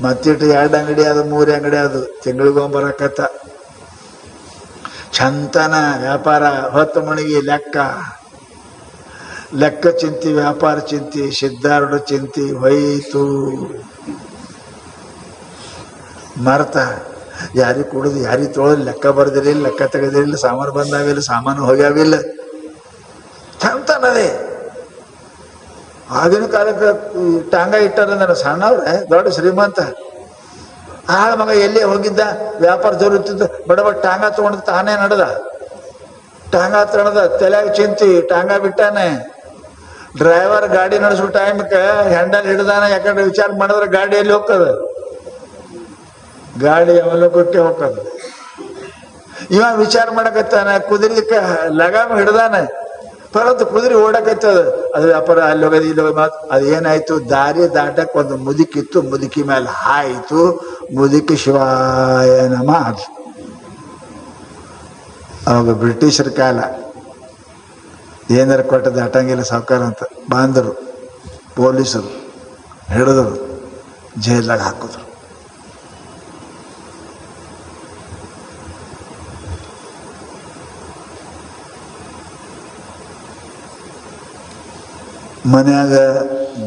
ಮತ್ತಿಟ್ಟು 2 ಅಂಗಡಿ ಅದು 3 ಅಂಗಡಿ ಅದು ತಿಂಗಳಿಗೊಂಬರಕತ್ತ ಚಂತನ ವ್ಯಾಪಾರ ಹೊತ್ತು ಮಣಿಗೆ ಲೆಕ್ಕ ಚಿಂತಿ ವ್ಯಾಪಾರ ಚಿಂತಿ ಸಿದ್ಧಾರೂಢ ಚಿಂತಿ ಹೋಯಿತು. ಮರ್ತ ಯಾರಿಗೆ ಕೊಡೋದು ಯಾರಿಗೆ ತೊಳೋದು ಲೆಕ್ಕ ಬರ್ದಿರಿಲ್ಲ, ಲೆಕ್ಕ ತೆಗೆದಿರಲಿಲ್ಲ, ಸಾಮಾನು ಬಂದಾವಿಲ್ಲ, ಸಾಮಾನು ಹೋಗ್ಯಾವಿಲ್ಲ. ಚಂತನದೇ ಆಗಿನ ಕಾಲಕ್ಕೆ ಟಾಂಗ ಇಟ್ಟಾರಂದ್ರೆ ಸಣ್ಣವ್ರೆ ದೊಡ್ಡ ಶ್ರೀಮಂತ ಆಳ ಮಗ ಎಲ್ಲೇ ಹೋಗಿದ್ದ ವ್ಯಾಪಾರ ಜರುತ್ತಿದ್ದ ಬಡ ಟಾಂಗ ತಗೊಂಡು ತಾನೇ ನಡೆದ. ಟಾಂಗ ತಣದ ತಲೆಯಾಗ ಚಿಂತಿ ಟಾಂಗ ಬಿಟ್ಟಾನೆ. ಡ್ರೈವರ್ ಗಾಡಿ ನಡೆಸೋ ಟೈಮ್ಗೆ ಹ್ಯಾಂಡಲ್ ಹಿಡ್ದಾನ, ಯಾಕಂದ್ರೆ ವಿಚಾರ ಮಾಡಿದ್ರೆ ಗಾಡಿ ಎಲ್ಲಿ ಹೋಗ್ತದ, ಗಾಡಿ ಅವಲೋಕಕ್ಕೆ ಹೋಗ್ತದ. ಇವ ವಿಚಾರ ಮಾಡಕತ್ತಾನ, ಕುದುರೆದಕ್ಕೆ ಲಗಾಮ ಹಿಡ್ದಾನ, ಪರಂತು ಕುದುರೆ ಓಡಕತ್ತದ. ಅದು ವ್ಯಾಪಾರ ಅಲ್ಲಿ ಹೋಗೋದು ಇಲ್ಲಿ ಹೋಗೋದು ಮಾತು. ಅದೇನಾಯ್ತು, ದಾರಿ ದಾಟಕ್ಕೆ ಒಂದು ಮುದುಕಿತ್ತು, ಮುದುಕಿ ಮೇಲೆ ಹಾಯಿತು, ಮುದುಕಿ ಶಿವಾಯ ನಮ ಅದು. ಅವಾಗ ಬ್ರಿಟಿಷರ ಕಾಲ, ಏನಾರ ಕೊಟ್ಟ ದಾಟಂಗಿಲ್ಲ ಸಾವುಕಾರ ಅಂತ ಬಾಂದರು, ಪೊಲೀಸರು ಹಿಡಿದ್ರು, ಜೈಲಾಗ ಹಾಕಿದ್ರು. ಮನ್ಯಾಗ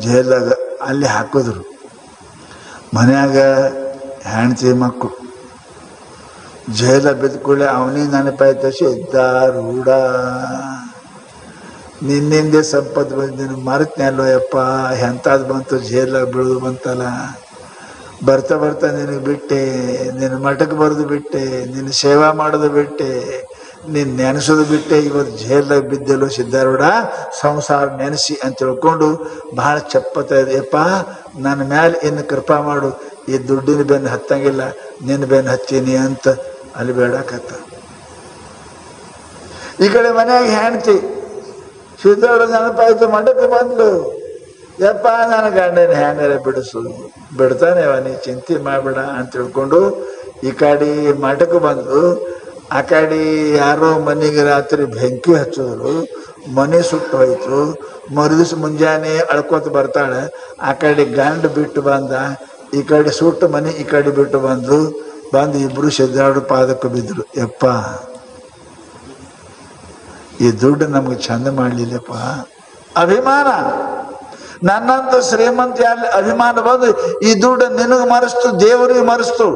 ಜೈಲಾಗ ಅಲ್ಲಿ ಹಾಕಿದ್ರು. ಮನ್ಯಾಗ ಹೆಂಡ್ತಿ ಮಕ್ಕಳು ಜೈಲ ಬಿದ್ದ ಕೂಡಲೇ ಅವನಿಗೆ ನೆನಪಾಯ್ತು, ಸಿದ್ಧಾರೂಢ ನಿನ್ನಿಂದೆ ಸಂಪತ್ತು ಬಂದಿನ ಮರೆತನಲ್ಲೋ ಯಪ್ಪ, ಎಂಥದ್ದು ಬಂತು ಜೈಲಾಗ ಬೀಳೋದು ಬಂತಲ್ಲ. ಬರ್ತಾ ಬರ್ತಾ ನಿನಗೆ ಬಿಟ್ಟೆ, ನಿನ್ನ ಮಠಕ್ಕೆ ಬರೋದು ಬಿಟ್ಟೆ, ನಿನ್ನ ಸೇವಾ ಮಾಡೋದು ಬಿಟ್ಟೆ, ನೀನು ನೆನೆಸೋದು ಬಿಟ್ಟೆ, ಇವತ್ತು ಜೈಲಾಗ ಬಿದ್ದೆಲ್ಲೋ ಸಿದ್ಧಾರೂಢ, ಸಂಸಾರ ನೆನೆಸಿ ಅಂತ ತಿಳ್ಕೊಂಡು ಭಾಳ ಚಪ್ಪತ್ತ ಇದೆಯಪ್ಪ, ನನ್ನ ಮೇಲೆ ಇನ್ನು ಕೃಪಾ ಮಾಡು, ಈ ದುಡ್ಡಿನ ಬೆನ್ನು ಹತ್ತಂಗಿಲ್ಲ, ನಿನ್ನ ಬೆನ್ನು ಹತ್ತೀನಿ ಅಂತ ಅಲ್ಲಿ ಬೇಡಕತ್ತ. ಈ ಕಡೆ ಮನೆಯಾಗ ಹೆಣ್ತಿ ಸಿದ್ಧಾರೂಢ ನೆನಪಾಯ್ತು, ಮಠಕ್ಕೆ ಬಂದ್ಲು, ಯಪ್ಪ ನನ್ನ ಗಂಡನ ಹೆಂಗಾರ ಬಿಡಿಸೋದು, ಬಿಡ್ತಾನೆ ನೀ ಚಿಂತೆ ಮಾಡಬೇಡ ಅಂತ ತಿಳ್ಕೊಂಡು ಈ ಕಡೆ ಮಠಕ್ಕೆ ಬಂದು. ಆ ಕಡೆ ಯಾರೋ ಮನೆಗೆ ರಾತ್ರಿ ಬೆಂಕಿ ಹಚ್ಚಿದ್ರು, ಮನೆ ಸುಟ್ಟು ಹೋಯ್ತು. ಮರುದಿವ್ಸ ಮುಂಜಾನೆ ಅಳ್ಕೋತ ಬರ್ತಾಳೆ. ಆ ಕಡೆ ಗಂಡ ಬಿಟ್ಟು ಬಂದ, ಈ ಕಡೆ ಸುಟ್ಟು ಮನೆ ಈ ಕಡೆ ಬಿಟ್ಟು ಬಂದು ಇಬ್ರು ಸಿದ್ಧಾರೂಢ ಪಾದಕ್ಕೆ ಬಿದ್ರು. ಯಪ್ಪ ಈ ದುಡ್ಡು ನಮ್ಗೆ ಚಂದ ಮಾಡಲಿಲ್ಲಪ್ಪ, ಅಭಿಮಾನ ನನ್ನಂತ ಶ್ರೀಮಂತ ಅಲ್ಲಿ ಅಭಿಮಾನ ಬಂದು ಈ ದುಡ್ಡು ನಿನಗೆ ಮರೆಸ್ತು, ದೇವರಿಗೆ ಮರೆಸ್ತು.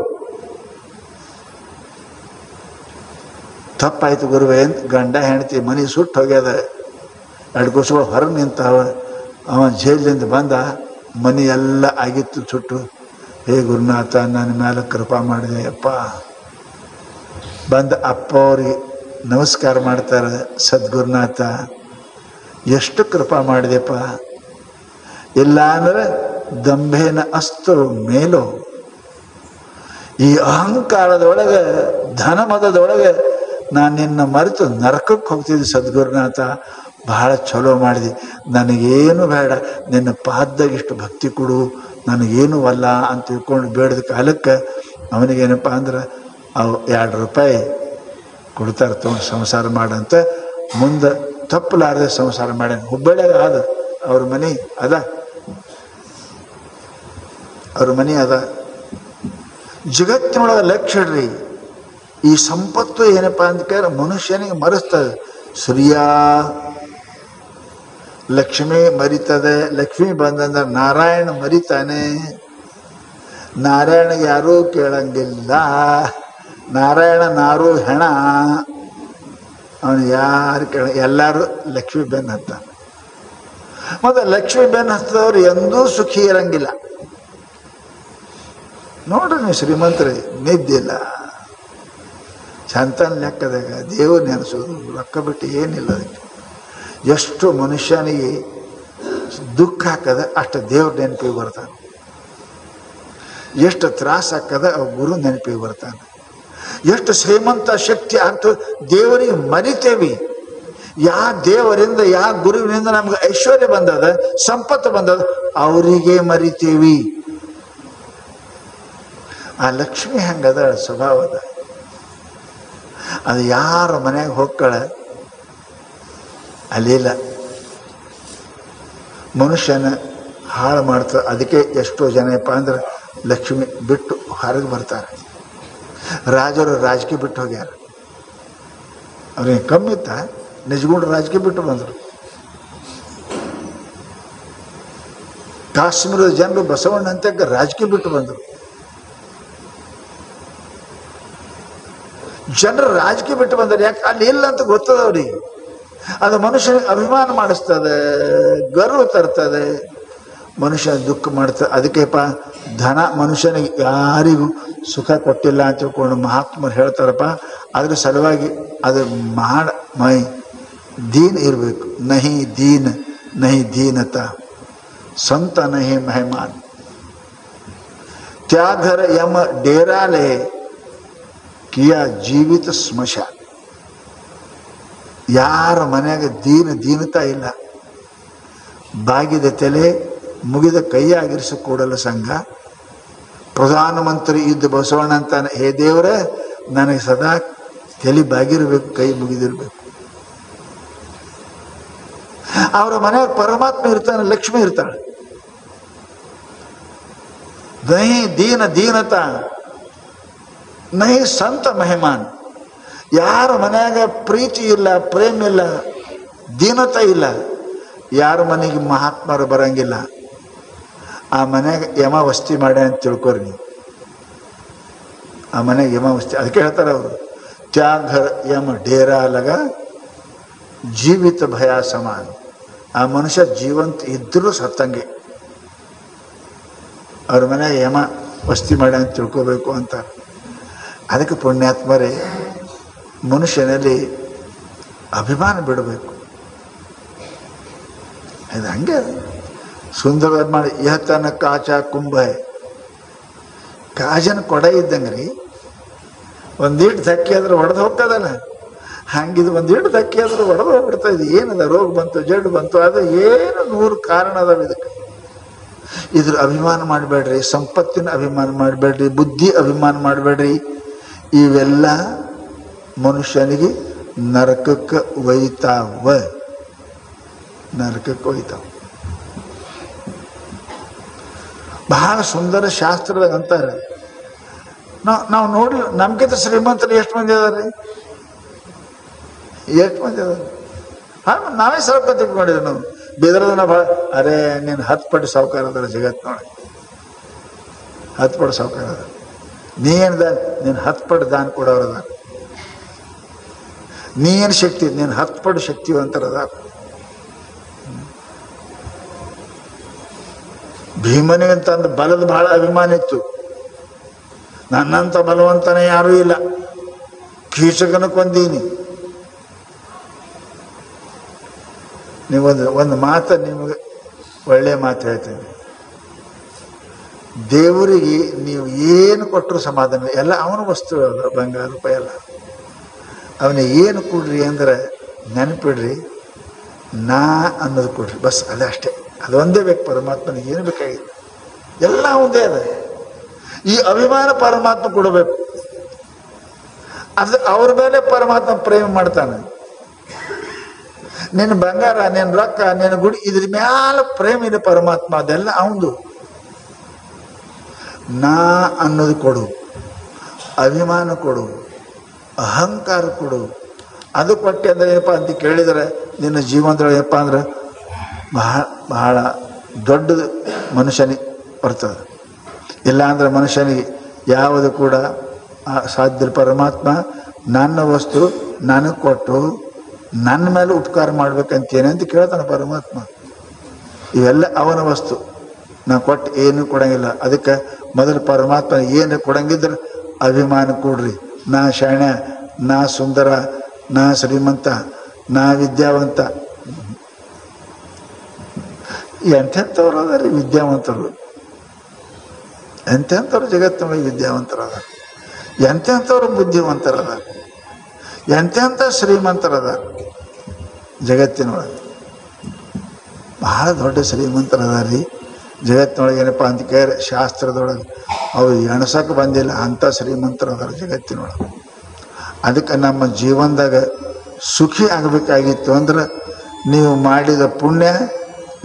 ತಪ್ಪಾಯ್ತು ಗುರುವೇ ಅಂತ ಗಂಡ ಹೆಂಡತಿ ಮನೆ ಸುಟ್ಟು ಹೋಗ್ಯದ. ಎರಡು ಕೂಸುಗಳು ಹೊರಗೆ ನಿಂತಾವ. ಅವ ಜೈಲಿಂದ ಬಂದ, ಮನೆ ಎಲ್ಲ ಆಗಿತ್ತು ಸುಟ್ಟು. ಹೇ ಗುರುನಾಥ, ನನ್ನ ಮೇಲೆ ಕೃಪಾ ಮಾಡಿದೆ ಅಪ್ಪ. ಬಂದ ಅಪ್ಪ ಅವ್ರಿಗೆ ನಮಸ್ಕಾರ ಮಾಡ್ತಾರೆ. ಸದ್ಗುರುನಾಥ ಎಷ್ಟು ಕೃಪಾ ಮಾಡಿದೆಪ್ಪ, ಇಲ್ಲ ಅಂದ್ರೆ ದಂಭೇನ ಅಸ್ತು ಮೇಲೋ, ಈ ಅಹಂಕಾರದೊಳಗೆ ಧನಮದದೊಳಗೆ ನಾನು ನಿನ್ನ ಮರೆತು ನರಕಕ್ಕೆ ಹೋಗ್ತಿದ್ದೆ. ಸದ್ಗುರುನಾಥ ಬಹಳ ಚಲೋ ಮಾಡಿದೆ, ನನಗೇನು ಬೇಡ, ನಿನ್ನ ಪಾದದಾಗ ಇಷ್ಟು ಭಕ್ತಿ ಕೊಡು, ನನಗೇನು ಅಲ್ಲ ಅಂತ ತಿಳ್ಕೊಂಡು ಬೇಡದ ಕಾಲಕ್ಕೆ ಅವನಿಗೇನಪ್ಪ ಅಂದ್ರೆ ಅವು 2 ರೂಪಾಯಿ ಕೊಡ್ತಾರೆ, ತೊಗೊಂಡು ಸಂಸಾರ ಮಾಡಂತ. ಮುಂದೆ ತಪ್ಪಲಾರದೆ ಸಂಸಾರ ಮಾಡ್ಯಾನ. ಹುಬ್ಬಳ್ಳಿಯಾಗ ಅದ ಅವ್ರ ಮನೆ ಅದ, ಅವ್ರ ಮನೆ ಅದ. ಜಗತ್ತಿನೊಳಗೆ ಲಕ್ಷ್ಯ ರೀ, ಈ ಸಂಪತ್ತು ಏನಪ್ಪ ಅಂತ ಕೇಳಿದ್ರೆ ಮನುಷ್ಯನಿಗೆ ಮರೆಸ್ತದೆ. ಸೂರ್ಯ ಲಕ್ಷ್ಮಿ ಮರಿತದೆ. ಲಕ್ಷ್ಮಿ ಬಂದಂದ್ರೆ ನಾರಾಯಣ ಮರಿತಾನೆ. ನಾರಾಯಣ ಯಾರೂ ಕೇಳಂಗಿಲ್ಲ. ನಾರಾಯಣ ನಾರು ಹೆಣ, ಅವನು ಯಾರು ಎಲ್ಲರೂ ಲಕ್ಷ್ಮಿ ಬೆನ್ನು ಹತ್ತಾನೆ. ಮತ್ತು ಲಕ್ಷ್ಮಿ ಬೆನ್ನು ಹತ್ತದವ್ರು ಎಂದೂ ಸುಖಿ ಇರಂಗಿಲ್ಲ. ನೋಡ್ರಿ ನೀವು ಶ್ರೀಮಂತರಿ ನಿದ್ದಿಲ್ಲ, ಚಂತನ ಲೆಕ್ಕದಾಗ ದೇವ್ರು ನೆನೆಸೋದು, ರೊಕ್ಕ ಬಿಟ್ಟು ಏನಿಲ್ಲ. ಅದಕ್ಕೆ ಎಷ್ಟು ಮನುಷ್ಯನಿಗೆ ದುಃಖ ಹಾಕದ ಅಷ್ಟು ದೇವ್ರ ನೆನಪಿಗೆ ಬರ್ತಾನೆ. ಎಷ್ಟು ತ್ರಾಸ ಹಾಕದ ಅವ ಗುರು ನೆನಪಿಗೆ ಬರ್ತಾನೆ. ಎಷ್ಟು ಶ್ರೀಮಂತ ಶಕ್ತಿ ಆಗ್ತದೆ ದೇವರಿಗೆ ಮರಿತೇವಿ. ಯಾ ದೇವರಿಂದ ಯಾ ಗುರುವಿನಿಂದ ನಮ್ಗೆ ಐಶ್ವರ್ಯ ಬಂದದ, ಸಂಪತ್ತು ಬಂದದ, ಅವರಿಗೆ ಮರಿತೇವಿ. ಆ ಲಕ್ಷ್ಮಿ ಹೆಂಗದ ಸ್ವಭಾವದ, ಅದು ಯಾರ ಮನೆಯಾಗ ಹೋಗ್ಕಳ ಅಲ್ಲಿಲ್ಲ, ಮನುಷ್ಯನ ಹಾಳು ಮಾಡ್ತಾರೆ. ಅದಕ್ಕೆ ಎಷ್ಟೋ ಜನಪ್ಪ ಅಂದ್ರೆ ಲಕ್ಷ್ಮಿ ಬಿಟ್ಟು ಹೊರಗೆ ಬರ್ತಾರೆ. ರಾಜರು ರಾಜಕೀಯ ಬಿಟ್ಟು ಹೋಗ್ಯಾರ. ಅವ್ರಿಗೆ ಕಮ್ಮಿತ್ತ, ನಿಜಗುಣ ರಾಜಕೀಯ ಬಿಟ್ಟು ಬಂದರು. ಕಾಶ್ಮೀರದ ಜನರು ಬಸವಣ್ಣ ಅಂತ ರಾಜಕೀಯ ಬಿಟ್ಟು ಬಂದರು. ಜನರು ರಾಜಕೀಯ ಬಿಟ್ಟು ಬಂದರು. ಯಾಕೆ? ಅಲ್ಲಿ ಇಲ್ಲ ಅಂತ ಗೊತ್ತದ ಅವ್ರಿಗೆ. ಅದು ಮನುಷ್ಯನಿಗೆ ಅಭಿಮಾನ ಮಾಡಿಸ್ತದೆ, ಗರ್ವ ತರ್ತದೆ, ಮನುಷ್ಯ ದುಃಖ ಮಾಡ್ತದೆ. ಅದಕ್ಕೆಪ್ಪ ಧನ ಮನುಷ್ಯನಿಗೆ ಯಾರಿಗೂ ಸುಖ ಕೊಟ್ಟಿಲ್ಲ ಅಂತ ತಿಳ್ಕೊಂಡು ಮಹಾತ್ಮರು ಹೇಳ್ತಾರಪ್ಪ. ಅದ್ರ ಸಲುವಾಗಿ ಅದು ಮೈ ದೀನ್ ಇರಬೇಕು. ನಹಿ ದೀನ್ ನಹಿ ದೀನತ ಸಂತ ನಹಿ ಮೆಹಮಾನ್. ತ್ಯಾಘರ ಯಮ ಡೇರಾಲೆ ಕಿಯ ಜೀವಿತ ಸ್ಮಶಾನ. ಯಾರ ಮನೆಯಾಗ ದೀನತಾ ಇಲ್ಲ, ಬಾಗಿದ ತಲೆ ಮುಗಿದ ಕೈಯಾಗಿರಿಸಿ ಕೂಡಲ ಸಂಘ. ಪ್ರಧಾನಮಂತ್ರಿ ಇದ್ದ ಬಸವಣ್ಣ ಅಂತಾನೆ, ಹೇ ದೇವರೇ ನನಗೆ ಸದಾ ತಲೆ ಬಾಗಿರಬೇಕು, ಕೈ ಮುಗಿದಿರ್ಬೇಕು. ಅವರ ಮನೆಯಾಗ ಪರಮಾತ್ಮ ಇರ್ತಾನೆ, ಲಕ್ಷ್ಮಿ ಇರ್ತಾಳೆ. ನಹಿ ದೀನತ ನಹಿ ಸಂತ ಮೆಹಮಾನ್. ಯಾರ ಮನೆಯಾಗ ಪ್ರೀತಿ ಇಲ್ಲ, ಪ್ರೇಮ ಇಲ್ಲ, ದೀನತ ಇಲ್ಲ, ಯಾರ ಮನೆಗೆ ಮಹಾತ್ಮರು ಬರಂಗಿಲ್ಲ, ಆ ಮನೆಯಾಗ ಯಮ ವಸ್ತಿ ಮಾಡ್ಯ ಅಂತ ತಿಳ್ಕೊರಿ ನೀವು. ಆ ಮನೆಗೆ ಯಮ ವಸ್ತಿ. ಅದಕ್ಕೆ ಹೇಳ್ತಾರೆ ಅವರು, ತ್ಯಾಘರ ಯಮ ಡೇರಾ ಲಗ ಜೀವಿತ ಭಯ ಸಮಾನ. ಆ ಮನುಷ್ಯ ಜೀವಂತ ಇದ್ದರೂ ಸತ್ತಂಗೆ. ಅವ್ರ ಮನೆಯಾಗ ಯಮ ವಸ್ತಿ ಮಾಡ್ಯ ಅಂತ ತಿಳ್ಕೋಬೇಕು ಅಂತಾರೆ. ಅದಕ್ಕೆ ಪುಣ್ಯಾತ್ಮರೇ ಮನುಷ್ಯನಲ್ಲಿ ಅಭಿಮಾನ ಬಿಡಬೇಕು. ಇದು ಹಂಗೆ ಸುಂದರವಾದ ಮಾಡಿ. ಯಹತನ ಕಾಚ ಕುಂಭ ಕಾಜನ ಕೊಡ ಇದ್ದಂಗೆ ರೀ. ಒಂದೀಟು ಧಕ್ಕೆ ಆದ್ರೆ ಹೊಡೆದು ಹೋಗ್ತದಲ್ಲ, ಹಂಗಿದು ಒಂದೀಟು ಧಕ್ಕೆ ಆದ್ರೆ ಹೊಡೆದು ಹೋಗ್ಬಿಡ್ತಾ ಇದೆ. ಏನದ ರೋಗ ಬಂತು, ಜಡ್ಡು ಬಂತು, ಅದು ಏನು 100 ಕಾರಣ ಅದಾವ ಇದಕ್ಕೆ. ಇದ್ರ ಅಭಿಮಾನ ಮಾಡಬೇಡ್ರಿ, ಸಂಪತ್ತಿನ ಅಭಿಮಾನ ಮಾಡಬೇಡ್ರಿ, ಬುದ್ಧಿ ಅಭಿಮಾನ ಮಾಡಬೇಡ್ರಿ. ಇವೆಲ್ಲ ಮನುಷ್ಯನಿಗೆ ನರಕಕ್ಕೆ ಒಯ್ತಾವ, ನರಕಕ್ಕೆ ಒಯ್ತಾವ. ಬಹಳ ಸುಂದರ ಶಾಸ್ತ್ರದಾಗ ಅಂತಾರೆ. ನಾವು ನೋಡ್ಲಿ, ನಮ್ಗಿಂತ ಶ್ರೀಮಂತರು ಎಷ್ಟು ಮಂದಿ ಅದಾರೆ? ಎಷ್ಟು ಮಂದಿ ಅದಾರೆ? ನಾವೇ ಸ್ವಲ್ಪ ತಿಳ್ಕೊಂಡಿದ್ವಿ. ನಾವು ಬೇದರದನ್ನ ಭಾಳ, ಅರೆ ನೀನು 10 ಪಟ್ಟು ಸಾವುಕಾರ ಅದಾರ ಜಗತ್ತು ನೋಡಿ, 10 ಪಟ್ಟು ಸಾವುಕಾರ ಅದ. ನೀ ಏನು ದಾನ? ನೀನು 10 ಪಟ್ಟು ದಾನ ಕೊಡೋರದ. ನೀ ಏನು ಶಕ್ತಿ? ನೀನು 10 ಪಟ್ಟು ಶಕ್ತಿವಂತರದ. ಭೀಮನಿಗಂತಂದು ಬಲದ ಬಹಳ ಅಭಿಮಾನ ಇತ್ತು. ನನ್ನಂತ ಬಲವಂತನೇ ಯಾರೂ ಇಲ್ಲ, ಕೀಚಕನ ಕೊಂದೀನಿ. ಒಂದು ಮಾತು ನಿಮಗೆ ಒಳ್ಳೆಯ ಮಾತು ಹೇಳ್ತೀನಿ. ದೇವರಿಗೆ ನೀವು ಏನು ಕೊಟ್ಟರು ಸಮಾಧಾನ, ಎಲ್ಲ ಅವನ ವಸ್ತು, ಬಂಗಾರ ರೂಪಾಯಿ ಎಲ್ಲ. ಅವನಿಗೆ ಏನು ಕೊಡ್ರಿ ಅಂದ್ರೆ ನೆನಪಿಡ್ರಿ, ನಾ ಅನ್ನೋದು ಕೊಡ್ರಿ, ಬಸ್. ಅದೇ ಅಷ್ಟೇ, ಅದೊಂದೇ ಬೇಕು ಪರಮಾತ್ಮನಿಗೆ. ಏನು ಬೇಕಾಗಿದೆ? ಎಲ್ಲ ಒಂದೇ ಅದ. ಈ ಅಭಿಮಾನ ಪರಮಾತ್ಮ ಕೊಡಬೇಕು. ಅದು ಅವ್ರ ಮೇಲೆ ಪರಮಾತ್ಮ ಪ್ರೇಮ ಮಾಡ್ತಾನೆ. ನಿನ್ನ ಬಂಗಾರ, ನಿನ್ನ ರೊಕ್ಕ, ನಿನ್ನ ಗುಡಿ, ಇದ್ರ ಮ್ಯಾಲ ಪ್ರೇಮ ಇದೆ ಪರಮಾತ್ಮ. ಅದೆಲ್ಲ ಅವಂದು. ನಾ ಅನ್ನೋದು ಕೊಡು, ಅಭಿಮಾನ ಕೊಡು, ಅಹಂಕಾರ ಕೊಡು. ಅದು ಕೊಟ್ಟೆ ಅಂದ್ರೆ ಏನಪ್ಪ ಅಂತ ಕೇಳಿದರೆ ನಿನ್ನ ಜೀವನದೊಳಗೆ ಏನಪ್ಪ ಅಂದ್ರೆ ಬಹಳ ದೊಡ್ಡದು ಮನುಷ್ಯನಿಗೆ ಬರ್ತದೆ. ಇಲ್ಲಾಂದ್ರೆ ಮನುಷ್ಯನಿಗೆ ಯಾವುದು ಕೂಡ ಸಾಧ್ಯ. ಪರಮಾತ್ಮ ನನ್ನ ವಸ್ತು ನನಗೆ ಕೊಟ್ಟು ನನ್ನ ಮೇಲೆ ಉಪಕಾರ ಮಾಡ್ಬೇಕಂತೇನೆ ಅಂತ ಕೇಳ್ತಾನೆ ಪರಮಾತ್ಮ. ಇವೆಲ್ಲ ಅವನ ವಸ್ತು, ನಾ ಕೊಟ್ಟು ಏನು ಕೊಡಂಗಿಲ್ಲ. ಅದಕ್ಕೆ ಮೊದಲು ಪರಮಾತ್ಮ ಏನು ಕೊಡಂಗಿದ್ರೆ ಅಭಿಮಾನ ಕೊಡ್ರಿ. ನಾ ಶಾಣ್ಯ, ನಾ ಸುಂದರ, ನಾ ಶ್ರೀಮಂತ, ನಾ ವಿದ್ಯಾವಂತ. ಎಂಥವ್ರು ಅದಾರ ವಿದ್ಯಾವಂತರು, ಎಂಥವ್ರು ಜಗತ್ತಿನೊಳಗೆ ವಿದ್ಯಾವಂತರದ, ಎಂಥವ್ರು ಬುದ್ಧಿವಂತರದ, ಎಂಥ ಶ್ರೀಮಂತರದ ಜಗತ್ತಿನೊಳಗೆ. ಬಹಳ ದೊಡ್ಡ ಶ್ರೀಮಂತರದ ರೀ ಜಗತ್ತಿನೊಳಗೆ. ಏನಪ್ಪ ಅಂತ ಕೇಳಿ ಶಾಸ್ತ್ರದೊಳಗೆ ಅವ್ರು ಎಣಸಕ್ಕೆ ಬಂದಿಲ್ಲ, ಅಂಥ ಶ್ರೀಮಂತರದಾರ ಜಗತ್ತಿನೊಳಗೆ. ಅದಕ್ಕೆ ನಮ್ಮ ಜೀವನದಾಗ ಸುಖಿ ಆಗಬೇಕಾಗಿತ್ತು ಅಂದ್ರೆ ನೀವು ಮಾಡಿದ ಪುಣ್ಯ,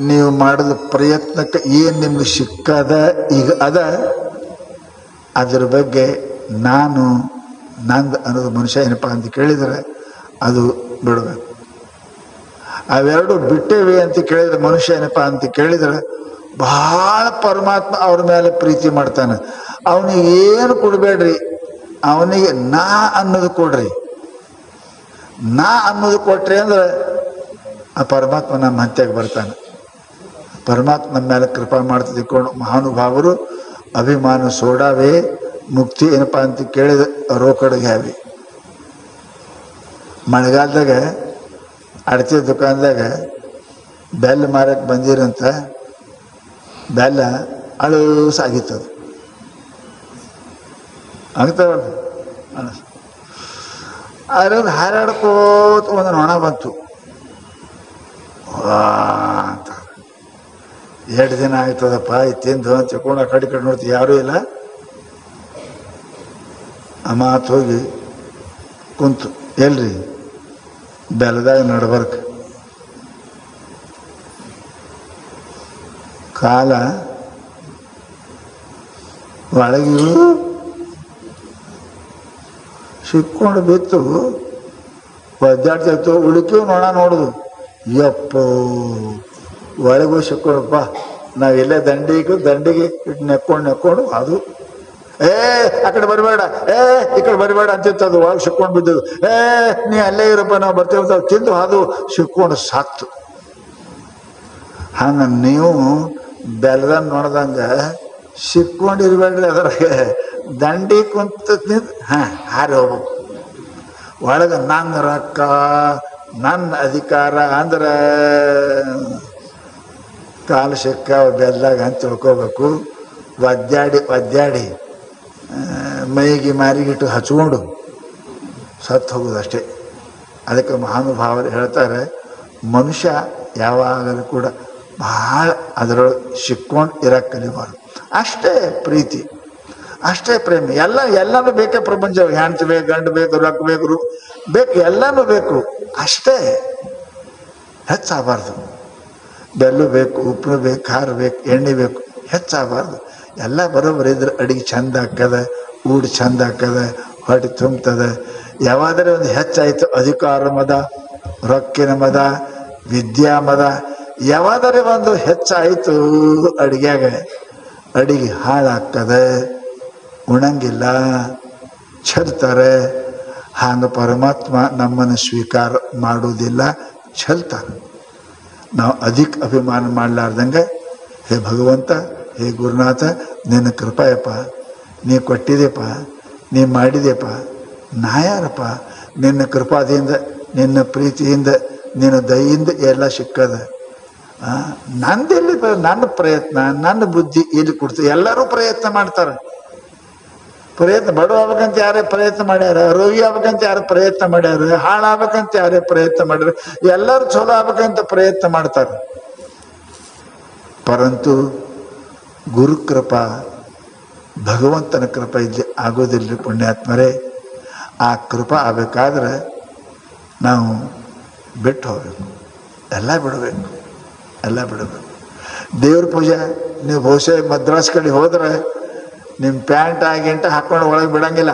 ನೀವು ಮಾಡಿದ ಪ್ರಯತ್ನಕ್ಕೆ ಏನು ನಿಮ್ಗೆ ಸಿಕ್ಕದ ಈಗ ಅದ, ಅದ್ರ ಬಗ್ಗೆ ನಾನು ನಂದು ಅನ್ನೋದು ಮನುಷ್ಯ ಏನಪ್ಪ ಅಂತ ಕೇಳಿದರೆ ಅದು ಬಿಡಬೇಕು. ಅವೆರಡು ಬಿಟ್ಟೇವಿ ಅಂತ ಕೇಳಿದ್ರೆ ಮನುಷ್ಯ ಏನಪ್ಪ ಅಂತ ಕೇಳಿದ್ರೆ ಬಹಳ ಪರಮಾತ್ಮ ಅವ್ರ ಮೇಲೆ ಪ್ರೀತಿ ಮಾಡ್ತಾನೆ. ಅವನಿಗೆ ಏನು ಕೊಡಬೇಡ್ರಿ, ಅವನಿಗೆ ನಾ ಅನ್ನೋದು ಕೊಡ್ರಿ. ನಾ ಅನ್ನೋದು ಕೊಟ್ರಿ ಅಂದ್ರೆ ಆ ಪರಮಾತ್ಮ ನಮ್ಮ ಹತ್ಯೆಗೆ ಬರ್ತಾನೆ. ಪರಮಾತ್ಮ ನಮ್ಮ ಮೇಲೆ ಕೃಪಾ ಮಾಡ್ತಿದ್ಕೊಂಡು ಮಹಾನುಭಾವರು ಅಭಿಮಾನ ಸೋಡಾವೇ ಮುಕ್ತಿ ಏನಪ್ಪ ಅಂತ ಕೇಳಿದ ರೋಕಡಿಗೆ ಹಾವಿ. ಮಳೆಗಾಲದಾಗ ಅಡತೆ ದುಕಾನ್ದಾಗ ಬೆಲ್ಲ ಮಾರಕ್ಕೆ ಬಂದಿರಂತ ಬೆಲ್ಲ ಅಳಸಾಗಿತ್ತದು ಆಗ್ತಾವಲ್ಲ ಅಳಸ. ಅದ್ರಲ್ಲಿ ಹಾರಾಡ್ಕೋತ ಒಂದು ನೊಣ ಬಂತು ಅಂತ. 2 ದಿನ ಆಗ್ತದಪ್ಪ ತಿಂದು ಅಂತ ತಿಳ್ಕೊಂಡು ಆ ಕಡೆ ನೋಡ್ತೀವಿ, ಯಾರೂ ಇಲ್ಲ. ಆ ಮಾತು ಹೋಗಿ ಕುಂತು ಎಲ್ರಿ ಬೆಲ್ಲದಾಗ ನಡ್ಬರ್ಕ ಕಾಲ ಒಳಗಿರು ಸಿಕ್ಕೊಂಡು ಬಿತ್ತು ಒದ್ದಾಡ್ತಿತ್ತು. ಉಳುಕಿವು ನೋಣ ನೋಡುದು, ಯಪ್ಪ ಒಳಗೂ ಸಿಕ್ಕೊಂಡಪ್ಪ. ನಾವೆಲ್ಲೇ ದಂಡಿಗೆ ಇಟ್ಟು ನೆಕ್ಕೊಂಡು ಅದು ಆ ಕಡೆ ಬರಬೇಡ, ಈ ಕಡೆ ಬರಬೇಡ ಅಂತಿತ್ತು. ಒಳಗೆ ಸಿಕ್ಕೊಂಡು ಬಿದ್ದದು. ನೀ ಅಲ್ಲೇ ಇರಪ್ಪ, ನಾವು ಬರ್ತೇವೆ ತಿಂದು ಅದು ಸಿಕ್ಕೊಂಡು ಸಾಕ್ತು. ಹಂಗ ನೀವು ಬೆಲ್ಲದ ನೋಡ್ದಂಗ ಸಿಕ್ಕೊಂಡಿರ್ಬೇಡ್ರಿ. ಅದ್ರಾಗೆ ದಂಡಿ ಕುಂತ ಹಾರಿ ಹೋಗ್ಬೇಕು. ಒಳಗೆ ನನ್ನ ರೊಕ್ಕ ನನ್ನ ಅಧಿಕಾರ ಅಂದ್ರೆ ಕಾಲು ಸಿಕ್ಕ ಬೆಲ್ದಾಗ ಅಂತ ತಿಳ್ಕೋಬೇಕು. ಒದ್ದಾಡಿ ಮೈಗೆ ಮಾರಿಗಿಟ್ಟು ಹಚ್ಕೊಂಡು ಸತ್ತು ಹೋಗೋದು ಅಷ್ಟೇ. ಅದಕ್ಕೆ ಮಹಾನುಭಾವರು ಹೇಳ್ತಾರೆ, ಮನುಷ್ಯ ಯಾವಾಗಲೂ ಕೂಡ ಭಾಳ ಅದರೊಳಗೆ ಸಿಕ್ಕೊಂಡು ಇರಕ್ಕೆ ಕಲಿಬಾರ್ದು. ಅಷ್ಟೇ ಪ್ರೀತಿ, ಅಷ್ಟೇ ಪ್ರೇಮ. ಎಲ್ಲನೂ ಬೇಕೇ ಪ್ರಪಂಚ. ಹೆಣ್ತಿ ಬೇಕು, ಗಂಡು ಬೇಕು, ರೊಕ್ಕ ಬೇಕು, ಎಲ್ಲನೂ ಬೇಕು. ಅಷ್ಟೇ, ಹೆಚ್ಚಾಗಬಾರ್ದು. ಬೆಲ್ಲು ಬೇಕು, ಉಪ್ಪು ಬೇಕು, ಖಾರ ಬೇಕು, ಎಣ್ಣೆ ಬೇಕು, ಹೆಚ್ಚಾಗಬಾರ್ದು. ಎಲ್ಲ ಬರೋಬ್ಬರಿ ಇದ್ರೆ ಅಡಿಗೆ ಚಂದ ಆಗ್ತದೆ, ಊಟ ಚಂದ ಆಗ್ತದೆ, ಹೊಟ್ಟೆ ತುಂಬ್ತದೆ. ಯಾವಾದರೆ ಒಂದು ಹೆಚ್ಚಾಯಿತು ಅಧಿಕಾರ ಮದ, ರೊಕ್ಕಿನ ಮದ, ವಿದ್ಯಾ ಮದ, ಯಾವಾದರೆ ಒಂದು ಹೆಚ್ಚಾಯಿತು ಅಡಿಗೆಯಾಗ ಅಡಿಗೆ ಹಾಳಾಗ್ತದೆ, ಉಣಂಗಿಲ್ಲ, ಚೆಲ್ತಾರೆ. ಹಾಗೆ ಪರಮಾತ್ಮ ನಮ್ಮನ್ನು ಸ್ವೀಕಾರ ಮಾಡುವುದಿಲ್ಲ, ಚೆಲ್ತಾರೆ. ನಾವು ಅಧಿಕ ಅಭಿಮಾನ ಮಾಡಲಾರ್ದಂಗೆ, ಹೇ ಭಗವಂತ, ಹೇ ಗುರುನಾಥ, ನಿನ್ನ ಕೃಪಾಯಪ್ಪ, ನೀ ಕೊಟ್ಟಿದೆಪ್ಪ, ನೀ ಮಾಡಿದೆಪ್ಪ, ನಾ ಯಾರಪ್ಪ? ನಿನ್ನ ಕೃಪಾದಿಂದ, ನಿನ್ನ ಪ್ರೀತಿಯಿಂದ, ನಿನ್ನ ದಯಿಂದ ಎಲ್ಲ ಸಿಕ್ಕದ. ನಂದೆಲ್ಲಿ ನನ್ನ ಪ್ರಯತ್ನ, ನನ್ನ ಬುದ್ಧಿ ಎಲ್ಲಿ ಕೊಡ್ತೀವಿ? ಎಲ್ಲರೂ ಪ್ರಯತ್ನ ಮಾಡ್ತಾರೆ. ಪ್ರಯತ್ನ ಬಡವ ಆಗ್ಬೇಕಂತ ಯಾರೇ ಪ್ರಯತ್ನ ಮಾಡ್ಯಾರ, ರೋಗಿ ಆಗ್ಬೇಕಂತ ಯಾರು ಪ್ರಯತ್ನ ಮಾಡ್ಯಾರ, ಹಾಳಾಗ್ಬೇಕಂತ ಯಾರೇ ಪ್ರಯತ್ನ ಮಾಡ್ಯಾರ, ಎಲ್ಲರೂ ಚಲೋ ಆಗ್ಬೇಕಂತ ಪ್ರಯತ್ನ ಮಾಡ್ತಾರೆ. ಪರಂತು ಗುರುಕೃಪಾ, ಭಗವಂತನ ಕೃಪಾ ಇಲ್ಲಿ ಆಗೋದಿಲ್ಲ ಪುಣ್ಯಾತ್ಮರೇ. ಆ ಕೃಪಾ ಆಗಬೇಕಾದ್ರೆ ನಾವು ಬಿಟ್ಟು ಹೋಗ್ಬೇಕು, ಎಲ್ಲ ಬಿಡಬೇಕು. ದೇವ್ರ ಪೂಜೆ ನೀವು ಬಹುಶಃ ಮದ್ರಾಸ್ ಕಡೆ ಹೋದ್ರೆ ನಿಮ್ಮ ಪ್ಯಾಂಟ್ ಗಿಂಟ ಹಾಕೊಂಡು ಒಳಗೆ ಬಿಡಂಗಿಲ್ಲ,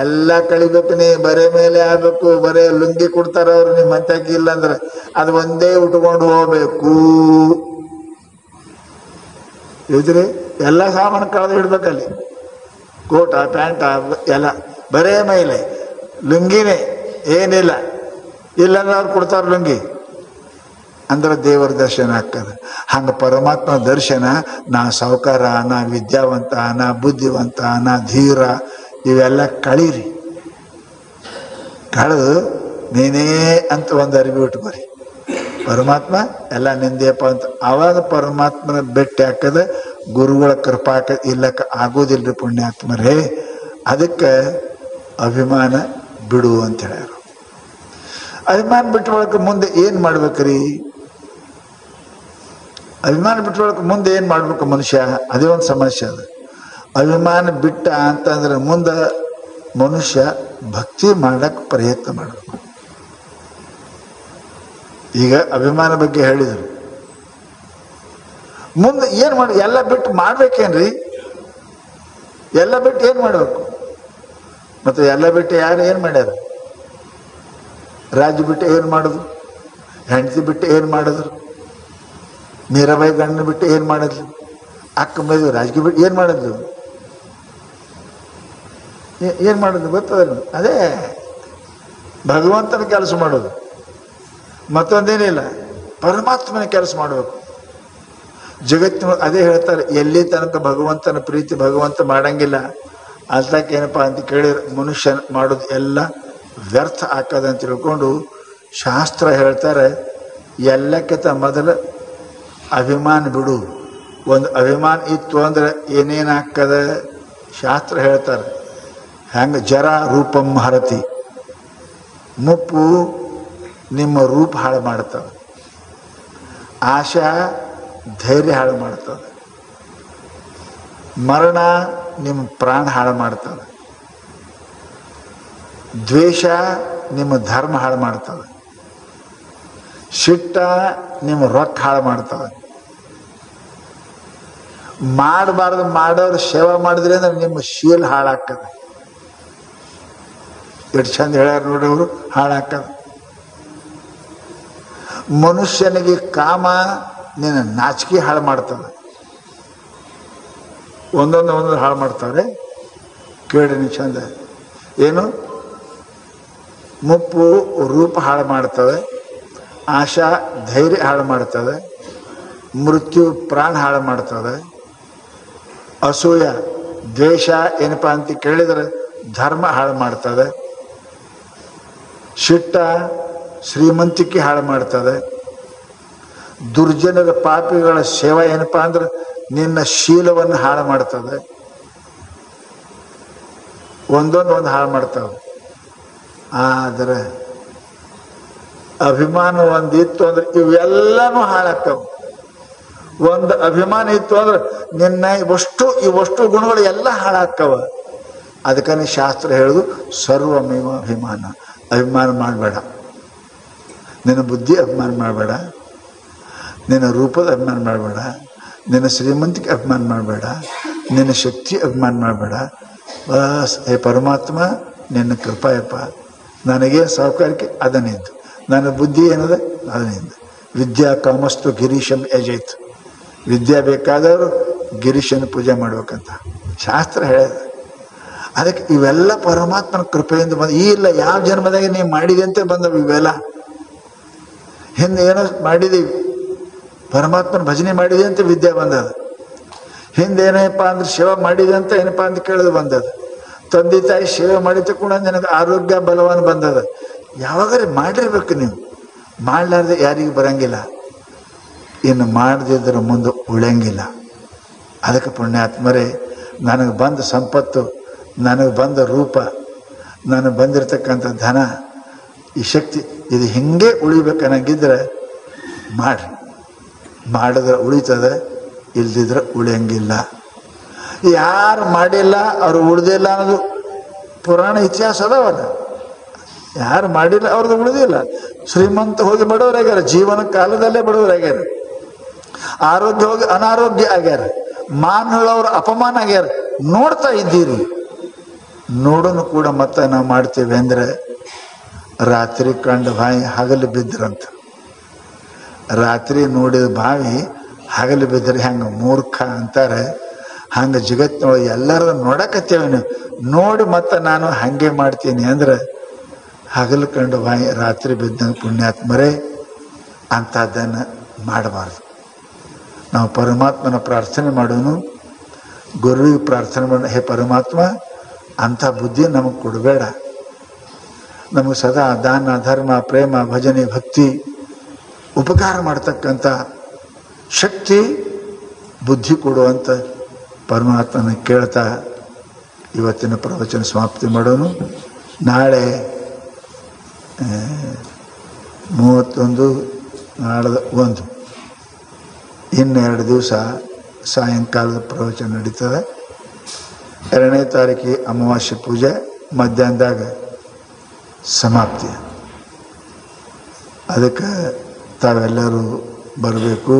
ಎಲ್ಲ ಕಳಿಬೇಕು. ನೀ ಬರೇ ಮೇಲೆ ಆಗ್ಬೇಕು, ಬರೇ ಲುಂಗಿ ಕೊಡ್ತಾರ ಅವ್ರು ನಿಮ್ಮ ಹಂತಕ್ಕೆ. ಇಲ್ಲಂದ್ರೆ ಅದು ಒಂದೇ ಉಟ್ಕೊಂಡು ಹೋಗ್ಬೇಕು. ಇದ್ರಿ ಎಲ್ಲ ಸಾಮಾನು ಕಳೆದು ಇಡ್ಬೇಕಲ್ಲಿ, ಕೋಟ ಪ್ಯಾಂಟ ಎಲ್ಲ ಬರೇ ಮೇಲೆ, ಲುಂಗಿನೇ ಏನಿಲ್ಲ. ಇಲ್ಲಂದ್ರೆ ಅವ್ರು ಕೊಡ್ತಾರೆ ಲುಂಗಿ, ಅಂದ್ರೆ ದೇವರ ದರ್ಶನ ಆಗ್ತದೆ. ಹಂಗೆ ಪರಮಾತ್ಮ ದರ್ಶನ, ನಾ ಸಾವುಕಾರ, ನಾ ವಿದ್ಯಾವಂತ, ನಾ ಬುದ್ಧಿವಂತ, ನಾ ಧೀರ, ಇವೆಲ್ಲ ಕಳೀರಿ. ಕಳೆದು ನೀನೇ ಅಂತ ಒಂದು ಅರಿವಿ ಇಟ್ಕೊರಿ. ಪರಮಾತ್ಮ ಎಲ್ಲ ನಿಂದೇಪ್ಪ ಅಂತ ಆವಾಗ ಪರಮಾತ್ಮನ ಭೇಟಿ ಹಾಕದ, ಗುರುಗಳ ಕೃಪಾಕ ಇಲ್ಲಕ್ಕೆ ಆಗೋದಿಲ್ರಿ ಪುಣ್ಯಾತ್ಮರೇ. ಅದಕ್ಕೆ ಅಭಿಮಾನ ಬಿಡು ಅಂತ ಹೇಳ್ಯಾರ. ಅಭಿಮಾನ ಬಿಟ್ಟೊಳಕ್ಕೆ ಮುಂದೆ ಏನು ಮಾಡ್ಬೇಕ್ರಿ? ಅಭಿಮಾನ ಬಿಟ್ಟೊಳಕ್ಕೆ ಮುಂದೆ ಏನು ಮಾಡ್ಬೇಕು ಮನುಷ್ಯ? ಅದೇ ಒಂದು ಸಮಸ್ಯೆ ಅದು. ಅಭಿಮಾನ ಬಿಟ್ಟ ಅಂತಂದ್ರೆ ಮುಂದೆ ಮನುಷ್ಯ ಭಕ್ತಿ ಮಾಡಕ್ಕೆ ಪ್ರಯತ್ನ ಮಾಡಬೇಕು. ಈಗ ಅಭಿಮಾನ ಬಗ್ಗೆ ಹೇಳಿದರು, ಮುಂದೆ ಏನು ಮಾಡಿ? ಎಲ್ಲ ಬಿಟ್ಟು ಮಾಡ್ಬೇಕೇನ್ರಿ? ಎಲ್ಲ ಬಿಟ್ಟು ಏನು ಮಾಡಬೇಕು? ಮತ್ತು ಎಲ್ಲ ಬಿಟ್ಟು ಯಾರು ಏನು ಮಾಡ್ಯಾರ? ರಾಜ ಬಿಟ್ಟು ಏನು ಮಾಡೋದು, ಹೆಂಡತಿ ಬಿಟ್ಟು ಏನು ಮಾಡಿದ್ರು, ಮೀರಾಬಾಯಿ ಗಂಡನ ಬಿಟ್ಟು ಏನು ಮಾಡಿದ್ಲು, ಅಕ್ಕ ಮೈದು ರಾಜಕೀಯ ಬಿಟ್ಟು ಏನು ಮಾಡಿದ್ಲು, ಏನು ಮಾಡಿದ್ಲು ಗೊತ್ತದ? ಅದೇ ಭಗವಂತನ ಕೆಲಸ ಮಾಡೋದು, ಮತ್ತೊಂದೇನಿಲ್ಲ, ಪರಮಾತ್ಮನ ಕೆಲಸ ಮಾಡಬೇಕು. ಜಗತ್ತಿನ ಅದೇ ಹೇಳ್ತಾರೆ, ಎಲ್ಲಿ ತನಕ ಭಗವಂತನ ಪ್ರೀತಿ ಭಗವಂತ ಮಾಡಂಗಿಲ್ಲ ಅಲ್ತಕ್ಕ ಏನಪ್ಪ ಅಂತ ಕೇಳಿದ್ರೆ ಮನುಷ್ಯ ಮಾಡೋದು ಎಲ್ಲ ವ್ಯರ್ಥ ಆಗ್ತದಂತ ತಿಳ್ಕೊಂಡು ಶಾಸ್ತ್ರ ಹೇಳ್ತಾರೆ, ಎಲ್ಲಕ್ಕಿಂತ ಮೊದಲು ಅಭಿಮಾನ ಬಿಡು. ಒಂದು ಅಭಿಮಾನ ಇತ್ತು ಅಂದ್ರೆ ಏನೇನಾಗ್ತದ ಶಾಸ್ತ್ರ ಹೇಳ್ತಾರೆ. ಹೆಂಗೆ ಜರ ರೂಪಂ ಹರತಿ, ಮುಪ್ಪು ನಿಮ್ಮ ರೂಪ ಹಾಳು ಮಾಡ್ತದೆ, ಆಶಾ ಧೈರ್ಯ ಹಾಳು ಮಾಡ್ತದೆ, ಮರಣ ನಿಮ್ಮ ಪ್ರಾಣ ಹಾಳು ಮಾಡ್ತದೆ, ದ್ವೇಷ ನಿಮ್ಮ ಧರ್ಮ ಹಾಳು ಮಾಡ್ತದೆ, ಶಿಟ್ಟ ನಿಮ್ಮ ರೊಕ್ಕ ಹಾಳು ಮಾಡ್ತದೆ. ಮಾಡಬಾರ್ದು ಮಾಡೋರು ಸೇವೆ ಮಾಡಿದ್ರೆ ಅಂದ್ರೆ ನಿಮ್ಮ ಶೀಲ ಹಾಳಾಗ್ತದೆ. ಎಷ್ಟು ಚಂದ ಹೇಳ್ಯಾರ ನೋಡಿ ಅವರು, ಹಾಳಾಗ್ತದೆ. ಮನುಷ್ಯನಿಗೆ ಕಾಮ ನಿನ್ನ ನಾಚಿಕೆ ಹಾಳು ಮಾಡ್ತದೆ. ಒಂದೊಂದು ಹಾಳು ಮಾಡ್ತಾರೆ. ಕೇಳಿ ಚಂದ, ಏನು ಮುಪ್ಪು ರೂಪ ಹಾಳು ಮಾಡ್ತದೆ, ಆಶಾ ಧೈರ್ಯ ಹಾಳು ಮಾಡ್ತದೆ, ಮೃತ್ಯು ಪ್ರಾಣ ಹಾಳು ಮಾಡ್ತದೆ, ಅಸೂಯ ದ್ವೇಷ ಏನಪ್ಪ ಅಂತ ಕೇಳಿದರೆ ಧರ್ಮ ಹಾಳು ಮಾಡ್ತದೆ, ಶಿಟ್ಟ ಶ್ರೀಮಂತಿಕೆ ಹಾಳು ಮಾಡ್ತದೆ, ದುರ್ಜನರ ಪಾಪಿಗಳ ಸೇವೆ ಏನಪ್ಪ ಅಂದ್ರೆ ನಿನ್ನ ಶೀಲವನ್ನು ಹಾಳು ಮಾಡ್ತದೆ, ಒಂದೊಂದು ಹಾಳು ಮಾಡ್ತವೆ. ಆದರೆ ಅಭಿಮಾನ ಒಂದಿತ್ತು ಅಂದ್ರೆ ಇವೆಲ್ಲನೂ ಹಾಳಾಕ್ಕವು. ಒಂದು ಅಭಿಮಾನ ಇತ್ತು ಅಂದ್ರೆ ನಿನ್ನ ಇವಷ್ಟು ಗುಣಗಳು ಎಲ್ಲ ಹಾಳಾಕ್ಕವ. ಅದಕ್ಕನೇ ಶಾಸ್ತ್ರ ಹೇಳುದು ಸರ್ವಮೇವ ಅಭಿಮಾನ. ಅಭಿಮಾನ ಮಾಡಬೇಡ, ನಿನ್ನ ಬುದ್ಧಿ ಅಭಿಮಾನ ಮಾಡಬೇಡ, ನಿನ್ನ ರೂಪದ ಅಭಿಮಾನ ಮಾಡಬೇಡ, ನಿನ್ನ ಶ್ರೀಮಂತಿಕೆ ಅಭಿಮಾನ ಮಾಡಬೇಡ, ನಿನ್ನ ಶಕ್ತಿ ಅಭಿಮಾನ ಮಾಡಬೇಡ. ಬಸ್ ಹೇ ಪರಮಾತ್ಮ ನಿನ್ನ ಕೃಪಾಯಪ್ಪ, ನನಗೆ ಸಹಕಾರಕ್ಕೆ ಅದನ್ನಿದ್ದು, ನನ್ನ ಬುದ್ಧಿ ಏನದ ಅದನ್ನಿದ್ದು. ವಿದ್ಯಾ ಕಾಮಸ್ತು ಗಿರೀಶಂ ಯಜೈತ್, ವಿದ್ಯೆ ಬೇಕಾದವರು ಗಿರೀಶನ ಪೂಜೆ ಮಾಡ್ಬೇಕಂತ ಶಾಸ್ತ್ರ ಹೇಳಿದ. ಅದಕ್ಕೆ ಇವೆಲ್ಲ ಪರಮಾತ್ಮನ ಕೃಪೆಯಿಂದ ಬಂದ. ಈ ಇಲ್ಲ ಯಾವ ಜನ್ಮದಾಗ ನೀವು ಮಾಡಿದೆ ಅಂತ ಬಂದವು ಇವೆಲ್ಲ. ಹಿಂದೆ ಏನೋ ಮಾಡಿದೀವಿ, ಪರಮಾತ್ಮನ ಭಜನೆ ಮಾಡಿದೆ ಅಂತ ವಿದ್ಯೆ ಬಂದದ. ಹಿಂದೆ ಏನಪ್ಪ ಅಂದ್ರೆ ಸೇವೆ ಮಾಡಿದೆ ಅಂತ ಏನಪ್ಪ ಅಂತ ಕೇಳಿದು ಬಂದದ. ತಂದೆ ತಾಯಿ ಸೇವೆ ಮಾಡಿದ ಕೂಡ ನನಗೆ ಆರೋಗ್ಯ ಬಲವಾನ್ ಬಂದದ. ಯಾವಾಗಾರ ಮಾಡಿರ್ಬೇಕು ನೀವು, ಮಾಡಲಾರ್ದೆ ಯಾರಿಗೂ ಬರಂಗಿಲ್ಲ, ಇನ್ನು ಮಾಡದಿದ್ರೆ ಮುಂದೆ ಉಳಿಯಂಗಿಲ್ಲ. ಅದಕ್ಕೆ ಪುಣ್ಯಾತ್ಮರೇ, ನನಗೆ ಬಂದ ಸಂಪತ್ತು, ನನಗೆ ಬಂದ ರೂಪ, ನನಗೆ ಬಂದಿರತಕ್ಕಂಥ ಧನ, ಈ ಶಕ್ತಿ ಇದು ಹಿಂಗೆ ಉಳಿಬೇಕನ್ನಂಗಿದ್ರೆ ಮಾಡಿದ್ರೆ ಉಳಿತದೆ, ಇಲ್ದಿದ್ರೆ ಉಳಿಯಂಗಿಲ್ಲ. ಯಾರು ಮಾಡಿಲ್ಲ ಅವರು ಉಳಿದಿಲ್ಲ ಅನ್ನೋದು ಪುರಾಣ ಇತಿಹಾಸ ಅದಾವಲ್ಲ. ಯಾರು ಮಾಡಿಲ್ಲ ಅವ್ರದ್ದು ಉಳಿದಿಲ್ಲ. ಶ್ರೀಮಂತ ಹೋಗಿ ಬಡವರಾಗ್ಯಾರ, ಜೀವನ ಕಾಲದಲ್ಲೇ ಬಡವರಾಗ್ಯಾರ, ಆರೋಗ್ಯ ಹೋಗಿ ಅನಾರೋಗ್ಯ ಆಗ್ಯಾರ, ಮಾನಗಳವ್ರ ಅಪಮಾನ ಆಗ್ಯಾರ. ನೋಡ್ತಾ ಇದ್ದೀರಿ, ನೋಡೋನು ಕೂಡ ಮತ್ತೆ ನಾವು ಮಾಡ್ತೇವೆ ಅಂದರೆ ರಾತ್ರಿ ಕಂಡು ಬಾಯಿ ಹಗಲು ಬಿದ್ರಂತ. ರಾತ್ರಿ ನೋಡಿದ ಬಾವಿ ಹಗಲು ಬಿದ್ದರೆ ಹೆಂಗೆ ಮೂರ್ಖ ಅಂತಾರೆ, ಹಂಗೆ ಜಗತ್ತಿನೊಳಗೆ ಎಲ್ಲರೂ ನೋಡಕತ್ತೇವೆ. ನೀವು ನೋಡಿ ಮತ್ತೆ ನಾನು ಹಾಗೆ ಮಾಡ್ತೀನಿ ಅಂದ್ರೆ ಹಗಲು ಕಂಡು ಬಾಯಿ ರಾತ್ರಿ ಬಿದ್ದಂಗೆ ಪುಣ್ಯಾತ್ಮರೇ ಅಂಥದ್ದನ್ನು ಮಾಡಬಾರ್ದು. ನಾವು ಪರಮಾತ್ಮನ ಪ್ರಾರ್ಥನೆ ಮಾಡೋನು, ಗುರುವಿಗೆ ಪ್ರಾರ್ಥನೆ ಮಾಡೋಣ, ಹೇ ಪರಮಾತ್ಮ ಅಂಥ ಬುದ್ಧಿ ನಮಗೆ ಕೊಡಬೇಡ, ನಮಗೆ ಸದಾ ದಾನ ಧರ್ಮ ಪ್ರೇಮ ಭಜನೆ ಭಕ್ತಿ ಉಪಕಾರ ಮಾಡ್ತಕ್ಕಂಥ ಶಕ್ತಿ ಬುದ್ಧಿ ಕೊಡುವಂಥ ಪರಮಾತ್ಮನ ಕೇಳ್ತಾ ಇವತ್ತಿನ ಪ್ರವಚನ ಸಮಾಪ್ತಿ ಮಾಡೋನು. ನಾಳೆ 31, ನಾಳೆ 1, ಇನ್ನು 2 ದಿವಸ ಸಾಯಂಕಾಲದ ಪ್ರವಚನ ನಡೀತದೆ. 2ನೇ ತಾರೀಕಿಗೆ ಅಮಾವಾಸ್ಯೆ ಪೂಜೆ, ಮಧ್ಯಾಹ್ನದಾಗ ಸಮಾಪ್ತಿ. ಅದಕ್ಕೆ ತಾವೆಲ್ಲರೂ ಬರಬೇಕು,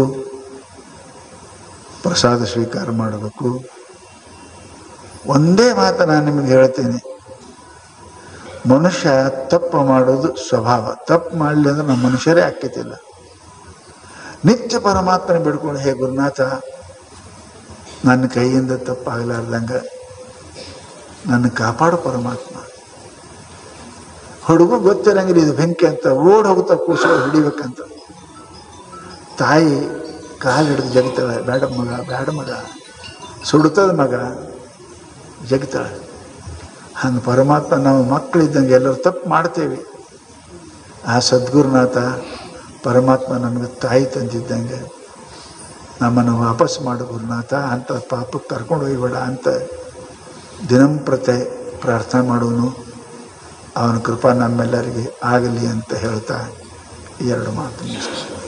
ಪ್ರಸಾದ ಸ್ವೀಕಾರ ಮಾಡಬೇಕು. ಒಂದೇ ಮಾತು ನಾನು ನಿಮಗೆ ಹೇಳ್ತೀನಿ, ಮನುಷ್ಯ ತಪ್ಪು ಮಾಡೋದು ಸ್ವಭಾವ. ತಪ್ಪು ಮಾಡಲಿ ಅಂದ್ರೆ ನಮ್ಮ ಮನುಷ್ಯರೇ ಆಕ್ಕೈತಿಲ್ಲ. ನಿತ್ಯ ಪರಮಾತ್ಮನ ಬಿಡ್ಕೊಂಡು, ಹೇ ಗುರುನಾಥ, ನನ್ನ ಕೈಯಿಂದ ತಪ್ಪಾಗಲಾರ್ದಂಗೆ ನನ್ನ ಕಾಪಾಡು ಪರಮಾತ್ಮ. ಹುಡುಗ ಗೊತ್ತಿರಂಗಿಲ್ಲ ಇದು ಬೆಂಕಿ ಅಂತ, ಓಡ್ ಹೋಗ್ತಾ ಕೂಸ ಹಿಡಿಬೇಕಂತ. ತಾಯಿ ಕಾಲು ಹಿಡಿದು ಜಗಿತಾಳೆ, ಬೇಡ ಮಗ, ಬೇಡ ಮಗ, ಸುಡ್ತದ ಮಗ, ಜಗಿತಾಳೆ. ಹಂಗೆ ಪರಮಾತ್ಮ ನಾವು ಮಕ್ಕಳಿದ್ದಂಗೆ ಎಲ್ಲರೂ ತಪ್ಪು ಮಾಡ್ತೇವೆ. ಆ ಸದ್ಗುರುನಾಥ ಪರಮಾತ್ಮ ನಮಗೆ ತಾಯಿ ತಂದಿದ್ದಂಗೆ ನಮ್ಮನ್ನು ವಾಪಸ್ ಮಾಡು ಗುರುನಾಥ, ಅಂತ ಪಾಪಕ್ಕೆ ಕರ್ಕೊಂಡು ಹೋಗ್ಬೇಡ ಅಂತ ದಿನಂಪ್ರತಿ ಪ್ರಾರ್ಥನೆ ಮಾಡೋನು. ಅವನ ಕೃಪಾ ನಮ್ಮೆಲ್ಲರಿಗೆ ಆಗಲಿ ಅಂತ ಹೇಳ್ತಾ 2 ಮಾತು ಮುಗಿಸ್ತೀನಿ.